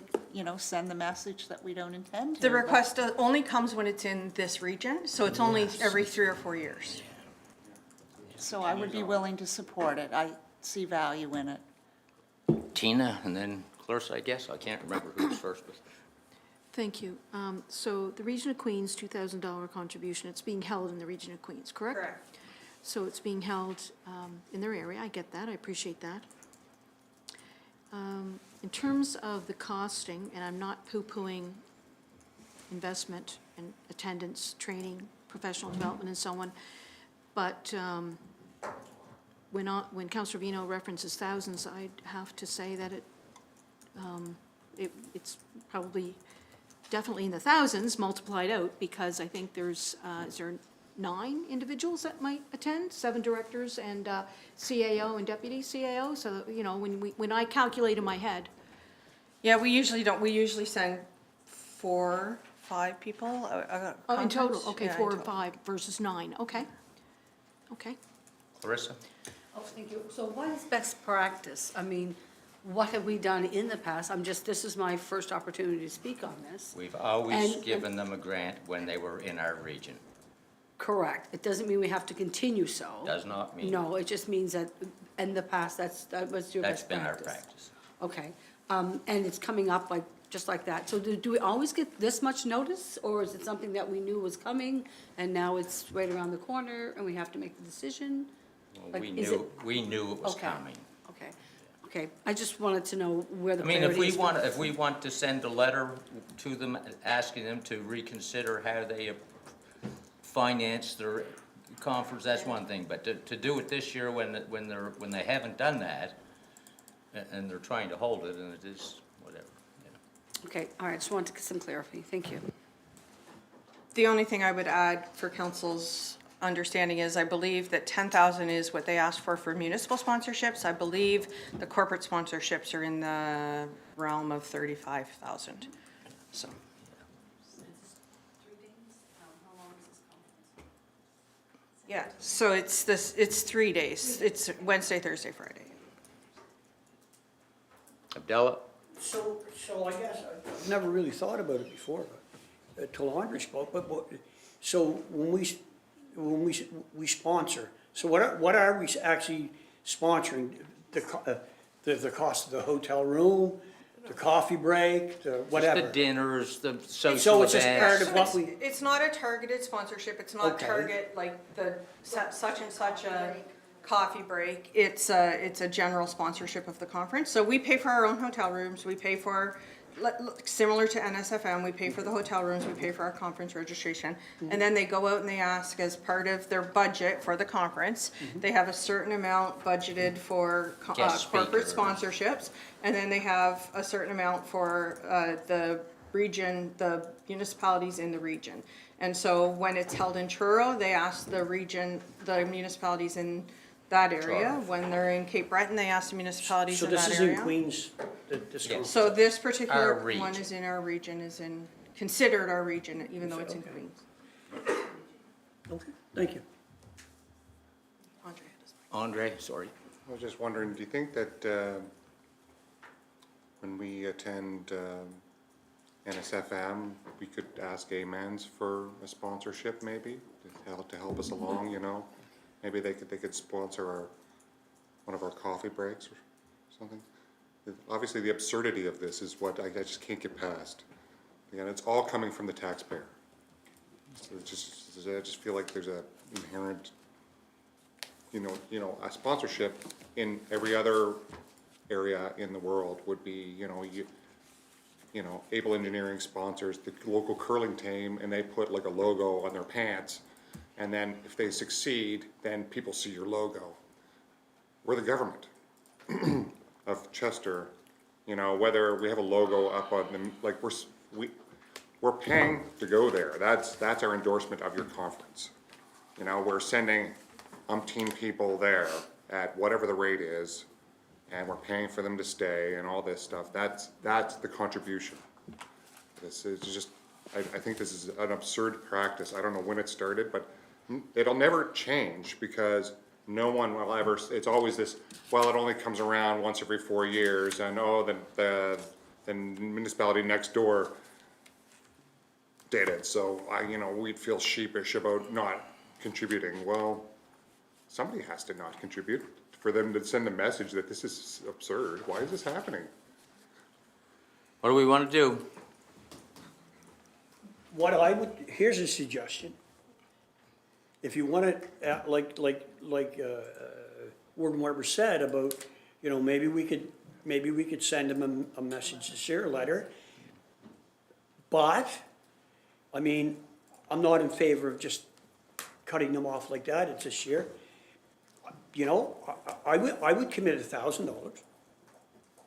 send the message that we don't intend to. The request only comes when it's in this region, so it's only every 3 or 4 years. So I would be willing to support it. I see value in it. Tina, and then Clarissa, I guess. I can't remember who was first, but. Thank you. So the Region of Queens, $2,000 contribution, it's being held in the Region of Queens, correct? Correct. So it's being held in their area. I get that. I appreciate that. In terms of the costing, and I'm not poo-pooing investment and attendance, training, professional development, and so on, but when Councillor Vino references thousands, I'd have to say that it's probably definitely in the thousands multiplied out, because I think there's, is there 9 individuals that might attend, 7 directors and CAO and deputy CAO, so, you know, when I calculate in my head. Yeah, we usually don't, we usually send 4, 5 people. Oh, in total, conference. okay, Yeah, in 4 and total. 5 versus 9, okay. Okay. Clarissa? Oh, thank you. So what is best practice? I mean, what have we done in the past? This is my first opportunity to speak on this. We've always And- given them a grant when they were in our region. Correct. It doesn't mean we have to continue so. Does not mean. No, it just means that in the past, that was your That's best been our practice. practice. Okay. And it's coming up like, just like that. So do we always get this much notice, or is it something that we knew was coming and now it's right around the corner and we have to make the decision? Well, Like, we is knew, it- we knew it was Okay. coming. Okay. Okay. I just wanted to know where the I mean, priority is. if we want to send a letter to them asking them to reconsider how they finance their conference, that's one thing, but to do it this year when they haven't done that, and they're trying to hold it, and it is whatever, you know. Okay, all right, just wanted to get some clarity. Thank you. The only thing I would add for council's understanding is I believe that 10,000 is what they asked for municipal sponsorships. I believe the corporate sponsorships are in the realm of 35,000, so. Yeah, so it's 3 days. It's Wednesday, Thursday, Friday. Abdallah? So I guess, I've never really thought about it before, but, till Andre spoke, but, so when we sponsor, so what are we actually sponsoring? The cost of the hotel room, the coffee break, the whatever? Just the dinners, the social So it's just events. part of what we, It's not a targeted sponsorship, it's not Okay. target like the such and such a coffee break. It's a general sponsorship of the conference. So we pay for our own hotel rooms, we pay for, similar to NSFM, we pay for the hotel rooms, we pay for our conference registration. And then they go out and they ask as part of their budget for the conference, they have a certain amount budgeted for Guest corporate speakers. sponsorships. And then they have a certain amount for the region, the municipalities in the region. And so when it's held in Truro, they ask the region, the municipalities in that area. Truro. When they're in Cape Breton, they ask the municipalities so in this that is area. in Queens, this Yes. group? So this particular Our region. one is in our region, considered our region, even though it's in Queens. Okay, thank you. Andre had his- Andre, sorry. I was just wondering, do you think that when we attend NSFM, we could ask Amens for a sponsorship maybe, to help us along, you know? Maybe they could sponsor one of our coffee breaks or something? Obviously, the absurdity of this is what I just can't get past. Again, it's all coming from the taxpayer. So I just feel like there's a inherent, you know, a sponsorship in every other area in the world would be, you know, Able Engineering sponsors the local curling team, and they put like a logo on their pants, and then if they succeed, then people see your logo. We're the government of Chester, you know, whether we have a logo up on the, like, we're paying to go there. That's our endorsement of your conference. You know, we're sending umpteen people there at whatever the rate is, and we're paying for them to stay and all this stuff. That's the contribution. This is just, I think this is an absurd practice. I don't know when it started, but it'll never change because no one will ever, it's always this, well, it only comes around once every 4 years, and the municipality next door did it, so we'd feel sheepish about not contributing. Well, somebody has to not contribute for them to send a message that this is absurd. Why is this happening? What do we want to do? Here's a suggestion. If you want to, like Warden Weber said about, maybe we could send them a message this year, a letter. But, I mean, I'm not in favor of just cutting them off like that. It's this year. I would commit $1,000.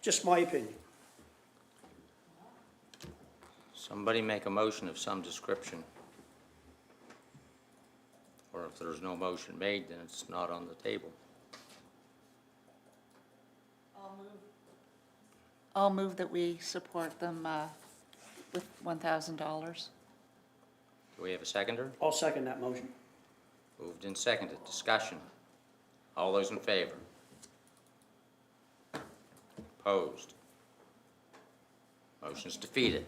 Just my opinion. Somebody make a motion of some description. Or if there's no motion made, then it's not on the table. I'll move that we support them with $1,000. Do we have a seconder? I'll second that motion. Moved and seconded. Discussion. All those in favor? Opposed? Motion's defeated.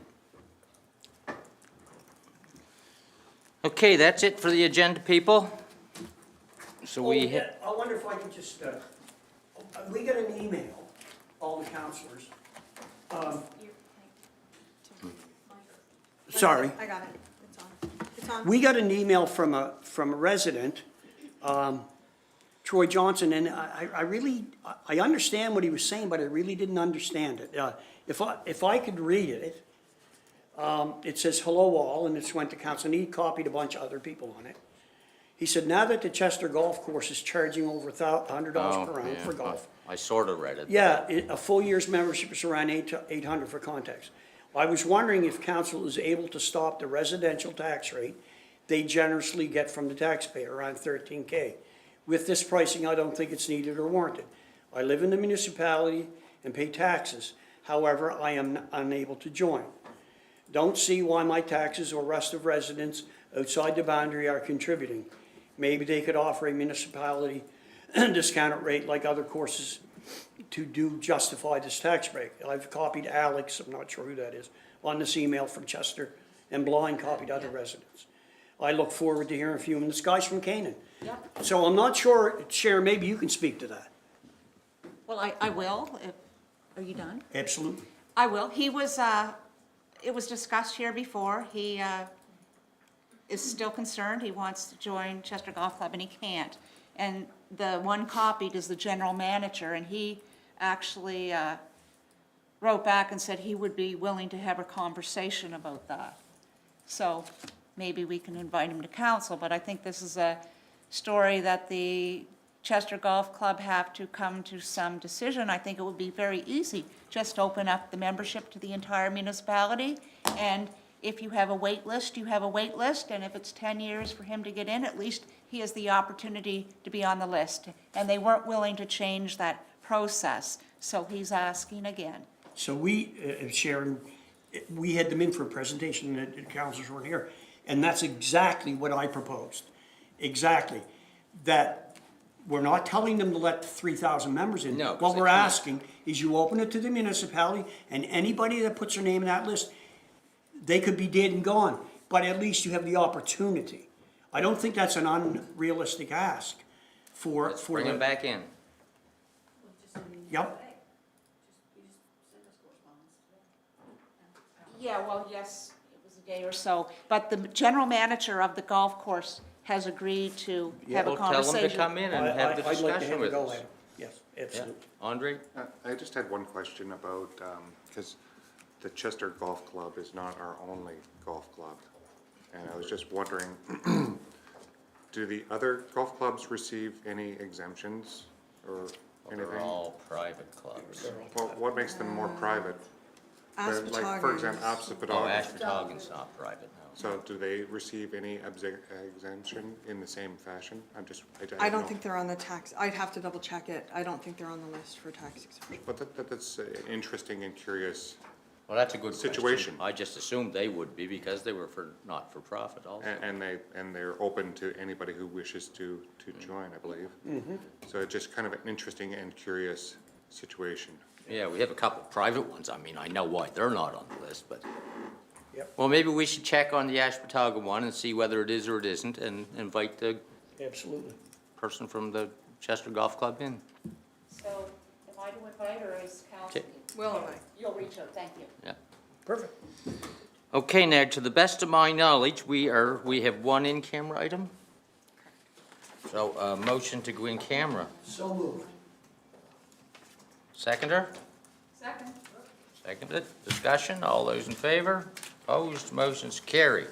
Okay, that's it for the agenda, people. So we I wonder if I could just, we got an email, all the counselors. Sorry. I got it. It's on. We got an email from a resident, Troy Johnson, and I understand what he was saying, but I really didn't understand it. If I could read it, it says, "Hello all," and it's went to council, and he copied a bunch of other people on it. He said, now that the Chester Golf Course is charging over $100 per round for golf. I sort of read it. Yeah, a full year's membership is around $800 for context. I was wondering if council is able to stop the residential tax rate they generously get from the taxpayer, around $13K. With this pricing, I don't think it's needed or warranted. I live in the municipality and pay taxes. However, I am unable to join. Don't see why my taxes or rest of residents outside the boundary are contributing. Maybe they could offer a municipality discounted rate like other courses to justify this tax break. I've copied Alex, I'm not sure who that is, on this email from Chester, and Blind copied other residents. I look forward to hearing from you, and this guy's from Canaan. Yep. So I'm not sure, Sharon, maybe you can speak to that. Well, I will. Are you done? Absolutely. I will. He was, it was discussed here before. He is still concerned. He wants to join Chester Golf Club, and he can't. And the one copied is the general manager, and he actually wrote back and said he would be willing to have a conversation about that. So maybe we can invite him to council, but I think this is a story that the Chester Golf Club have to come to some decision. I think it would be very easy, just open up the membership to the entire municipality, and if you have a wait list, you have a wait list, and if it's 10 years for him to get in, at least he has the opportunity to be on the list. And they weren't willing to change that process, so he's asking again. So we, Sharon, we had them in for a presentation, and the councilors weren't here, and that's exactly what I proposed. Exactly. That we're not telling them to let 3,000 members in. No, What we're asking is you open it to the municipality, and anybody that puts their name in that list, they could be dead and gone, but at least you have the opportunity. I don't think that's an unrealistic ask for. Let's bring them back in. Yep. Yeah, well, yes, it was a day or so, but the general manager of the golf course has agreed to have a Well, conversation. tell them to come in and have the I'd like to discussion have a with go us. at it. Yes, absolutely. Andre? I just had one question about, because the Chester Golf Club is not our only golf club. And I was just wondering, do the other golf clubs receive any exemptions or anything? They're all private clubs. Well, what makes them more private? Like, for example, Asphodel. Oh, Ashburton's not private, no. So do they receive any exemption in the same fashion? I don't think they're on the tax, I'd have to double check it. I don't think they're on the list for tax exemption. But that's an interesting and curious. Well, that's a good situation. question. I just assumed they would be because they were not for profit also. And they're open to anybody who wishes to join, I believe. Mm-hmm. So it's just kind of an interesting and curious situation. Yeah, we have a couple of private ones. I mean, I know why they're not on the list, but. Yep. Well, maybe we should check on the Ashburton one and see whether it is or it isn't and invite the Absolutely. person from the Chester Golf Club in. So, am I to invite or is council? Okay. Will and I. You'll reach out, thank you. Yeah. Perfect. Okay, now, to the best of my knowledge, we have one in-camera item. So, motion to go in camera. So moved. Seconder? Second. Seconded. Discussion, all those in favor? Opposed, motion's carried.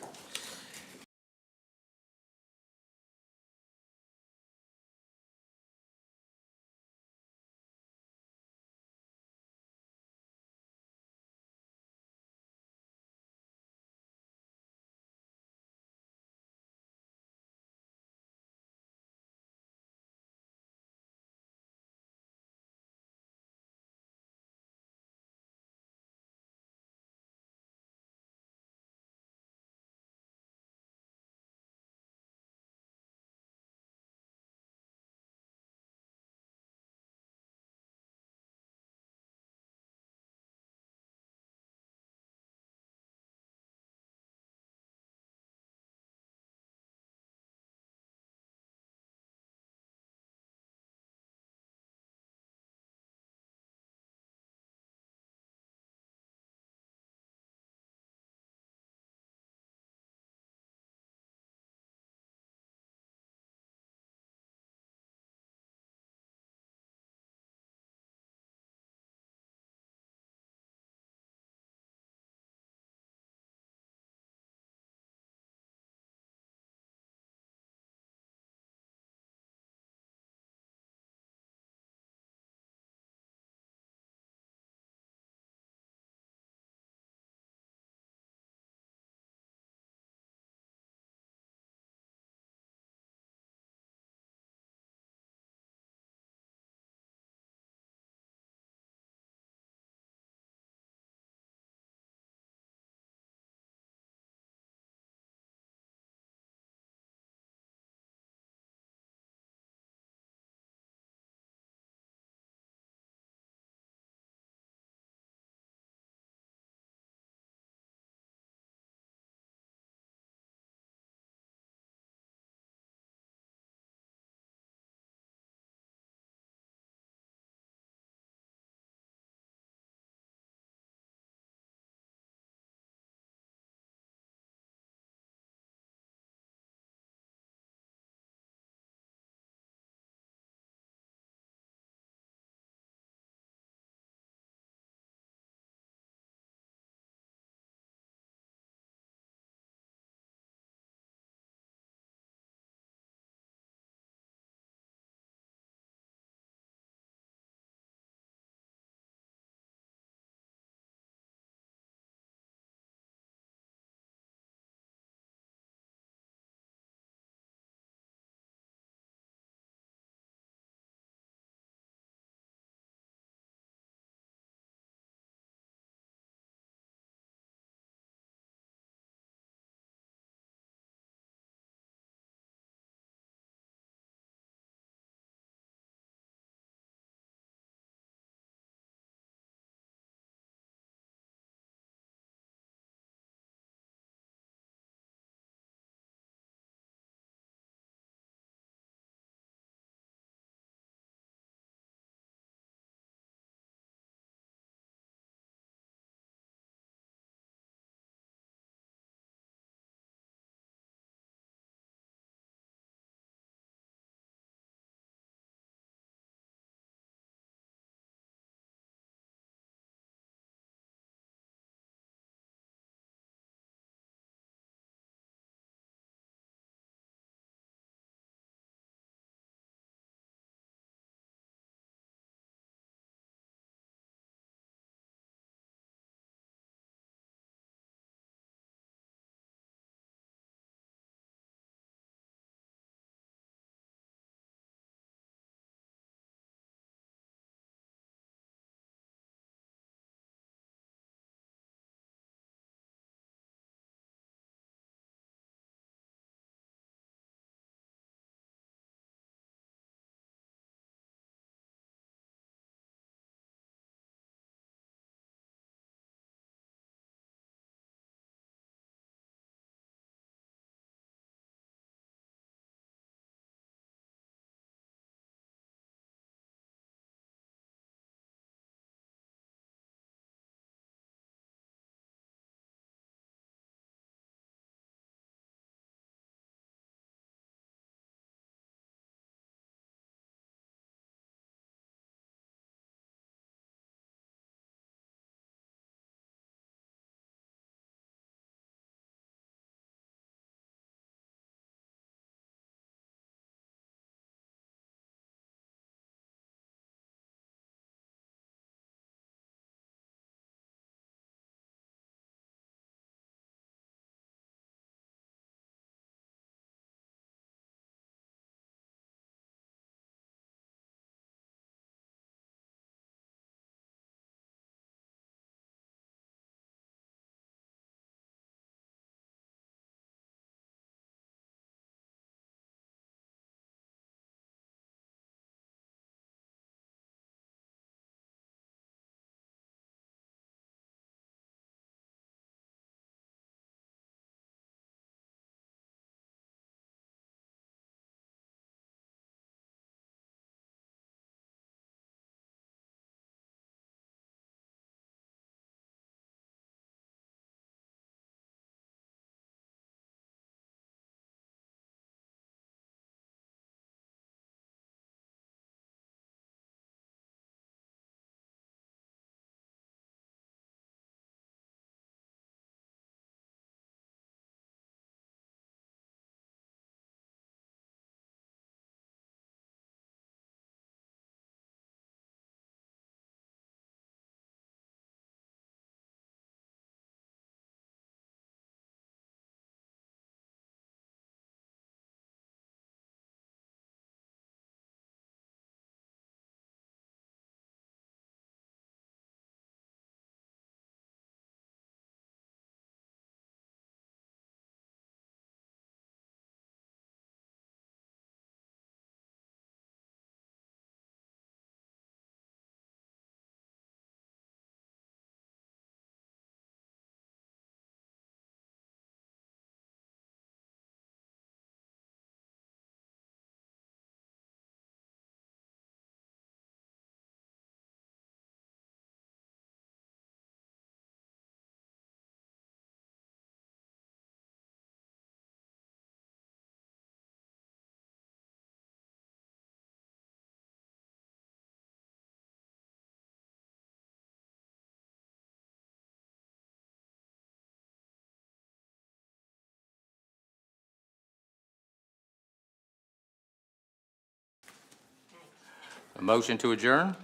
A motion to adjourn?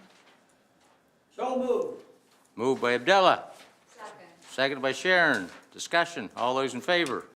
So moved. Moved by Abdullah. Second. Seconded by Sharon. Discussion. All those in favor?